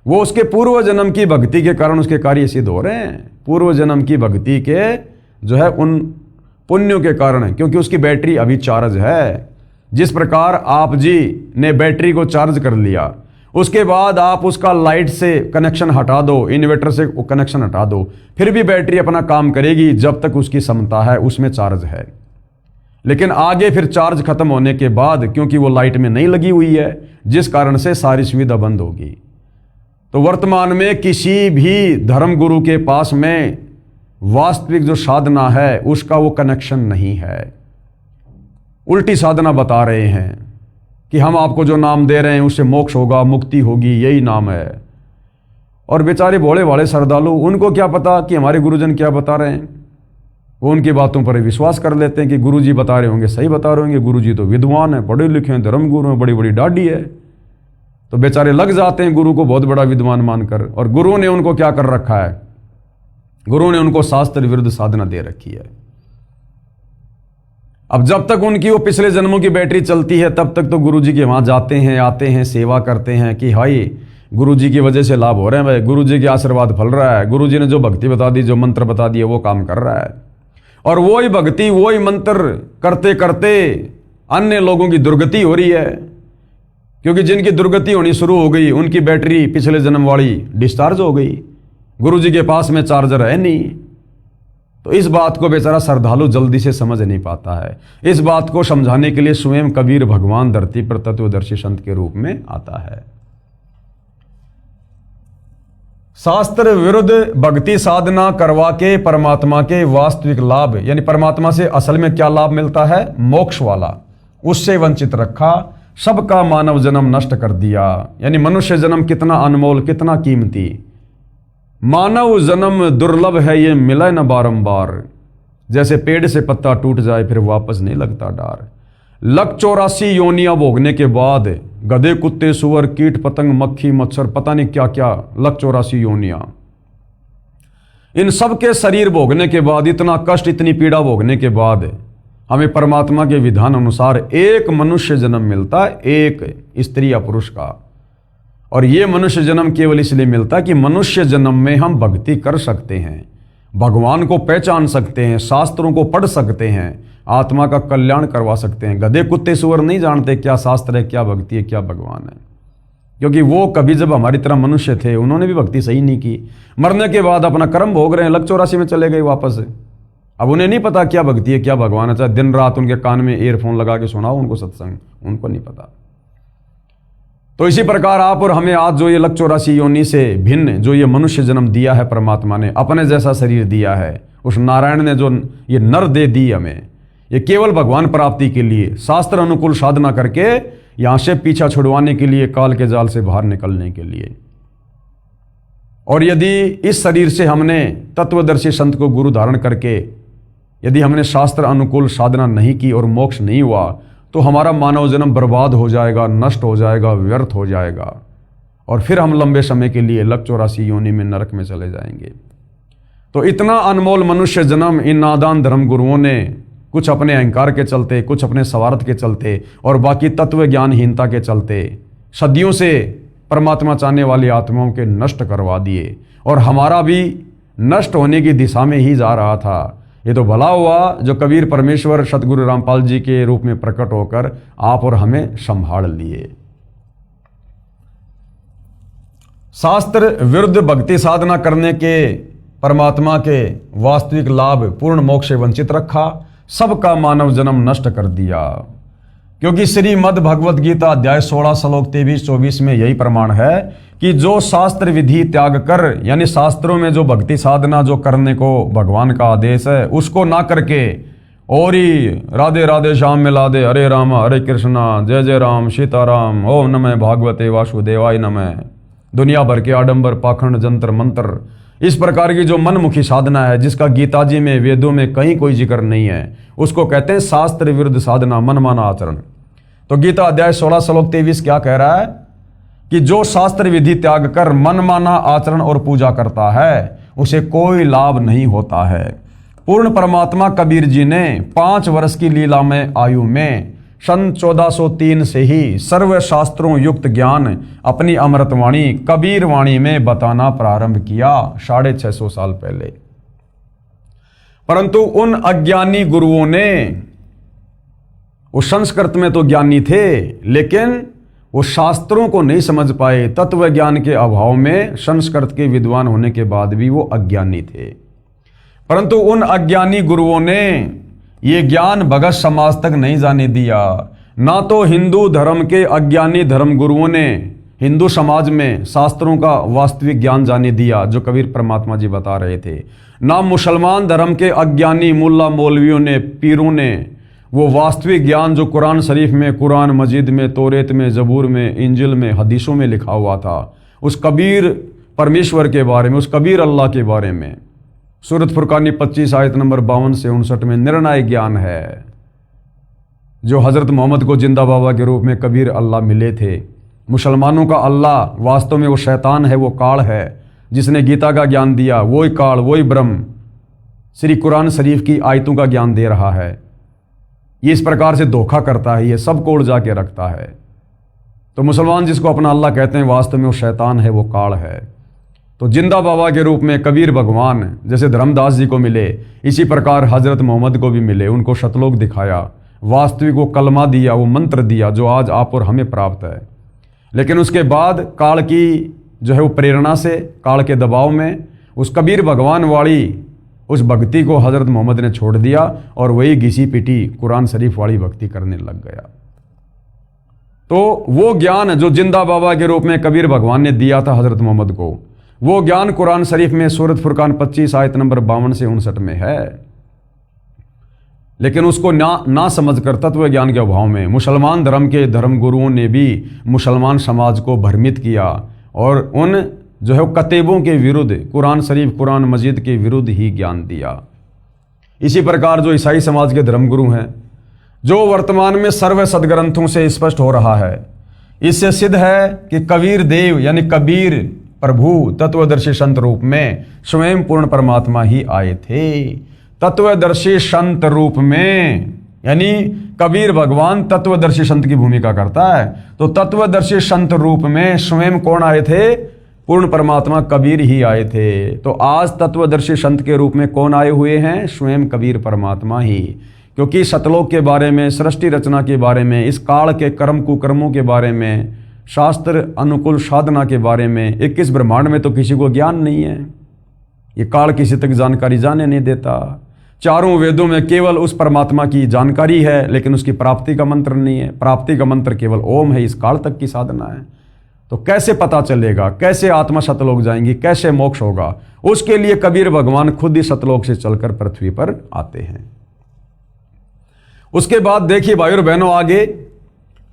वो उसके पूर्व जन्म की भक्ति के कारण उसके कार्य सिद्ध हो रहे हैं। पूर्व जन्म की भक्ति के जो है उन पुण्यों के कारण है, क्योंकि उसकी बैटरी अभी चार्ज है। जिस प्रकार आप जी ने बैटरी को चार्ज कर लिया, उसके बाद आप उसका लाइट से कनेक्शन हटा दो, इन्वर्टर से कनेक्शन हटा दो, फिर भी बैटरी अपना काम करेगी जब तक उसकी क्षमता है, उसमें चार्ज है। लेकिन आगे फिर चार्ज खत्म होने के बाद, क्योंकि वो लाइट में नहीं लगी हुई है, जिस कारण से सारी सुविधा बंद होगी। तो वर्तमान में किसी भी धर्म गुरु के पास में वास्तविक जो साधना है उसका वो कनेक्शन नहीं है। उल्टी साधना बता रहे हैं कि हम आपको जो नाम दे रहे हैं उससे मोक्ष होगा, मुक्ति होगी, यही नाम है। और बेचारे भोले भाले श्रद्धालु, उनको क्या पता कि हमारे गुरुजन क्या बता रहे हैं। वो उनकी बातों पर विश्वास कर लेते हैं कि गुरुजी बता रहे होंगे, सही बता रहे होंगे, गुरुजी तो विद्वान है, पढ़े लिखे हैं, धर्म गुरु हैं, बड़ी बड़ी दाढ़ी है। तो बेचारे लग जाते हैं गुरु को बहुत बड़ा विद्वान मानकर। और गुरु ने उनको क्या कर रखा है? गुरु ने उनको शास्त्र विरुद्ध साधना दे रखी है। अब जब तक उनकी वो पिछले जन्मों की बैटरी चलती है, तब तक तो गुरुजी के वहां जाते हैं, आते हैं, सेवा करते हैं कि हाई गुरुजी की वजह से लाभ हो रहे हैं, भाई गुरुजी के आशीर्वाद फल रहा है, गुरुजी ने जो भक्ति बता दी, जो मंत्र बता दिए, वो काम कर रहा है। और वही भक्ति, वही मंत्र करते करते अन्य लोगों की दुर्गति हो रही है। क्योंकि जिनकी दुर्गति होनी शुरू हो गई, उनकी बैटरी पिछले जन्म वाली डिस्चार्ज हो गई, गुरुजी के पास में चार्जर है नहीं। तो इस बात को बेचारा श्रद्धालु जल्दी से समझ नहीं पाता है। इस बात को समझाने के लिए स्वयं कबीर भगवान धरती पर तत्वदर्शी संत के रूप में आता है। शास्त्र विरुद्ध भक्ति साधना करवा के परमात्मा के वास्तविक लाभ, यानी परमात्मा से असल में क्या लाभ मिलता है? मोक्ष वाला, उससे वंचित रखा। सबका मानव जन्म नष्ट कर दिया। यानी मनुष्य जन्म कितना अनमोल, कितना कीमती। मानव जन्म दुर्लभ है, ये मिला न बारंबार। जैसे पेड़ से पत्ता टूट जाए फिर वापस नहीं लगता डार। लक 84 योनियां भोगने के बाद, गधे, कुत्ते, सुअर, कीट पतंग, मक्खी, मच्छर, पता नहीं क्या क्या, लक 84 योनियां, इन सब के शरीर भोगने के बाद, इतना कष्ट, इतनी पीड़ा भोगने के बाद हमें परमात्मा के विधान अनुसार एक मनुष्य जन्म मिलता है, एक स्त्री या पुरुष का। और ये मनुष्य जन्म केवल इसलिए मिलता है कि मनुष्य जन्म में हम भक्ति कर सकते हैं, भगवान को पहचान सकते हैं, शास्त्रों को पढ़ सकते हैं, आत्मा का कल्याण करवा सकते हैं। गधे, कुत्ते, सुअर नहीं जानते क्या शास्त्र है, क्या भक्ति है, क्या भगवान है। क्योंकि वो कभी जब हमारी तरह मनुष्य थे, उन्होंने भी भक्ति सही नहीं की। मरने के बाद अपना कर्म भोग रहे हैं, लक 84 में चले गए वापस। अब उन्हें नहीं पता क्या भक्ति है, क्या भगवान है। चाहे दिन रात उनके कान में ईयरफोन लगा के सुनाओ उनको सत्संग, उनको नहीं पता। तो इसी प्रकार आप और हमें आज जो ये लक 84 योनि से भिन्न जो ये मनुष्य जन्म दिया है परमात्मा ने, अपने जैसा शरीर दिया है, उस नारायण ने जो ये नर दे दी हमें, ये केवल भगवान प्राप्ति के लिए शास्त्र अनुकूल साधना करके यहां से पीछा छुड़वाने के लिए, काल के जाल से बाहर निकलने के लिए। और यदि इस शरीर से हमने तत्वदर्शी संत को गुरु धारण करके यदि हमने शास्त्र अनुकूल साधना नहीं की और मोक्ष नहीं हुआ, तो हमारा मानव जन्म बर्बाद हो जाएगा, नष्ट हो जाएगा, व्यर्थ हो जाएगा। और फिर हम लंबे समय के लिए लक 84 योनि में नरक में चले जाएंगे। तो इतना अनमोल मनुष्य जन्म इन नादान धर्म गुरुओं ने कुछ अपने अहंकार के चलते, कुछ अपने स्वार्थ के चलते और बाकी तत्व ज्ञानहीनता के चलते सदियों से परमात्मा चाहने वाली आत्माओं के नष्ट करवा दिए। और हमारा भी नष्ट होने की दिशा में ही जा रहा था। ये तो भला हुआ जो कबीर परमेश्वर सतगुरु रामपाल जी के रूप में प्रकट होकर आप और हमें संभाल लिए। शास्त्र विरुद्ध भक्ति साधना करने के परमात्मा के वास्तविक लाभ, पूर्ण मोक्ष से वंचित रखा, सबका मानव जन्म नष्ट कर दिया। क्योंकि श्रीमद् भगवत गीता अध्याय 16 श्लोक 23-24 में यही प्रमाण है कि जो शास्त्र विधि त्याग कर, यानी शास्त्रों में जो भक्ति साधना जो करने को भगवान का आदेश है उसको ना करके और ही राधे राधे श्याम मिला दे, हरे राम हरे कृष्णा, जय जय राम सीताराम, ओम नमः भागवते वासुदेवाय नमः, दुनिया भर के आडंबर, पाखंड, जंतर मंत्र, इस प्रकार की जो मनमुखी साधना है, जिसका गीता जी में, वेदों में कहीं कोई जिक्र नहीं है, उसको कहते हैं शास्त्र विरुद्ध साधना, मनमाना आचरण। तो गीता अध्याय 16 श्लोक 23 क्या कह रहा है कि जो शास्त्र विधि त्याग कर मनमाना आचरण और पूजा करता है उसे कोई लाभ नहीं होता है। पूर्ण परमात्मा कबीर जी ने 5 वर्ष की लीला में आयु में सन 1403 से ही सर्व शास्त्रों युक्त ज्ञान अपनी अमृतवाणी कबीर वाणी में बताना प्रारंभ किया, 650 साल पहले। परंतु उन अज्ञानी गुरुओं ने, वो संस्कृत में तो ज्ञानी थे लेकिन वो शास्त्रों को नहीं समझ पाए। तत्व ज्ञान के अभाव में संस्कृत के विद्वान होने के बाद भी वो अज्ञानी थे। परंतु उन अज्ञानी गुरुओं ने ये ज्ञान भगत समाज तक नहीं जाने दिया। ना तो हिंदू धर्म के अज्ञानी धर्म गुरुओं ने हिंदू समाज में शास्त्रों का वास्तविक ज्ञान जाने दिया जो कबीर परमात्मा जी बता रहे थे, ना मुसलमान धर्म के अज्ञानी मुल्ला मौलवियों ने, पीरों ने वो वास्तविक ज्ञान जो कुरान शरीफ में, कुरान मजीद में, तौरेत में, जबूर में, इंजिल में, हदीसों में लिखा हुआ था, उस कबीर परमेश्वर के बारे में, उस कबीर अल्लाह के बारे में। सूरत फुरकानी 25 आयत नंबर 52 से 59 में निर्णायक ज्ञान है जो हजरत मोहम्मद को जिंदा बाबा के रूप में कबीर अल्लाह मिले थे। मुसलमानों का अल्लाह वास्तव में वो शैतान है, वो काल है जिसने गीता का ज्ञान दिया, वही काल, वही ब्रह्म श्री कुरान शरीफ की आयतों का ज्ञान दे रहा है। ये इस प्रकार से धोखा करता है, ये सबको उलझा के रखता है। तो मुसलमान जिसको अपना अल्लाह कहते हैं वास्तव में वो शैतान है, वो काल है। तो जिंदा बाबा के रूप में कबीर भगवान जैसे धर्मदास जी को मिले, इसी प्रकार हजरत मोहम्मद को भी मिले, उनको शतलोक दिखाया, वास्तविक वो कलमा दिया, वो मंत्र दिया जो आज आप और हमें प्राप्त है। लेकिन उसके बाद काल की जो है वो प्रेरणा से, काल के दबाव में उस कबीर भगवान वाली उस भक्ति को हजरत मोहम्मद ने छोड़ दिया और वही घिसी पिटी कुरान शरीफ वाली भक्ति करने लग गया। तो वो ज्ञान जो जिंदा बाबा के रूप में कबीर भगवान ने दिया था हजरत मोहम्मद को, वो ज्ञान कुरान शरीफ में सूरत फुरकान 25 आयत नंबर 52 से 59 में है। लेकिन उसको ना समझकर तत्व ज्ञान के अभाव में मुसलमान धर्म के धर्म गुरुओं ने भी मुसलमान समाज को भ्रमित किया और उन जो है कतेबों के विरुद्ध, कुरान शरीफ, कुरान मजीद के विरुद्ध ही ज्ञान दिया। इसी प्रकार जो ईसाई समाज के धर्मगुरु हैं, जो वर्तमान में सर्व सदग्रंथों से स्पष्ट हो रहा है, इससे सिद्ध है कि कबीर देव यानी कबीर प्रभु तत्वदर्शी संत रूप में स्वयं पूर्ण परमात्मा ही आए थे। तत्वदर्शी संत रूप में यानी कबीर भगवान तत्वदर्शी संत की भूमिका करता है। तो तत्वदर्शी संत रूप में स्वयं कौन आए थे? पूर्ण परमात्मा कबीर ही आए थे। तो आज तत्वदर्शी संत के रूप में कौन आए हुए हैं? स्वयं कबीर परमात्मा ही। क्योंकि सतलोक के बारे में, सृष्टि रचना के बारे में, इस काल के कर्म कुकर्मों के बारे में, शास्त्र अनुकूल साधना के बारे में 21 ब्रह्मांड में तो किसी को ज्ञान नहीं है। ये काल किसी तक जानकारी जाने नहीं देता। चारों वेदों में केवल उस परमात्मा की जानकारी है लेकिन उसकी प्राप्ति का मंत्र नहीं है। प्राप्ति का मंत्र केवल ओम है। इस काल तक की साधना है। तो कैसे पता चलेगा? कैसे आत्मा सतलोक जाएंगी? कैसे मोक्ष होगा? उसके लिए कबीर भगवान खुद ही सतलोक से चलकर पृथ्वी पर आते हैं। उसके बाद देखिए भाई और बहनों, आगे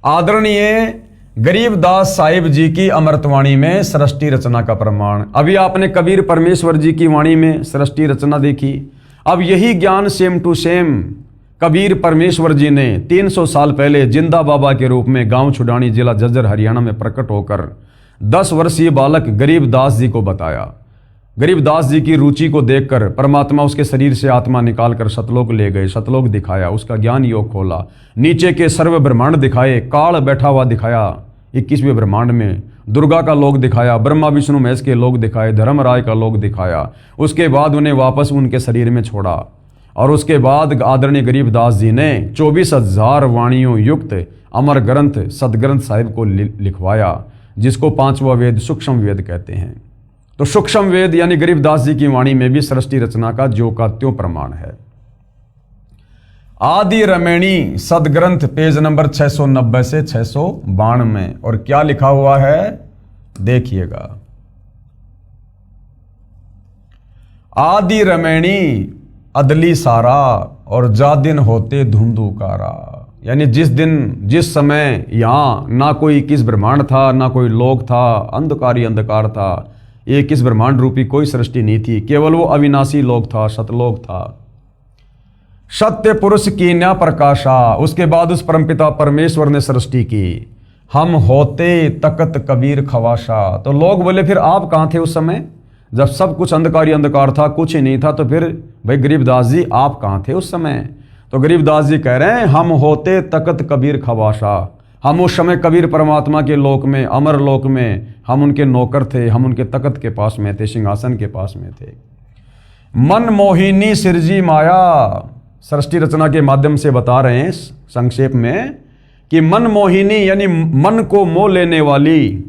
आदरणीय गरीबदास साहिब जी की अमृतवाणी में सृष्टि रचना का प्रमाण। अभी आपने कबीर परमेश्वर जी की वाणी में सृष्टि रचना देखी। अब यही ज्ञान सेम टू सेम कबीर परमेश्वर जी ने 300 साल पहले जिंदा बाबा के रूप में गांव छुडानी, जिला झज्जर, हरियाणा में प्रकट होकर 10 वर्षीय बालक गरीबदास जी को बताया। गरीबदास जी की रुचि को देखकर परमात्मा उसके शरीर से आत्मा निकालकर सतलोक ले गए। सतलोक दिखाया, उसका ज्ञान योग खोला, नीचे के सर्व ब्रह्मांड दिखाए, काल बैठा हुआ दिखाया 21वें ब्रह्मांड में, दुर्गा का लोक दिखाया, ब्रह्मा विष्णु महेश के लोक दिखाए, धर्मराय का लोक दिखाया। उसके बाद उन्हें वापस उनके शरीर में छोड़ा और उसके बाद आदरणीय गरीबदास जी ने 24,000 वाणियों युक्त अमर ग्रंथ सदग्रंथ साहिब को लिखवाया, जिसको 5वां वेद सूक्ष्म वेद कहते हैं। तो सूक्ष्म वेद यानी गरीबदास जी की वाणी में भी सृष्टि रचना का ज्यों का त्यों प्रमाण है। आदि रमणी सदग्रंथ पेज नंबर 690 से 692 में, और क्या लिखा हुआ है देखिएगा। आदि रमणी अदली सारा और जादिन होते धुंधुकारा। यानी जिस दिन जिस समय यहाँ ना कोई 21 ब्रह्मांड था, ना कोई लोक था, अंधकार ही अंधकार था, 21 ब्रह्मांड रूपी कोई सृष्टि नहीं थी, केवल वो अविनाशी लोक था, सतलोक था। सत्य पुरुष की न्या प्रकाशा, उसके बाद उस परमपिता परमेश्वर ने सृष्टि की। हम होते तकत कबीर खवाशा, तो लोग बोले फिर आप कहाँ थे उस समय जब सब कुछ अंधकार ही अंधकार था, कुछ ही नहीं था, तो फिर भाई गरीबदास जी आप कहाँ थे उस समय? तो गरीबदास जी कह रहे हैं हम होते तकत कबीर खवाशा, हम उस समय कबीर परमात्मा के लोक में, अमर लोक में हम उनके नौकर थे, हम उनके तकत के पास में थे, सिंहासन के पास में थे। मन मोहिनी सिरजी माया, सृष्टि रचना के माध्यम से बता रहे हैं संक्षेप में कि मन मोहिनी यानी मन को मोह लेने वाली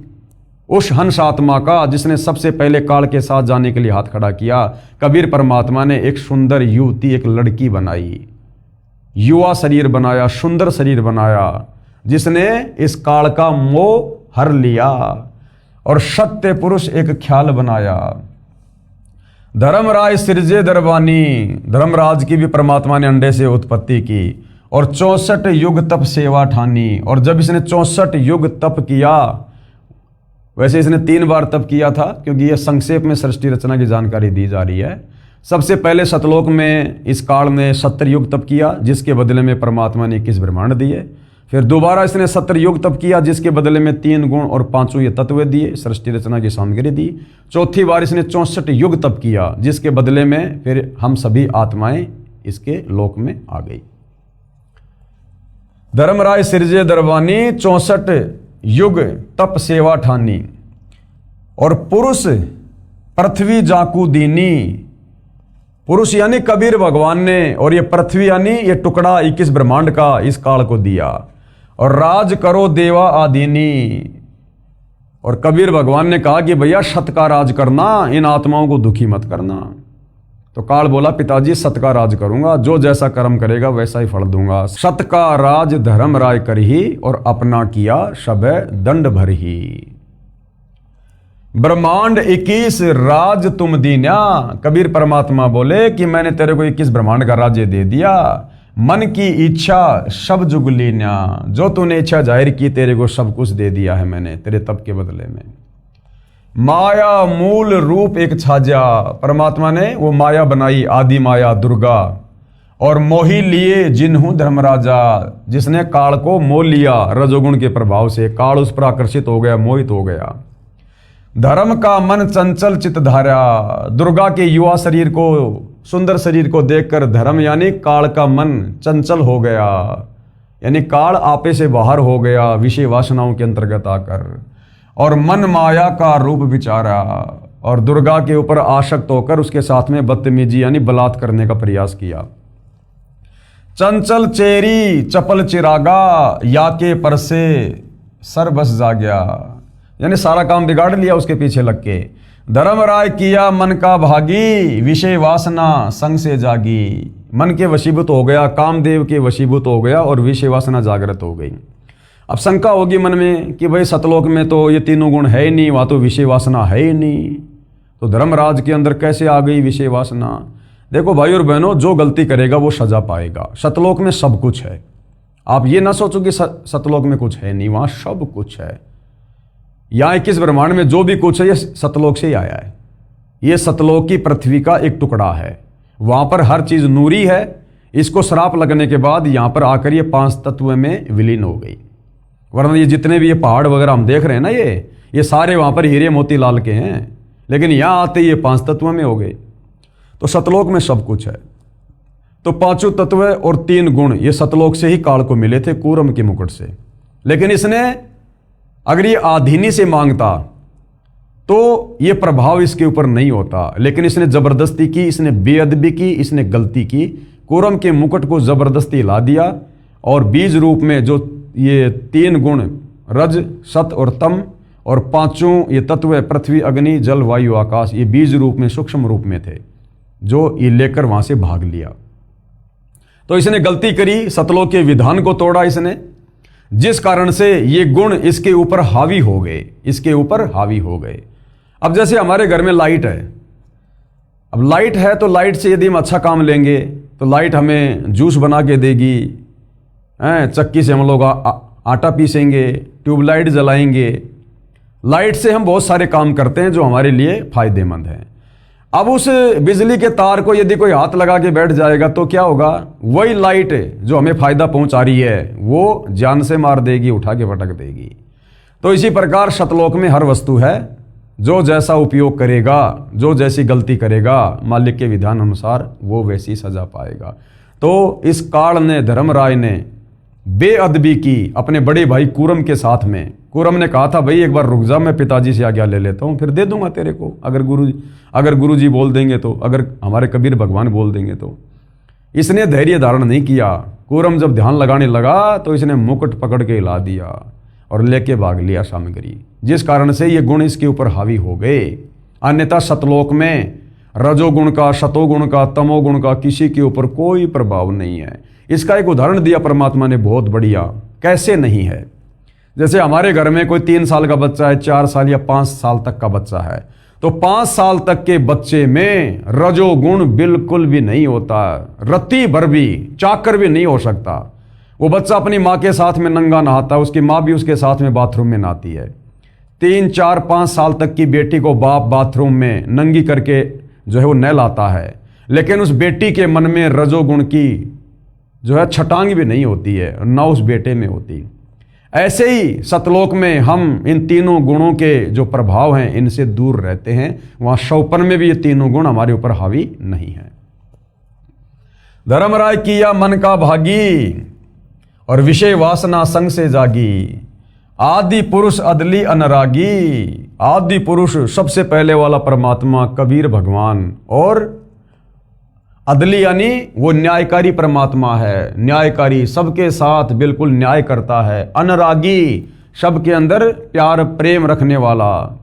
उस हंस आत्मा का जिसने सबसे पहले काल के साथ जाने के लिए हाथ खड़ा किया, कबीर परमात्मा ने एक सुंदर युवती, एक लड़की बनाई, युवा शरीर बनाया, सुंदर शरीर बनाया, जिसने इस काल का मोह हर लिया और सत्य पुरुष एक ख्याल बनाया। धर्मराज सिरजे दरबानी, धर्मराज की भी परमात्मा ने अंडे से उत्पत्ति की और 64 युग तप सेवा ठानी। और जब इसने 64 युग तप किया, वैसे इसने 3 बार तप किया था क्योंकि यह संक्षेप में सृष्टि रचना की जानकारी दी जा रही है। सबसे पहले सतलोक में इस काल ने 70 युग तप किया, जिसके बदले में परमात्मा ने 21 ब्रह्मांड दिए। फिर दोबारा इसने 70 युग तप किया, जिसके बदले में 3 गुण और 5 ये तत्व दिए, सृष्टि रचना की सामग्री दी। चौथी बार इसने 64 युग तप किया, जिसके बदले में फिर हम सभी आत्माएं इसके लोक में आ गई। धर्मराय सिरजे दरबानी 64 युग तप सेवा ठानी और पुरुष पृथ्वी जाकू दीनी, पुरुष यानी कबीर भगवान ने, और ये पृथ्वी यानी ये टुकड़ा 21 ब्रह्मांड का इस काल को दिया। और राज करो देवा आदीनी, और कबीर भगवान ने कहा कि भैया सत का राज करना, इन आत्माओं को दुखी मत करना। तो काल बोला पिताजी सत का राज करूंगा, जो जैसा कर्म करेगा वैसा ही फल दूंगा। सत का राज धर्म राय करही और अपना किया शबै दंड भरही। ब्रह्मांड 21 राज तुम दीन्या, कबीर परमात्मा बोले कि मैंने तेरे को 21 ब्रह्मांड का राज्य दे दिया। मन की इच्छा सब जुग लीन्या, जो तूने इच्छा जाहिर की तेरे को सब कुछ दे दिया है मैंने तेरे तप के बदले में। माया मूल रूप एक छाजा, परमात्मा ने वो माया बनाई, आदि माया दुर्गा, और मोही लिए जिन्हू धर्मराजा, जिसने काल को मोह लिया रजोगुण के प्रभाव से, काल उस पर आकर्षित हो गया, मोहित हो गया। धर्म का मन चंचल चित धारा, दुर्गा के युवा शरीर को, सुंदर शरीर को देखकर धर्म यानी काल का मन चंचल हो गया, यानी काल आपे से बाहर हो गया विषय वासनाओं के अंतर्गत आकर, और मन माया का रूप विचारा, और दुर्गा के ऊपर आसक्त होकर उसके साथ में बदतमीजी यानी बलात् करने का प्रयास किया। चंचल चेरी चपल चिरागा, या के पर से सर बस जा गया, यानी सारा काम बिगाड़ लिया उसके पीछे लग के। धर्मराय किया मन का भागी, विषय वासना संग से जागी, मन के वशीभूत हो गया, कामदेव के वशीभूत हो गया और विषय वासना जागृत हो गई। अब शंका होगी मन में कि भाई सतलोक में तो ये तीनों गुण है ही नहीं, वहाँ तो विषय वासना है ही नहीं, तो धर्मराज के अंदर कैसे आ गई विषय वासना? देखो भाई और बहनों, जो गलती करेगा वो सजा पाएगा। सतलोक में सब कुछ है, आप ये ना सोचो कि सतलोक में कुछ है नहीं, वहाँ सब कुछ है। यहाँ 21 ब्रह्मांड में जो भी कुछ है ये सतलोक से ही आया है। ये सतलोक की पृथ्वी का एक टुकड़ा है, वहाँ पर हर चीज़ नूरी है। इसको श्राप लगने के बाद यहाँ पर आकर ये 5 तत्व में विलीन हो गई, वरना ये जितने भी ये पहाड़ वगैरह हम देख रहे हैं ना, ये सारे वहाँ पर हीरे मोती लाल के हैं, लेकिन यहाँ आते ये 5 तत्व में हो गए। तो सतलोक में सब कुछ है। तो 5 तत्व और 3 गुण ये सतलोक से ही काल को मिले थे, कूरम के मुकुट से। लेकिन इसने अगर ये आधीनी से मांगता तो ये प्रभाव इसके ऊपर नहीं होता, लेकिन इसने जबरदस्ती की, इसने बेअदबी की, इसने गलती की, कूरम के मुकुट को जबरदस्ती ला दिया, और बीज रूप में जो ये 3 गुण रज सत और तम, और 5 ये तत्व पृथ्वी अग्नि जल वायु आकाश, ये बीज रूप में सूक्ष्म रूप में थे, जो ये लेकर वहां से भाग लिया। तो इसने गलती करी, सतलोक के विधान को तोड़ा इसने, जिस कारण से ये गुण इसके ऊपर हावी हो गए, इसके ऊपर हावी हो गए। अब जैसे हमारे घर में लाइट है, अब लाइट है तो लाइट से यदि हम अच्छा काम लेंगे तो लाइट हमें जूस बना के देगी, चक्की से हम लोग आटा पीसेंगे, ट्यूबलाइट जलाएंगे। लाइट से हम बहुत सारे काम करते हैं जो हमारे लिए फायदेमंद हैं। अब उस बिजली के तार को यदि कोई हाथ लगा के बैठ जाएगा तो क्या होगा? वही लाइट जो हमें फायदा पहुंचा रही है वो जान से मार देगी, उठा के पटक देगी। तो इसी प्रकार सतलोक में हर वस्तु है, जो जैसा उपयोग करेगा, जो जैसी गलती करेगा, मालिक के विधान अनुसार वो वैसी सजा पाएगा। तो इस काल ने, धर्मराय ने बेअदबी की अपने बड़े भाई कूरम के साथ में। कूरम ने कहा था भाई एक बार रुक जा, मैं पिताजी से आज्ञा ले लेता हूँ, फिर दे दूंगा तेरे को, अगर गुरुजी बोल देंगे तो, अगर हमारे कबीर भगवान बोल देंगे तो। इसने धैर्य धारण नहीं किया। कूरम जब ध्यान लगाने लगा तो इसने मुकुट पकड़ के हिला दिया और लेके भाग लिया सामग्री, जिस कारण से ये गुण इसके ऊपर हावी हो गए। अन्यथा सतलोक में रजोगुण का, सतोगुण का, तमोगुण का किसी के ऊपर कोई प्रभाव नहीं है। इसका एक उदाहरण दिया परमात्मा ने बहुत बढ़िया, कैसे नहीं है। जैसे हमारे घर में कोई 3 साल का बच्चा है, 4 साल या 5 साल तक का बच्चा है, तो 5 साल तक के बच्चे में रजोगुण बिल्कुल भी नहीं होता, रत्ती भर भी, चाकर भी नहीं हो सकता। वो बच्चा अपनी माँ के साथ में नंगा नहाता है, उसकी माँ भी उसके साथ में बाथरूम में नहाती है। 3, 4, 5 साल तक की बेटी को बाप बाथरूम में नंगी करके जो है वो नहलाता है, लेकिन उस बेटी के मन में रजोगुण की जो है छटांग भी नहीं होती है, ना उस बेटे में होती। ऐसे ही सतलोक में हम इन तीनों गुणों के जो प्रभाव हैं इनसे दूर रहते हैं। वहां शौपन में भी ये तीनों गुण हमारे ऊपर हावी नहीं है। धर्मराय किया मन का भागी और विषय वासना संग से जागी। आदि पुरुष अदली अनरागी। आदि पुरुष सबसे पहले वाला परमात्मा कबीर भगवान, और अदली यानी वो न्यायकारी परमात्मा है, न्यायकारी, सबके साथ बिल्कुल न्याय करता है। अनुरागी, सबके अंदर प्यार प्रेम रखने वाला,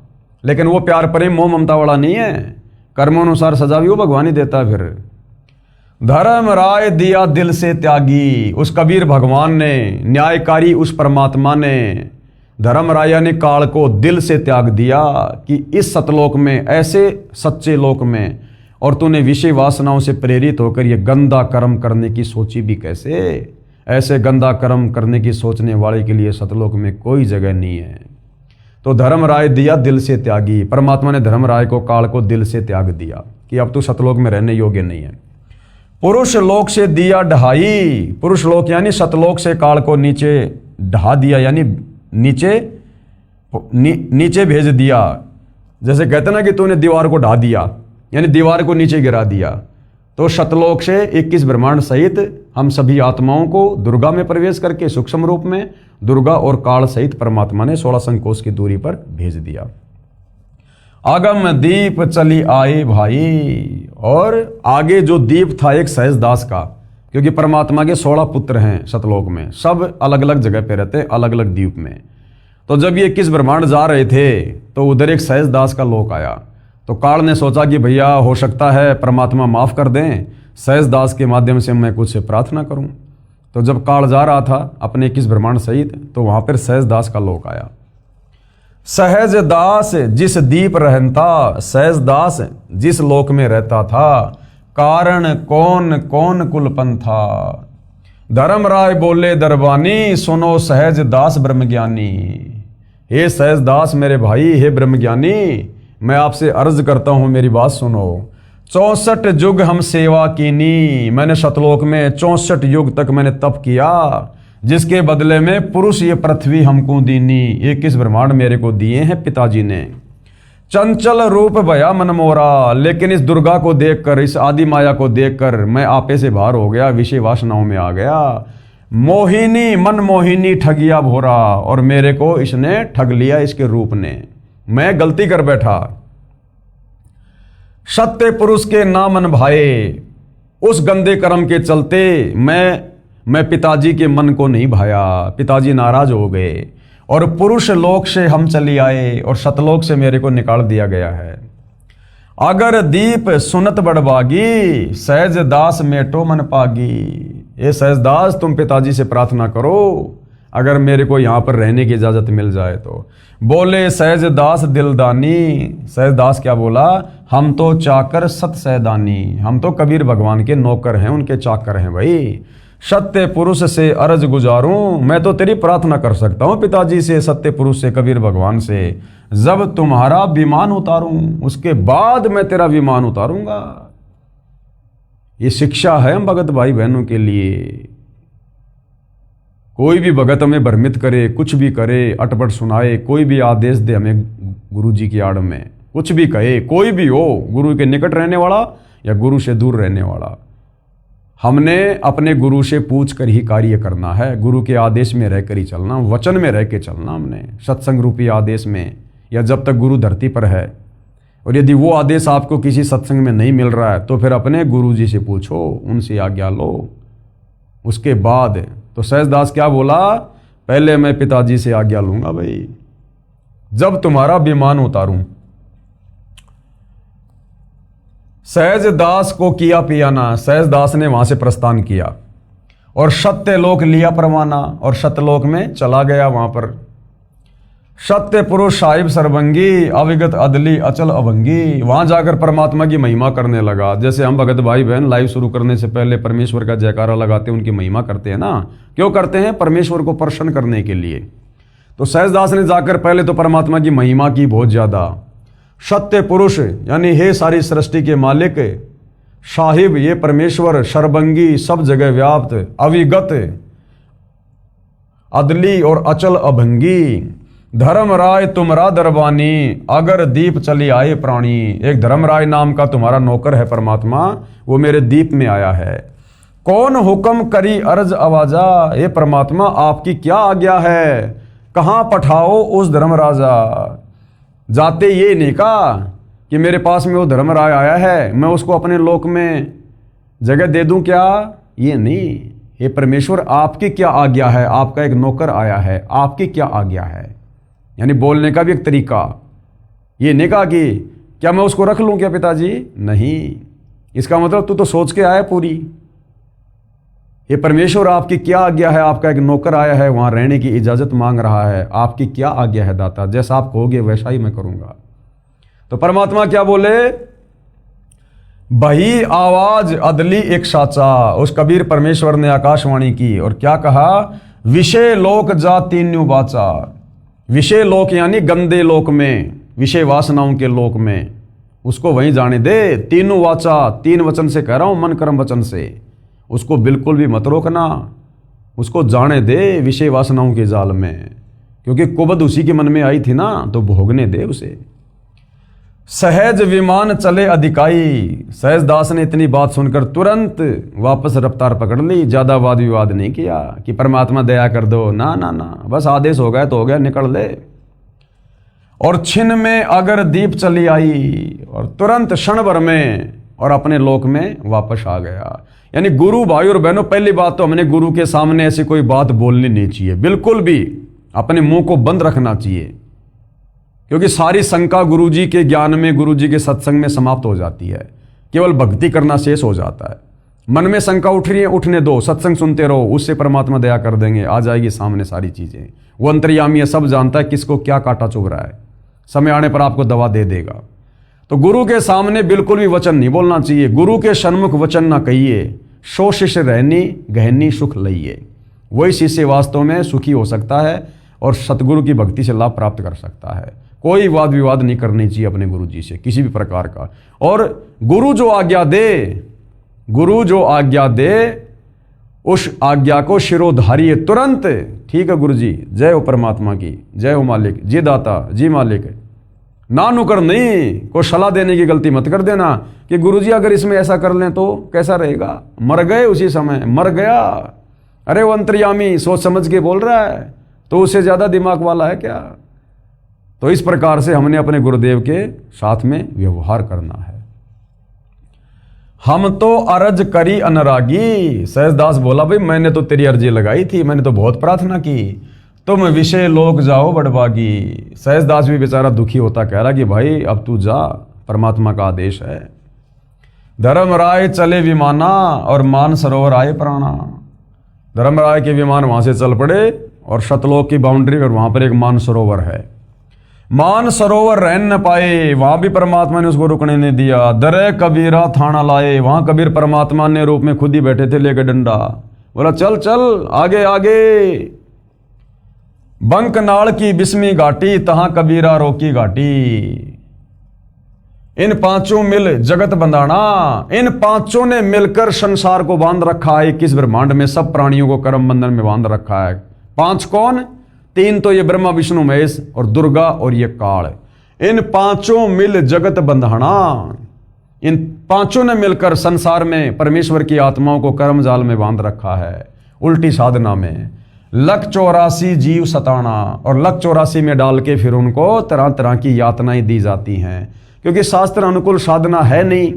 लेकिन वो प्यार प्रेम मोह ममता वाला नहीं है, कर्मानुसार सजा भी वो भगवान ही देता है। फिर धर्मराय दिया दिल से त्यागी। उस कबीर भगवान ने, न्यायकारी उस परमात्मा ने धर्मराया ने काल को दिल से त्याग दिया कि इस सतलोक में, ऐसे सच्चे लोक में, और तूने विषय वासनाओं से प्रेरित होकर ये गंदा कर्म करने की सोची भी कैसे? ऐसे गंदा कर्म करने की सोचने वाले के लिए सतलोक में कोई जगह नहीं है। तो धर्मराय दिया दिल से त्यागी। परमात्मा ने धर्मराय को, काल को दिल से त्याग दिया कि अब तू सतलोक में रहने योग्य नहीं है। पुरुष लोक से दिया ढहाई। पुरुष लोक यानी सतलोक से काल को नीचे ढहा दिया, यानी नीचे भेज दिया। जैसे कहते ना कि तूने दीवार को ढा दिया, यानी दीवार को नीचे गिरा दिया। तो सतलोक से 21 ब्रह्मांड सहित हम सभी आत्माओं को दुर्गा में प्रवेश करके सूक्ष्म रूप में दुर्गा और काल सहित परमात्मा ने 16 संकोच की दूरी पर भेज दिया। आगम दीप चली आए भाई। और आगे जो दीप था एक सहजदास का, क्योंकि परमात्मा के 16 पुत्र हैं सतलोक में, सब अलग अलग जगह पे रहते हैं, अलग अलग द्वीप में। तो जब ये 21 ब्रह्मांड जा रहे थे तो उधर एक सहजदास का लोक आया। तो काल ने सोचा कि भैया हो सकता है परमात्मा माफ़ कर दें, सहजदास के माध्यम से मैं कुछ प्रार्थना करूं। तो जब काल जा रहा था अपने 21 ब्रह्मांड सहित, तो वहां पर सहजदास का लोक आया। सहजदास जिस दीप रहता, सहजदास जिस लोक में रहता था, कारण कौन कौन कुलपन था। धर्मराय बोले दरबानी, सुनो सहजदास ब्रह्मज्ञानी। हे सहजदास मेरे भाई, हे ब्रह्मज्ञानी, मैं आपसे अर्ज करता हूं, मेरी बात सुनो। 64 युग हम सेवा कीनी। मैंने सतलोक में 64 युग तक मैंने तप किया, जिसके बदले में पुरुष ये पृथ्वी हमको दीनी। 21 ब्रह्मांड मेरे को दिए हैं पिताजी ने। चंचल रूप भया मन मोरा। लेकिन इस दुर्गा को देखकर, इस आदि माया को देखकर मैं आपे से बाहर हो गया, विषय वासनाओं में आ गया। मोहिनी मन मोहिनी ठगिया भोरा। और मेरे को इसने ठग लिया, इसके रूप ने। मैं गलती कर बैठा। सत्य पुरुष के ना मन भाए। उस गंदे कर्म के चलते मैं पिताजी के मन को नहीं भाया, पिताजी नाराज हो गए और पुरुष लोक से हम चली आए और सतलोक से मेरे को निकाल दिया गया है। अगर दीप सुनत बड़बागी, सहजदास मेटो मन पागी। ये सहजदास तुम पिताजी से प्रार्थना करो, अगर मेरे को यहाँ पर रहने की इजाज़त मिल जाए तो। बोले सहजदास दिलदानी। सहजदास क्या बोला? हम तो चाकर सत सहदानी। हम तो कबीर भगवान के नौकर हैं, उनके चाकर हैं भाई। सत्य पुरुष से अर्ज गुजारूं, मैं तो तेरी प्रार्थना कर सकता हूं पिताजी से, सत्य पुरुष से, कबीर भगवान से, जब तुम्हारा विमान उतारूं उसके बाद मैं तेरा विमान उतारूंगा। ये शिक्षा है हम भगत भाई बहनों के लिए। कोई भी भगत हमें भ्रमित करे, कुछ भी करे, अटपट सुनाए, कोई भी आदेश दे हमें गुरु जी की आड़ में, कुछ भी कहे, कोई भी हो, गुरु के निकट रहने वाला या गुरु से दूर रहने वाला, हमने अपने गुरु से पूछ कर ही कार्य करना है। गुरु के आदेश में रहकर ही चलना, वचन में रह के चलना हमने, सत्संग रूपी आदेश में, या जब तक गुरु धरती पर है। और यदि वो आदेश आपको किसी सत्संग में नहीं मिल रहा है तो फिर अपने गुरु जी से पूछो, उनसे आज्ञा लो। उसके बाद तो सहजदास क्या बोला, पहले मैं पिताजी से आज्ञा लूंगा भाई, जब तुम्हारा विमान उतारूं। सहजदास को किया पियाना, सहजदास ने वहां से प्रस्थान किया और सत्यलोक लिया परवाना, और सत्यलोक में चला गया। वहां पर सत्य पुरुष साहिब सर्वंगी, अविगत अदली अचल अभंगी, वहां जाकर परमात्मा की महिमा करने लगा। जैसे हम भगत भाई बहन लाइव शुरू करने से पहले परमेश्वर का जयकारा लगाते हैं, उनकी महिमा करते हैं ना। क्यों करते हैं? परमेश्वर को प्रसन्न करने के लिए। तो सहजदास ने जाकर पहले तो परमात्मा की महिमा की बहुत ज्यादा। सत्य पुरुष यानी हे सारी सृष्टि के मालिक, साहिब ये परमेश्वर, सर्वंगी सब जगह व्याप्त, अविगत अदली और अचल अभंगी, धर्मराय तुम्हारा दरबानी, अगर दीप चली आए प्राणी। एक धर्मराय नाम का तुम्हारा नौकर है परमात्मा, वो मेरे दीप में आया है। कौन हुक्म करी अर्ज आवाजा, ये परमात्मा आपकी क्या आज्ञा है, कहां पठाओ उस धर्मराजा। जाते ये नहीं कहा कि मेरे पास में वो धर्मराय आया है, मैं उसको अपने लोक में जगह दे दूं क्या, ये नहीं। हे परमेश्वर आपकी क्या आज्ञा है, आपका एक नौकर आया है, आपकी क्या आज्ञा है। यानी बोलने का भी एक तरीका। ये नहीं कहा कि क्या मैं उसको रख लूं क्या पिताजी, नहीं। इसका मतलब तू तो सोच के आया पूरी। ये परमेश्वर आपकी क्या आज्ञा है, आपका एक नौकर आया है, वहां रहने की इजाजत मांग रहा है, आपकी क्या आज्ञा है दाता, जैसा आप कहोगे वैसा ही मैं करूंगा। तो परमात्मा क्या बोले, बही आवाज अदली एक साचा। उस कबीर परमेश्वर ने आकाशवाणी की और क्या कहा, विषय लोक जा तीन्यू बाचा। विषय लोक यानी गंदे लोक में, विषय वासनाओं के लोक में, उसको वहीं जाने दे। तीनों वाचा, तीन वचन से कह रहा हूं, मन कर्म वचन से, उसको बिल्कुल भी मत रोकना, उसको जाने दे विषय वासनाओं के जाल में, क्योंकि कुबद उसी के मन में आई थी ना, तो भोगने दे उसे। सहज विमान चले अधिकाई। सहजदास ने इतनी बात सुनकर तुरंत वापस रफ्तार पकड़ ली, ज्यादा वाद विवाद नहीं किया कि परमात्मा दया कर दो, ना ना ना, बस आदेश हो गया तो हो गया, निकल ले। और छिन में अगर दीप चली आई, और तुरंत क्षण भर में और अपने लोक में वापस आ गया। यानी गुरु भाई और बहनों, पहली बात तो हमने गुरु के सामने ऐसी कोई बात बोलनी नहीं चाहिए, बिल्कुल भी अपने मुंह को बंद रखना चाहिए, क्योंकि सारी शंका गुरु जी के ज्ञान में, गुरु जी के सत्संग में समाप्त हो जाती है, केवल भक्ति करना शेष हो जाता है। मन में शंका उठ रही है, उठने दो, सत्संग सुनते रहो, उससे परमात्मा दया कर देंगे, आ जाएगी सामने सारी चीजें। वो अंतर्यामी है, सब जानता है किसको क्या काटा चुभ रहा है, समय आने पर आपको दवा दे देगा। तो गुरु के सामने बिल्कुल भी वचन नहीं बोलना चाहिए, गुरु के सन्मुख वचन ना कहिए। सो शिष्य रहनी गहनी सुख लइए। वही शिष्य वास्तव में सुखी हो सकता है और सतगुरु की भक्ति से लाभ प्राप्त कर सकता है। कोई वाद विवाद नहीं करनी चाहिए अपने गुरु जी से किसी भी प्रकार का। और गुरु जो आज्ञा दे, गुरु जो आज्ञा दे, उस आज्ञा को शिरोधारिये तुरंत। ठीक है गुरु जी, जय हो परमात्मा की, जय हो मालिक जी, दाता जी मालिक। ना नुकर नहीं, को सलाह देने की गलती मत कर देना कि गुरुजी अगर इसमें ऐसा कर लें तो कैसा रहेगा। मर गए उसी समय, मर गया। अरे वो अंतर्यामी सोच समझ के बोल रहा है, तो उससे ज्यादा दिमाग वाला है क्या। तो इस प्रकार से हमने अपने गुरुदेव के साथ में व्यवहार करना है। हम तो अर्ज करी अनुरागी। सहजदास बोला, भाई मैंने तो तेरी अर्जी लगाई थी, मैंने तो बहुत प्रार्थना की, तुम विषय लोक जाओ बड़भागी। सहजदास भी बेचारा दुखी होता कह रहा कि भाई अब तू जा, परमात्मा का आदेश है। धर्मराय चले विमाना और मान सरोवर आए प्राणा। धर्मराय के विमान वहां से चल पड़े और सतलोक की बाउंड्री पर वहां पर एक मान सरोवर है। मान सरोवर रहन न पाए, वहां भी परमात्मा ने उसको रुकने नहीं दिया। दरे कबीरा थाना लाए, वहां कबीर परमात्मा ने रूप में खुद ही बैठे थे लेकर डंडा। बोला चल चल आगे आगे। बंकनाल की बिस्मी घाटी, तहां कबीरा रोकी घाटी। इन पांचों मिल जगत बंधाना, इन पांचों ने मिलकर संसार को बांध रखा है। किस ब्रह्मांड में सब प्राणियों को कर्म बंधन में बांध रखा है। पांच कौन? तीन तो ये ब्रह्मा विष्णु महेश और दुर्गा और ये काल। इन पांचों मिल जगत बंधाना, इन पांचों ने मिलकर संसार में परमेश्वर की आत्माओं को कर्म जाल में बांध रखा है। उल्टी साधना में 184 जीव सताना, और 184 में डाल के फिर उनको तरह तरह की यातनाएं दी जाती हैं, क्योंकि शास्त्र अनुकूल साधना है नहीं।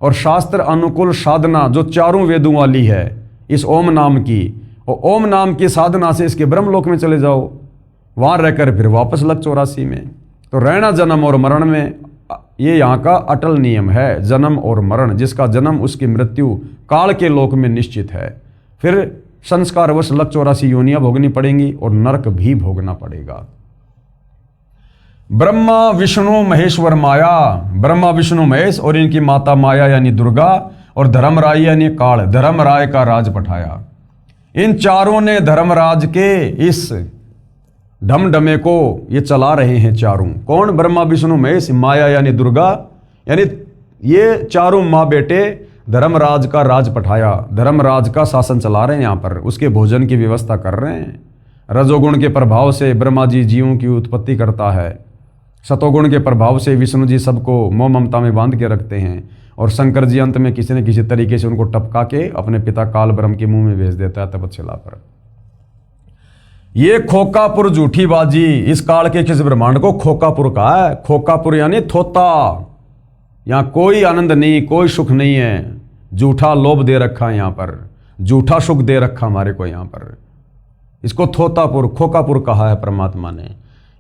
और शास्त्र अनुकूल साधना जो चारों वेदों वाली है इस ओम नाम की, और ओम नाम की साधना से इसके ब्रह्मलोक में चले जाओ, वहां रहकर फिर वापस 184 में। तो रहना जन्म और मरण में, ये यहाँ का अटल नियम है, जन्म और मरण। जिसका जन्म उसकी मृत्यु काल के लोक में निश्चित है। फिर संस्कारवश 184 योनियां भोगनी पड़ेंगी और नरक भी भोगना पड़ेगा। ब्रह्मा विष्णु महेश्वर माया, ब्रह्मा विष्णु महेश और इनकी माता माया यानी दुर्गा, और धर्मराय यानी काल, धर्मराय का राज पठाया। इन चारों ने धर्मराज के इस ढमढमे को ये चला रहे हैं चारों। कौन? ब्रह्मा विष्णु महेश, माया यानी दुर्गा, यानी ये चारों माँ बेटे धर्मराज का राज पठाया, धर्मराज का शासन चला रहे हैं यहाँ पर। उसके भोजन की व्यवस्था कर रहे हैं। रजोगुण के प्रभाव से ब्रह्मा जी जीवों की उत्पत्ति करता है, सतोगुण के प्रभाव से विष्णु जी सबको मोह ममता में बांध के रखते हैं, और शंकर जी अंत में किसी न किसी तरीके से उनको टपका के अपने पिता काल ब्रह्म के मुंह में भेज देता है तपस्या पर। ये खोकापुर झूठी बाजी, इस काल के किस ब्रह्मांड को खोकापुर कहा है। खोकापुर यानी थोता, यहां कोई आनंद नहीं, कोई सुख नहीं है। झूठा लोभ दे रखा है यहाँ पर, झूठा सुख दे रखा हमारे को यहाँ पर। इसको थोतापुर, खोकापुर कहा है परमात्मा ने।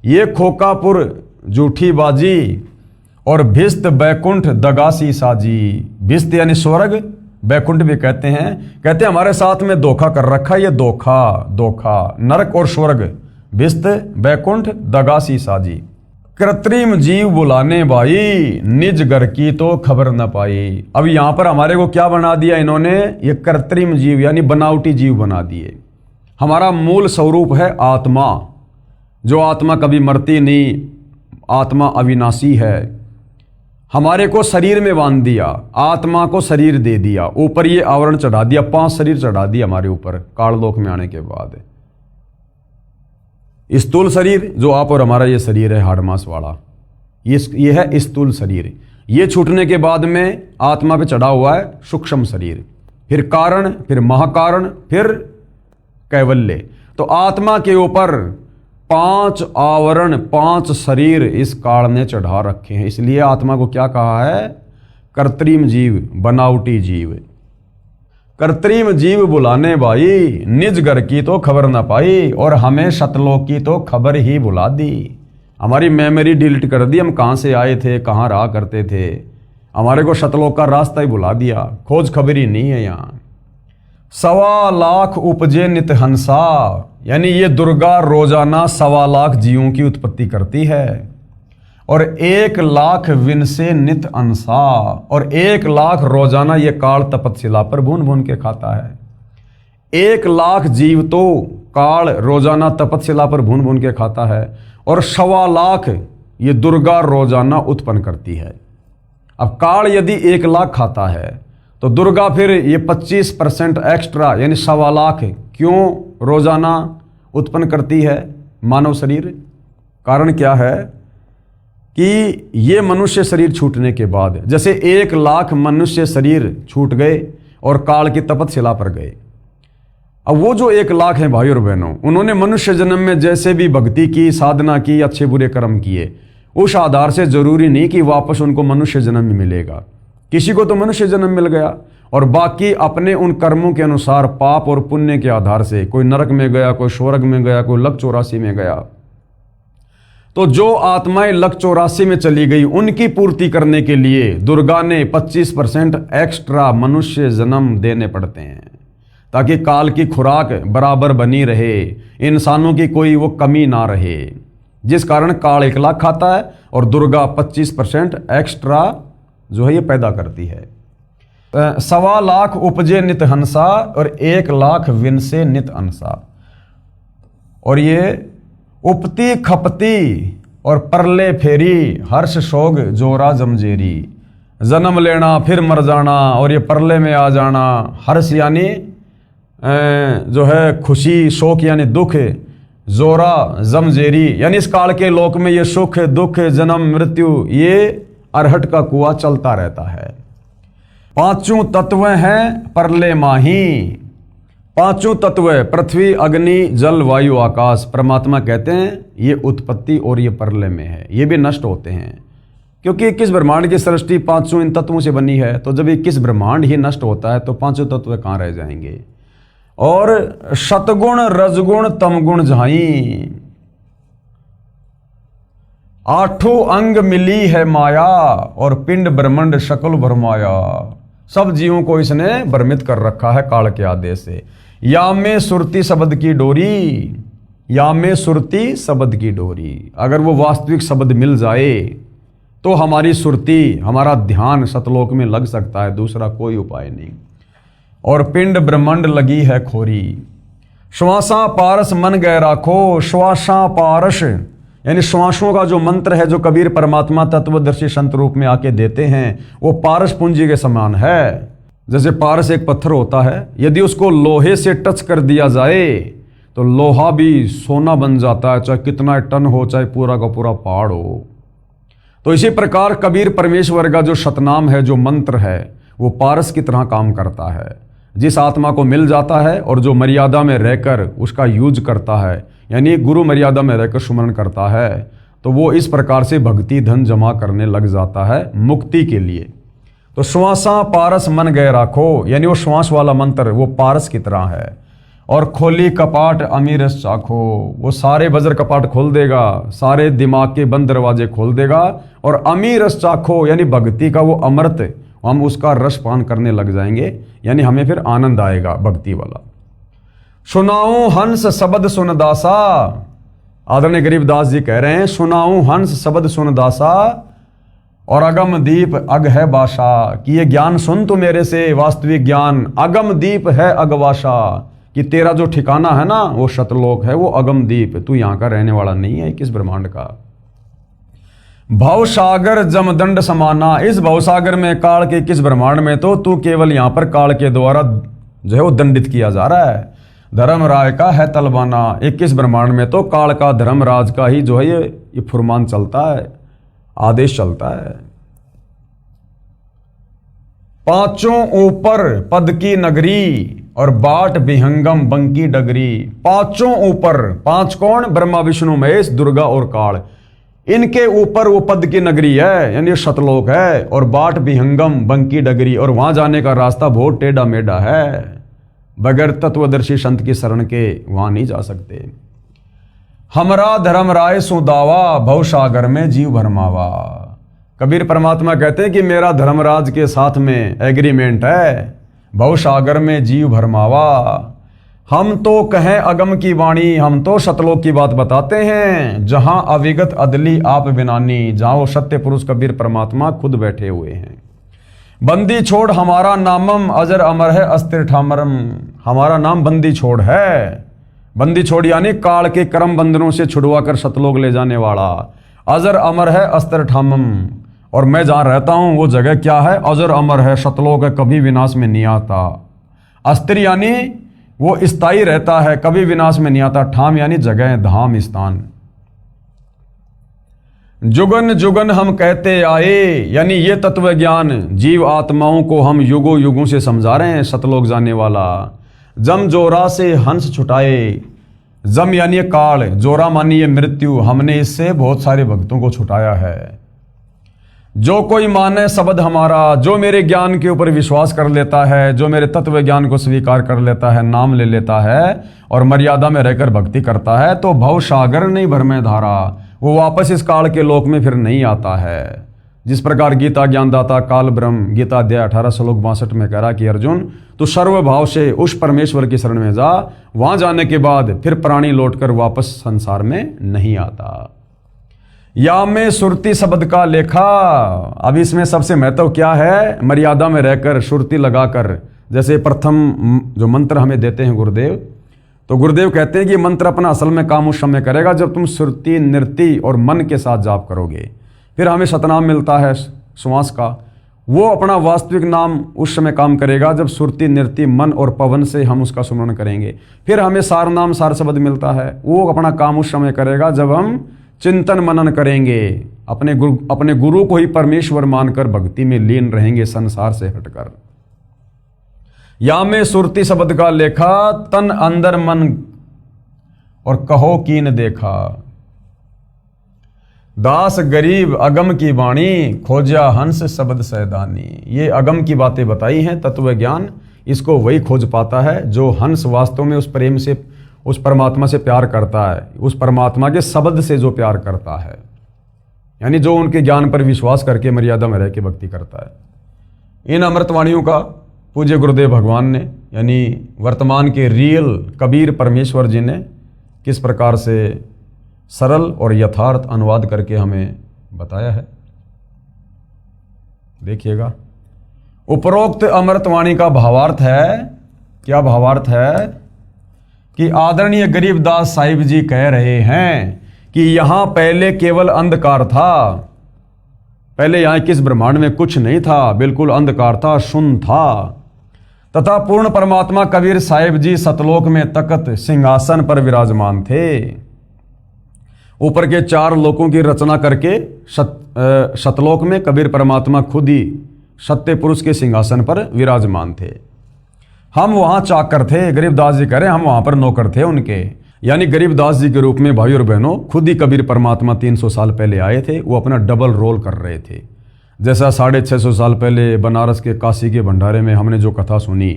ये खोकापुर झूठी बाजी, और भिस्त बैकुंठ दगासी साजी। भिस्त यानी स्वर्ग, बैकुंठ भी कहते हैं हमारे साथ में धोखा कर रखा है। ये धोखा नरक और स्वर्ग, भिस्त बैकुंठ दगासी साजी। कृत्रिम जीव बुलाने भाई, निज घर की तो खबर न पाई। अब यहां पर हमारे को क्या बना दिया इन्होंने? ये कृत्रिम जीव यानी बनावटी जीव बना दिए। हमारा मूल स्वरूप है आत्मा, जो आत्मा कभी मरती नहीं, आत्मा अविनाशी है। हमारे को शरीर में बांध दिया, आत्मा को शरीर दे दिया, ऊपर ये आवरण चढ़ा दिया, 5 शरीर चढ़ा दिया हमारे ऊपर काललोक में आने के बाद। स्थूल शरीर जो आप और हमारा ये शरीर है हाड़ मांस वाला, ये है स्थूल शरीर। ये छूटने के बाद में आत्मा पे चढ़ा हुआ है सूक्ष्म शरीर, फिर कारण, फिर महाकारण, फिर कैवल्य। तो आत्मा के ऊपर 5 आवरण, 5 शरीर इस काल ने चढ़ा रखे हैं। इसलिए आत्मा को क्या कहा है? कृत्रिम जीव, बनावटी जीव। कृत्रिम जीव बुलाने भाई, निज घर की तो खबर ना पाई, और हमें सतलोक की तो खबर ही बुला दी। हमारी मेमोरी डिलीट कर दी, हम कहाँ से आए थे, कहाँ रहा करते थे। हमारे को सतलोक का रास्ता ही बुला दिया, खोज खबर ही नहीं है यहाँ। 1.25 लाख उपजे नित हंसा, यानी ये दुर्गा रोजाना 1.25 लाख जीवों की उत्पत्ति करती है, और 1 लाख विन से नित अंसा, और 1 लाख रोजाना ये काल तपस्या पर भून भून के खाता है। 1 लाख जीव तो काल रोजाना तपस्या पर भून भून के खाता है, और 1.25 लाख ये दुर्गा रोजाना उत्पन्न करती है। अब काल यदि 1 लाख खाता है तो दुर्गा फिर ये 25% एक्स्ट्रा यानी 1.25 लाख क्यों रोजाना उत्पन्न करती है मानव शरीर? कारण क्या है कि ये मनुष्य शरीर छूटने के बाद, जैसे 1 लाख मनुष्य शरीर छूट गए और काल की तपस्या पर गए, अब वो जो 1 लाख हैं भाई और बहनों, उन्होंने मनुष्य जन्म में जैसे भी भक्ति की, साधना की, अच्छे बुरे कर्म किए, उस आधार से जरूरी नहीं कि वापस उनको मनुष्य जन्म में मिलेगा। किसी को तो मनुष्य जन्म मिल गया, और बाकी अपने उन कर्मों के अनुसार पाप और पुण्य के आधार से कोई नरक में गया, कोई स्वर्ग में गया, कोई 184 में गया। तो जो आत्माएं 184 में चली गई, उनकी पूर्ति करने के लिए दुर्गा ने 25% एक्स्ट्रा मनुष्य जन्म देने पड़ते हैं, ताकि काल की खुराक बराबर बनी रहे, इंसानों की कोई वो कमी ना रहे। जिस कारण काल 1 लाख खाता है और दुर्गा 25% एक्स्ट्रा जो है ये पैदा करती है। सवा लाख उपजे नित हंसा और 1 लाख विनसे नित अंसा। और ये उपती खपती और परले फेरी हर्ष शोग जोरा जमजेरी। जन्म लेना फिर मर जाना और ये परले में आ जाना। हर्ष यानी जो है खुशी, शोक यानी दुख, जोरा जमजेरी यानी इस काल के लोक में ये सुख दुख जन्म मृत्यु ये अरहट का कुआं चलता रहता है। पांचों तत्व हैं परले माही। पांचों तत्व पृथ्वी अग्नि जल वायु आकाश, परमात्मा कहते हैं ये उत्पत्ति और ये परलय में है, ये भी नष्ट होते हैं। क्योंकि 21 ब्रह्मांड की सृष्टि पांचों इन तत्वों से बनी है, तो जब 21 ब्रह्मांड ही नष्ट होता है तो पांचों तत्व कहाँ रह जाएंगे। और शतगुण रजगुण तमगुण झाई, 8 अंग मिली है माया और पिंड ब्रह्मांड शकल भरमाया। सब जीवों को इसने भ्रमित कर रखा है काल के आदेश से। या में सुरती शब्द की डोरी, या में सुरती शब्द की डोरी, अगर वो वास्तविक शब्द मिल जाए तो हमारी सुरती हमारा ध्यान सतलोक में लग सकता है, दूसरा कोई उपाय नहीं। और पिंड ब्रह्मांड लगी है खोरी, श्वासा पारस मन गए राखो। श्वासा पारस यानी श्वासों का जो मंत्र है जो कबीर परमात्मा तत्वदर्शी संत रूप में आके देते हैं वो पारस पूंजी के समान है। जैसे पारस एक पत्थर होता है, यदि उसको लोहे से टच कर दिया जाए तो लोहा भी सोना बन जाता है, चाहे कितना टन हो, चाहे पूरा का पूरा पहाड़ हो। तो इसी प्रकार कबीर परमेश्वर का जो शतनाम है, जो मंत्र है, वो पारस की तरह काम करता है। जिस आत्मा को मिल जाता है और जो मर्यादा में रहकर उसका यूज करता है, यानी गुरु मर्यादा में रहकर सुमरण करता है, तो वो इस प्रकार से भक्ति धन जमा करने लग जाता है मुक्ति के लिए। तो श्वासा पारस मन गए राखो यानी वो श्वास वाला मंत्र वो पारस की तरह है। और खोली कपाट अमीरस चाखो, वो सारे वज्र कपाट खोल देगा, सारे दिमाग के बंद दरवाजे खोल देगा। और अमीरस चाखो यानी भक्ति का वो अमृत, हम उसका रस पान करने लग जाएंगे, यानी हमें फिर आनंद आएगा भक्ति वाला। सुनाऊं हंस शब्द सुन दासा, आदरणीय गरीबदास जी कह रहे हैं सुनाऊं हंस शब्द सुन दासा और अगम दीप अग है बाशा, कि ये ज्ञान सुन तो मेरे से वास्तविक ज्ञान। अगम दीप है अगवाशा, कि तेरा जो ठिकाना है ना वो शतलोक है, वो अगम दीप, तू यहाँ का रहने वाला नहीं है 21 ब्रह्मांड का। भवसागर जमदंड समाना, इस भवसागर में काल के 21 ब्रह्मांड में तो तू केवल यहाँ पर काल के द्वारा जो है वो दंडित किया जा रहा है। धर्मराज का है तलबाना, 21 ब्रह्मांड में तो काल का धर्मराज का ही जो है ये फुरमान चलता है, आदेश चलता है। पांचों ऊपर पद की नगरी और बाट विहंगम बंकी डगरी। पांचों ऊपर, पांच कौन? ब्रह्मा विष्णु महेश दुर्गा और काल, इनके ऊपर वो पद की नगरी है यानी शतलोक है। और बाट विहंगम बंकी डगरी, और वहां जाने का रास्ता बहुत टेढ़ा मेढ़ा है, बगैर तत्वदर्शी संत की शरण के वहां नहीं जा सकते। हमरा धर्म राय सुदावा भवसागर में जीव भरमावा, कबीर परमात्मा कहते हैं कि मेरा धर्मराज के साथ में एग्रीमेंट है, भवसागर में जीव भरमावा। हम तो कहें अगम की वाणी, हम तो सतलोक की बात बताते हैं, जहां अविगत अदली आप बिनानी, जहां वो सत्य पुरुष कबीर परमात्मा खुद बैठे हुए हैं। बंदी छोड़ हमारा नामम अजर अमर है अस्थिर ठामरम, हमारा नाम बंदी छोड़ है। बंदी छोड़ यानी काल के कर्म बंधनों से छुड़वा कर सतलोक ले जाने वाला। अजर अमर है अस्थिर ठामम, और मैं जहां रहता हूं वो जगह क्या है? अजर अमर है, सतलोक है, कभी विनाश में नहीं आता। अस्थिर यानी वो स्थायी रहता है, कभी विनाश में नहीं आता। ठाम यानी जगह, धाम, स्थान। जुगन जुगन हम कहते आए, यानी ये तत्व ज्ञान जीव आत्माओं को हम युगों युगों से समझा रहे हैं सतलोक जाने वाला। जम जोरा से हंस छुटाए, जम यानी काल, जोरा मानिए मृत्यु, हमने इससे बहुत सारे भक्तों को छुटाया है। जो कोई माने शब्द हमारा, जो मेरे ज्ञान के ऊपर विश्वास कर लेता है, जो मेरे तत्व ज्ञान को स्वीकार कर लेता है, नाम ले लेता है और मर्यादा में रहकर भक्ति करता है, तो भव सागर नहीं भर में धारा, वो वापस इस काल के लोक में फिर नहीं आता है। जिस प्रकार गीता ज्ञानदाता काल ब्रह्म गीता अध्याय 18 श्लोक 62 में कह रहा कि अर्जुन तू सर्व भाव से उस परमेश्वर की शरण में जा, वहां जाने के बाद फिर प्राणी लौटकर वापस संसार में नहीं आता। या में सुरती शब्द का लेखा। अब इसमें सबसे महत्व क्या है, मर्यादा में रहकर सुरती लगाकर, जैसे प्रथम जो मंत्र हमें देते हैं गुरुदेव, तो गुरुदेव कहते हैं कि मंत्र अपना असल में काम उस समय करेगा जब तुम सुरती नृत्य और मन के साथ जाप करोगे। फिर हमें सतनाम मिलता है श्वास का, वो अपना वास्तविक नाम उस समय काम करेगा जब सुरती नृत्य मन और पवन से हम उसका सुमरण करेंगे। फिर हमें सार नाम सार शब्द मिलता है, वो अपना काम उस समय करेगा जब हम चिंतन मनन करेंगे, अपने गुरु को ही परमेश्वर मानकर भक्ति में लीन रहेंगे संसार से हटकर। या में सुरती शब्द का लेखा, तन अंदर मन और कहो कीन देखा। दास गरीब अगम की वाणी, खोजा हंस शब्द सैदानी। ये अगम की बातें बताई हैं, तत्व ज्ञान इसको वही खोज पाता है जो हंस वास्तव में उस प्रेम से, उस परमात्मा से प्यार करता है, उस परमात्मा के शब्द से जो प्यार करता है, यानी जो उनके ज्ञान पर विश्वास करके मर्यादा में रह के भक्ति करता है। इन अमृतवाणियों का पूज्य गुरुदेव भगवान ने, यानी वर्तमान के रियल कबीर परमेश्वर जी ने किस प्रकार से सरल और यथार्थ अनुवाद करके हमें बताया है, देखिएगा। उपरोक्त अमृतवाणी का भावार्थ है, क्या भावार्थ है कि आदरणीय गरीबदास साहिब जी कह रहे हैं कि यहां पहले केवल अंधकार था, पहले यहां किस ब्रह्मांड में कुछ नहीं था, बिल्कुल अंधकार था, शून्य था, तथा पूर्ण परमात्मा कबीर साहिब जी सतलोक में तख्त सिंहासन पर विराजमान थे। ऊपर के 4 लोकों की रचना करके सतलोक में कबीर परमात्मा खुद ही सत्य पुरुष के सिंहासन पर विराजमान थे। हम वहां चाकर थे, गरीबदास जी कह रहे हैं हम वहां पर नौकर थे उनके, यानी गरीबदास जी के रूप में भाई और बहनों खुद ही कबीर परमात्मा 300 साल पहले आए थे। वो अपना डबल रोल कर रहे थे, जैसा 650 साल पहले बनारस के काशी के भंडारे में हमने जो कथा सुनी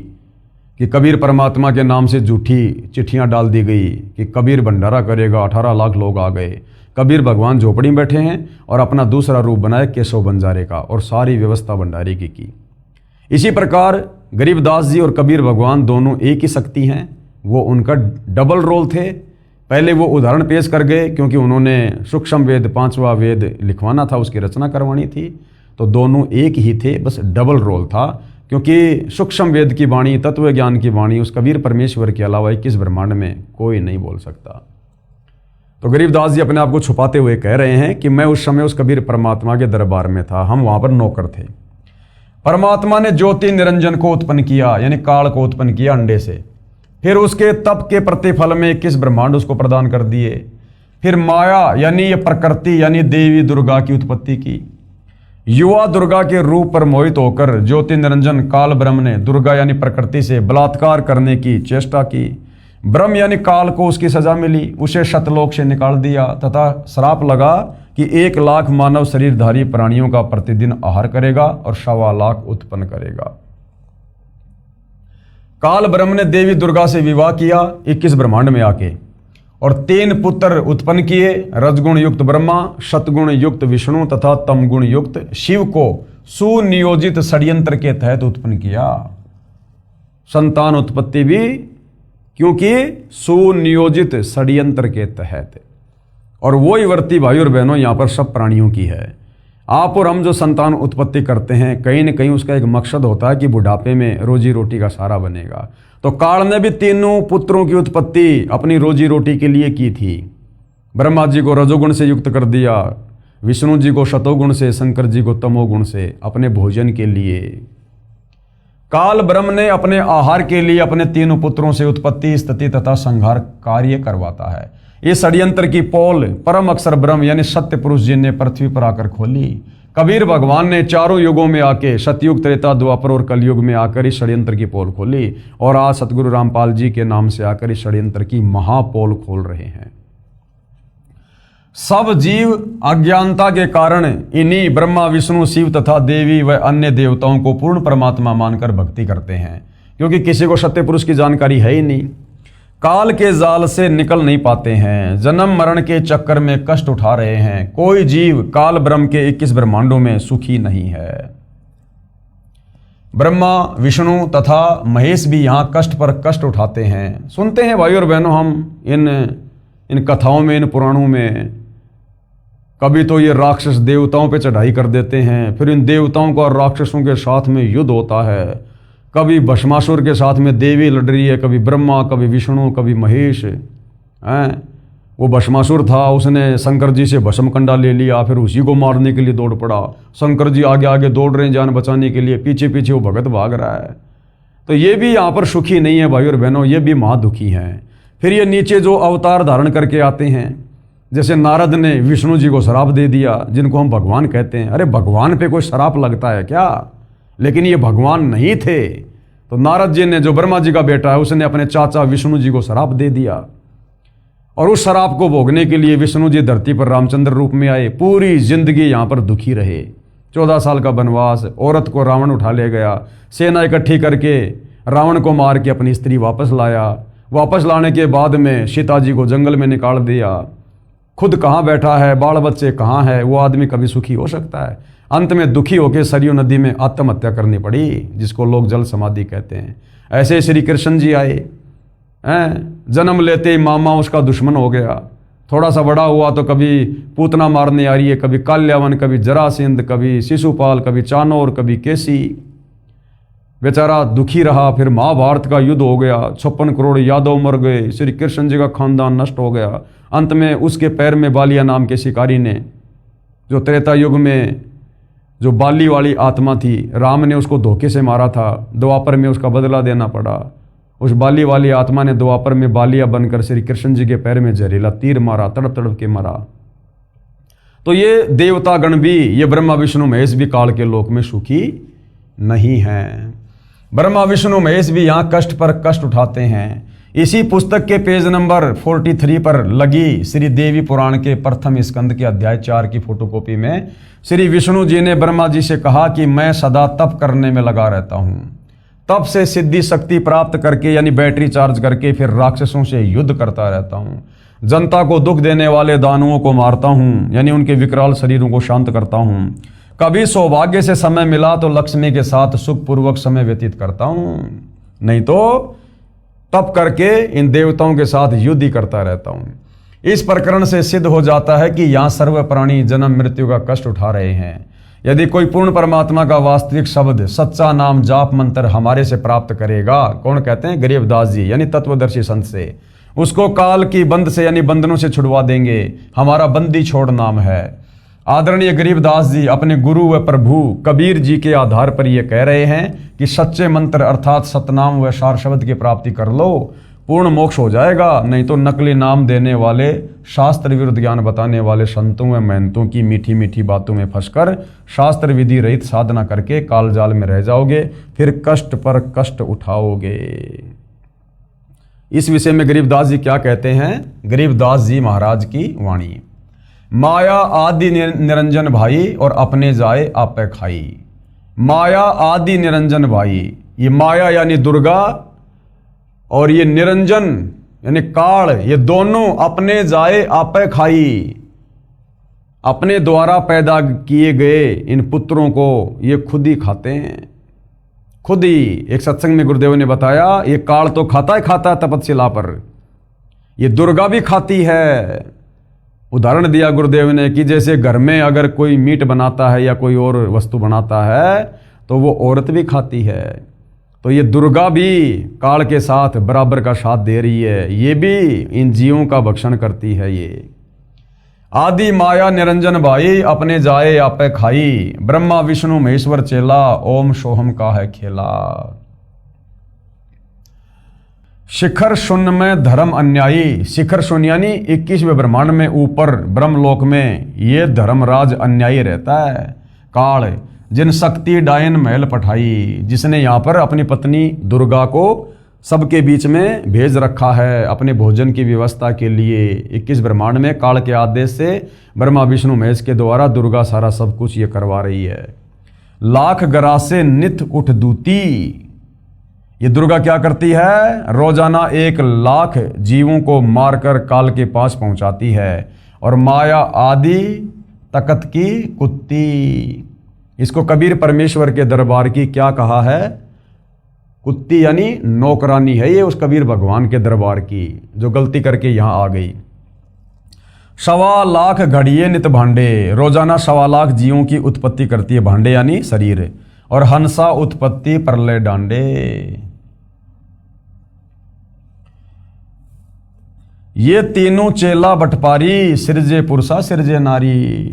कि कबीर परमात्मा के नाम से झूठी चिट्ठियां डाल दी गई कि कबीर भंडारा करेगा, 18 लाख लोग आ गए। कबीर भगवान झोपड़ी में बैठे हैं और अपना दूसरा रूप बनाया केशव बंजारे का, और सारी व्यवस्था भंडारे की। इसी प्रकार गरीबदास जी और कबीर भगवान दोनों एक ही शक्ति हैं, वो उनका डबल रोल थे। पहले वो उदाहरण पेश कर गए क्योंकि उन्होंने सूक्ष्म वेद 5वां वेद लिखवाना था, उसकी रचना करवानी थी, तो दोनों एक ही थे, बस डबल रोल था। क्योंकि सूक्ष्म वेद की वाणी, तत्व ज्ञान की वाणी उस कबीर परमेश्वर के अलावा 21 ब्रह्मांड में कोई नहीं बोल सकता। तो गरीबदास जी अपने आप को छुपाते हुए कह रहे हैं कि मैं उस समय उस कबीर परमात्मा के दरबार में था, हम वहां पर नौकर थे। परमात्मा ने ज्योति निरंजन को उत्पन्न किया, यानी काल को उत्पन्न किया अंडे से, फिर उसके तप के प्रतिफल में 21 ब्रह्मांड उसको प्रदान कर दिए। फिर माया यानी ये प्रकृति यानी देवी दुर्गा की उत्पत्ति की। युवा दुर्गा के रूप पर मोहित होकर ज्योति निरंजन काल ब्रह्म ने दुर्गा यानी प्रकृति से बलात्कार करने की चेष्टा की। ब्रह्म यानी काल को उसकी सजा मिली, उसे सतलोक से निकाल दिया तथा श्राप लगा कि 1 लाख मानव शरीरधारी प्राणियों का प्रतिदिन आहार करेगा और 1.25 लाख उत्पन्न करेगा। काल ब्रह्म ने देवी दुर्गा से विवाह किया 21 ब्रह्मांड में आके, और 3 पुत्र उत्पन्न किए, रजगुण युक्त ब्रह्मा, सतगुण युक्त विष्णु तथा तमगुण युक्त शिव को सुनियोजित षड्यंत्र के तहत उत्पन्न किया। संतान उत्पत्ति भी क्योंकि सुनियोजित षड्यंत्र के तहत, और वो ही वर्ती भाई और बहनों यहाँ पर सब प्राणियों की है। आप और हम जो संतान उत्पत्ति करते हैं, कहीं न कहीं उसका एक मकसद होता है कि बुढ़ापे में रोजी रोटी का सहारा बनेगा। तो काल ने भी 3 पुत्रों की उत्पत्ति अपनी रोजी रोटी के लिए की थी। ब्रह्मा जी को रजोगुण से युक्त कर दिया, विष्णु जी को शतोगुण से, शंकर जी को तमोगुण से, अपने भोजन के लिए। काल ब्रह्म ने अपने आहार के लिए अपने 3 पुत्रों से उत्पत्ति, स्थिति तथा संहार कार्य करवाता है। इस षड्यंत्र की पोल परम अक्षर ब्रह्म यानी सत्य पुरुष जी ने पृथ्वी पर आकर खोली। कबीर भगवान ने चारों युगों में आके, सतयुग, त्रेता, द्वापर और कलयुग में आकर इस षड्यंत्र की पोल खोली, और आज सतगुरु रामपाल जी के नाम से आकर इस षड्यंत्र की महापोल खोल रहे हैं। सब जीव अज्ञानता के कारण इन्हीं ब्रह्मा, विष्णु, शिव तथा देवी व अन्य देवताओं को पूर्ण परमात्मा मानकर भक्ति करते हैं, क्योंकि किसी को सत्य पुरुष की जानकारी है ही नहीं। काल के जाल से निकल नहीं पाते हैं, जन्म मरण के चक्कर में कष्ट उठा रहे हैं। कोई जीव काल ब्रह्म के 21 ब्रह्मांडों में सुखी नहीं है। ब्रह्मा, विष्णु तथा महेश भी यहाँ कष्ट पर कष्ट उठाते हैं। सुनते हैं भाई और बहनों हम इन कथाओं में, इन पुराणों में कभी तो ये राक्षस देवताओं पे चढ़ाई कर देते हैं, फिर इन देवताओं का राक्षसों के साथ में युद्ध होता है। कभी भस्मासुर के साथ में देवी लड़ रही है, कभी ब्रह्मा, कभी विष्णु, कभी महेश हैं। वो भस्मासुर था, उसने शंकर जी से भस्म कंडा ले लिया, फिर उसी को मारने के लिए दौड़ पड़ा। शंकर जी आगे आगे दौड़ रहे हैं जान बचाने के लिए, पीछे पीछे वो भगत भाग रहा है। तो ये भी यहाँ पर सुखी नहीं है भाई और बहनों, ये भी महादुखी हैं। फिर ये नीचे जो अवतार धारण करके आते हैं, जैसे नारद ने विष्णु जी को श्राप दे दिया, जिनको हम भगवान कहते हैं। अरे भगवान पे कोई श्राप लगता है क्या? लेकिन ये भगवान नहीं थे। तो नारद जी ने, जो ब्रह्मा जी का बेटा है, उसने अपने चाचा विष्णु जी को श्राप दे दिया, और उस श्राप को भोगने के लिए विष्णु जी धरती पर रामचंद्र रूप में आए। पूरी जिंदगी यहाँ पर दुखी रहे। 14 साल का वनवास, औरत को रावण उठा ले गया, सेना इकट्ठी करके रावण को मार के अपनी स्त्री वापस लाया। वापस लाने के बाद में सीता जी को जंगल में निकाल दिया। खुद कहाँ बैठा है, बाल बच्चे कहाँ है, वो आदमी कभी सुखी हो सकता है? अंत में दुखी होकर सरयू नदी में आत्महत्या करनी पड़ी, जिसको लोग जल समाधि कहते हैं। ऐसे श्री कृष्ण जी आए हैं, जन्म लेते ही मामा उसका दुश्मन हो गया। थोड़ा सा बड़ा हुआ तो कभी पूतना मारने आ रही है, कभी काल्यावन, कभी जरासिंध, कभी शिशुपाल, कभी चानोर, कभी केसी। बेचारा दुखी रहा। फिर महाभारत का युद्ध हो गया, 56 करोड़ यादव मर गए, श्री कृष्ण जी का खानदान नष्ट हो गया। अंत में उसके पैर में बालिया नाम के शिकारी ने, जो त्रेता युग में जो बाली वाली आत्मा थी, राम ने उसको धोखे से मारा था। द्वापर में उसका बदला देना पड़ा। उस बाली वाली आत्मा ने द्वापर में बालिया बनकर श्री कृष्ण जी के पैर में जहरीला तीर मारा, तड़प तड़प के मरा। तो ये देवता गण भी, ये ब्रह्मा विष्णु महेश भी काल के लोक में सुखी नहीं हैं। ब्रह्मा विष्णु महेश भी यहाँ कष्ट पर कष्ट उठाते हैं। इसी पुस्तक के पेज नंबर 43 पर लगी श्री देवी पुराण के प्रथम स्कंद के अध्याय 4 की फोटोकॉपी में श्री विष्णु जी ने ब्रह्मा जी से कहा कि मैं सदा तप करने में लगा रहता हूँ। तप से सिद्धि शक्ति प्राप्त करके, यानी बैटरी चार्ज करके, फिर राक्षसों से युद्ध करता रहता हूँ। जनता को दुख देने वाले दानवों को मारता हूँ, यानी उनके विकराल शरीरों को शांत करता हूँ। कभी सौभाग्य से समय मिला तो लक्ष्मी के साथ सुखपूर्वक समय व्यतीत करता हूँ, नहीं तो तप करके इन देवताओं के साथ युद्ध ही करता रहता हूँ। इस प्रकरण से सिद्ध हो जाता है कि यहाँ सर्व प्राणी जन्म मृत्यु का कष्ट उठा रहे हैं। यदि कोई पूर्ण परमात्मा का वास्तविक शब्द, सच्चा नाम, जाप मंत्र हमारे से प्राप्त करेगा, कौन कहते हैं? गरीबदास जी, यानी तत्वदर्शी संत से, उसको काल की बंद से, यानी बंधनों से छुड़वा देंगे। हमारा बंदी छोड़ नाम है। आदरणीय गरीबदास जी अपने गुरु व प्रभु कबीर जी के आधार पर ये कह रहे हैं कि सच्चे मंत्र अर्थात सतनाम व सार शब्द की प्राप्ति कर लो, पूर्ण मोक्ष हो जाएगा। नहीं तो नकली नाम देने वाले, शास्त्र विरुद्ध ज्ञान बताने वाले संतों व महंतों की मीठी मीठी बातों में फंसकर शास्त्र विधि रहित साधना करके काल जाल में रह जाओगे, फिर कष्ट पर कष्ट उठाओगे। इस विषय में गरीबदास जी क्या कहते हैं? गरीबदास जी महाराज की वाणी, माया आदि निरंजन भाई और अपने जाए आपे खाई। माया आदि निरंजन भाई, ये माया यानी दुर्गा और ये निरंजन यानी काल, ये दोनों अपने जाए आपे खाई। अपने द्वारा पैदा किए गए इन पुत्रों को ये खुद ही खाते हैं, खुद ही। एक सत्संग में गुरुदेव ने बताया, ये काल तो खाता है तपस्या पर, ये दुर्गा भी खाती है। उदाहरण दिया गुरुदेव ने कि जैसे घर में अगर कोई मीट बनाता है या कोई और वस्तु बनाता है तो वो औरत भी खाती है। तो ये दुर्गा भी काल के साथ बराबर का साथ दे रही है, ये भी इन जीवों का भक्षण करती है। ये आदि माया निरंजन भाई अपने जाए आपे खाई। ब्रह्मा विष्णु महेश्वर चेला, ओम सोहम का है खेला। शिखर शून्य में धर्म अन्यायी। शिखर शून्य यानी 21वें ब्रह्मांड में ऊपर ब्रह्मलोक में ये धर्मराज अन्यायी रहता है। काल जिन शक्ति डायन महल पठाई, जिसने यहाँ पर अपनी पत्नी दुर्गा को सबके बीच में भेज रखा है अपने भोजन की व्यवस्था के लिए। 21 ब्रह्मांड में काल के आदेश से ब्रह्मा विष्णु महेश के द्वारा दुर्गा सारा सब कुछ ये करवा रही है। लाख गरासे नित उठ दूती। ये दुर्गा क्या करती है? रोजाना 1 लाख जीवों को मारकर काल के पास पहुंचाती है। और माया आदि तकत की कुत्ती, इसको कबीर परमेश्वर के दरबार की क्या कहा है? कुत्ती यानी नौकरानी है ये उस कबीर भगवान के दरबार की, जो गलती करके यहां आ गई। सवा लाख घड़िए नित भांडे, रोजाना सवा लाख जीवों की उत्पत्ति करती है भांडे यानी शरीर। और हंसा उत्पत्ति प्रलय डांडे। ये तीनों चेला बटपारी, सिरजे पुरुषा सिरजे नारी।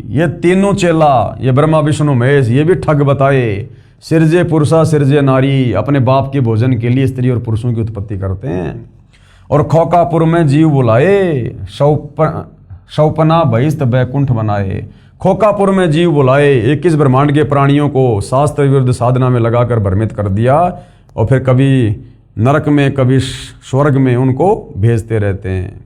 ये तीनों चेला, ये ब्रह्मा विष्णु महेश, ये भी ठग बताए। सिरजे पुरुषा सिरजे नारी, अपने बाप के भोजन के लिए स्त्री और पुरुषों की उत्पत्ति करते हैं। और खोकापुर में जीव बुलाए, शौपना बहिस्त बैकुंठ बनाए। खोकापुर में जीव बुलाए, 21 ब्रह्मांड के प्राणियों को शास्त्र विरुद्ध साधना में लगाकर भ्रमित कर दिया, और फिर कभी नरक में कभी स्वर्ग में उनको भेजते रहते हैं।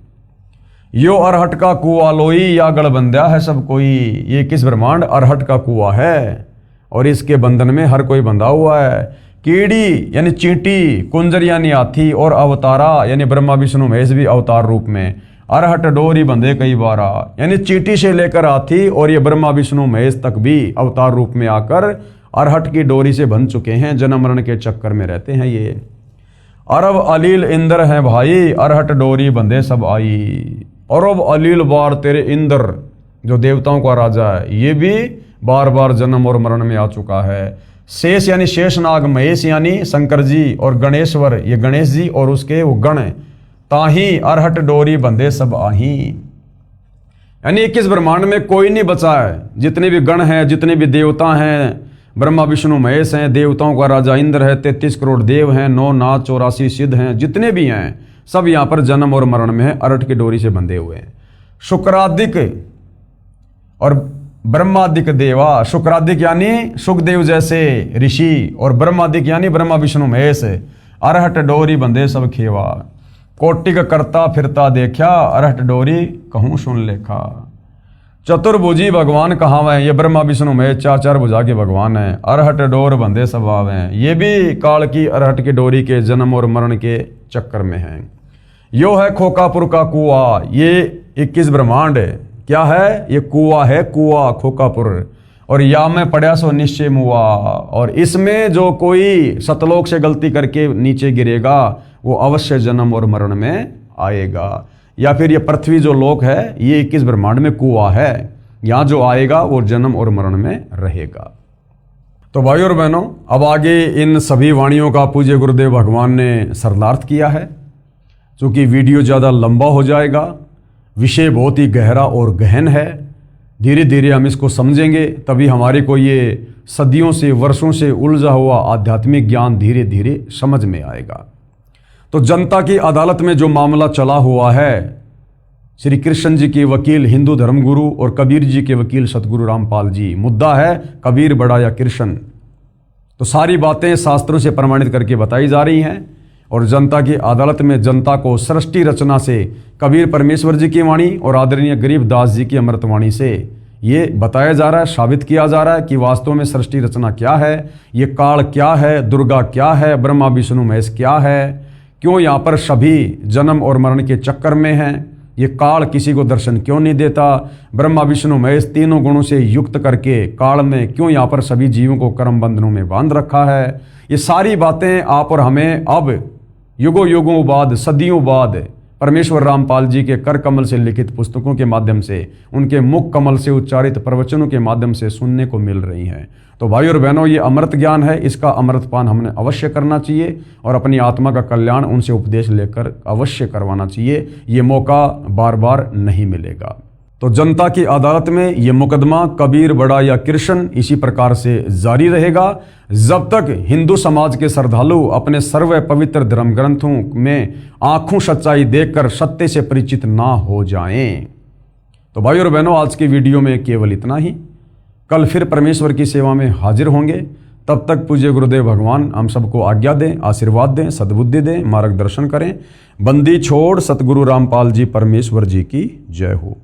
यो अरहट का कुआ लोई, या गढ़बंध्या है सब कोई। ये 21 ब्रह्मांड अरहट का कुआ है, और इसके बंधन में हर कोई बंधा हुआ है। कीड़ी यानी चींटी, कुंजर यानी हाथी, और अवतारा यानी ब्रह्मा विष्णु महेश भी अवतार रूप में। अरहट डोरी बंधे कई बारा, यानी चींटी से लेकर हाथी और ये ब्रह्मा विष्णु महेश तक भी अवतार रूप में आकर अरहट की डोरी से बंध चुके हैं। जन्म मरण के चक्कर में रहते हैं ये। अरब अलील इंद्र है भाई, अरहट डोरी बंधे सब आई। अरब अलील बार तेरे इंद्र, जो देवताओं का राजा है, ये भी बार बार जन्म और मरण में आ चुका है। शेष यानी शेषनाग, महेश यानी शंकर जी, और गणेश्वर ये गणेश जी और उसके वो गण। ताही अरहट डोरी बंधे सब आही, यानी 21 ब्रह्मांड में कोई नहीं बचा है। जितने भी गण हैं, जितने भी देवता हैं, ब्रह्मा विष्णु महेश हैं, देवताओं का राजा इंद्र है, 33 करोड़ देव हैं, 9 नाथ 84 सिद्ध हैं, जितने भी हैं सब यहाँ पर जन्म और मरण में है, अरहट की डोरी से बंधे हुए हैं। शुक्रादिक और ब्रह्मादिक देवा, शुक्रादिक यानी सुखदेव जैसे ऋषि, और ब्रह्मादिक यानी ब्रह्मा विष्णु महेश। अरहट डोरी बंधे सब खेवा, कोटिक करता फिरता देखा, अरहट डोरी कहूँ सुन लेखा। चतुर्भुजी भगवान कहाँ हैं, ये ब्रह्मा विष्णु महेश 4 भुजा के भगवान हैं। अरहट डोर बंधे सब आवें, ये भी काल की अरहट की डोरी के जन्म और मरण के चक्कर में हैं। यो है खोकापुर का कुआ, ये 21 ब्रह्मांड क्या है, ये कुआ है, कुआ खोकापुर। और या में पड़ा सो निश्चय मुआ, और इसमें जो कोई सतलोक से गलती करके नीचे गिरेगा वो अवश्य जन्म और मरण में आएगा। या फिर ये पृथ्वी जो लोक है ये 21 ब्रह्मांड में कुआ है, यहाँ जो आएगा वो जन्म और मरण में रहेगा। तो भाई और बहनों, अब आगे इन सभी वाणियों का पूज्य गुरुदेव भगवान ने सरलार्थ किया है। चूँकि वीडियो ज़्यादा लंबा हो जाएगा, विषय बहुत ही गहरा और गहन है, धीरे धीरे हम इसको समझेंगे, तभी हमारे को ये सदियों से वर्षों से उलझा हुआ आध्यात्मिक ज्ञान धीरे धीरे समझ में आएगा। तो जनता की अदालत में जो मामला चला हुआ है, श्री कृष्ण जी के वकील हिंदू धर्मगुरु और कबीर जी के वकील सतगुरु रामपाल जी, मुद्दा है कबीर बड़ा या कृष्ण। तो सारी बातें शास्त्रों से प्रमाणित करके बताई जा रही हैं, और जनता की अदालत में जनता को सृष्टि रचना से कबीर परमेश्वर जी की वाणी और आदरणीय गरीबदास जी की अमृतवाणी से ये बताया जा रहा है, साबित किया जा रहा है कि वास्तव में सृष्टि रचना क्या है, ये काल क्या है, दुर्गा क्या है, ब्रह्मा विष्णु महेश क्या है, क्यों यहाँ पर सभी जन्म और मरण के चक्कर में हैं, ये काल किसी को दर्शन क्यों नहीं देता, ब्रह्मा विष्णु महेश तीनों गुणों से युक्त करके काल में क्यों यहाँ पर सभी जीवों को कर्म बंधनों में बांध रखा है। ये सारी बातें आप और हमें अब युगों युगों बाद, सदियों बाद परमेश्वर रामपाल जी के कर कमल से लिखित पुस्तकों के माध्यम से, उनके मुख कमल से उच्चारित प्रवचनों के माध्यम से सुनने को मिल रही हैं। तो भाई और बहनों, ये अमृत ज्ञान है, इसका अमृतपान हमने अवश्य करना चाहिए और अपनी आत्मा का कल्याण उनसे उपदेश लेकर अवश्य करवाना चाहिए। ये मौका बार बार नहीं मिलेगा। तो जनता की अदालत में ये मुकदमा कबीर बड़ा या कृष्ण इसी प्रकार से जारी रहेगा जब तक हिंदू समाज के श्रद्धालु अपने सर्व पवित्र धर्म ग्रंथों में आंखों सच्चाई देखकर सत्य से परिचित ना हो जाएं। तो भाई और बहनों, आज की वीडियो में केवल इतना ही। कल फिर परमेश्वर की सेवा में हाजिर होंगे। तब तक पूज्य गुरुदेव भगवान हम सबको आज्ञा दें, आशीर्वाद दें, सद्बुद्धि दें, मार्गदर्शन करें। बंदी छोड़ सतगुरु रामपाल जी परमेश्वर जी की जय हो।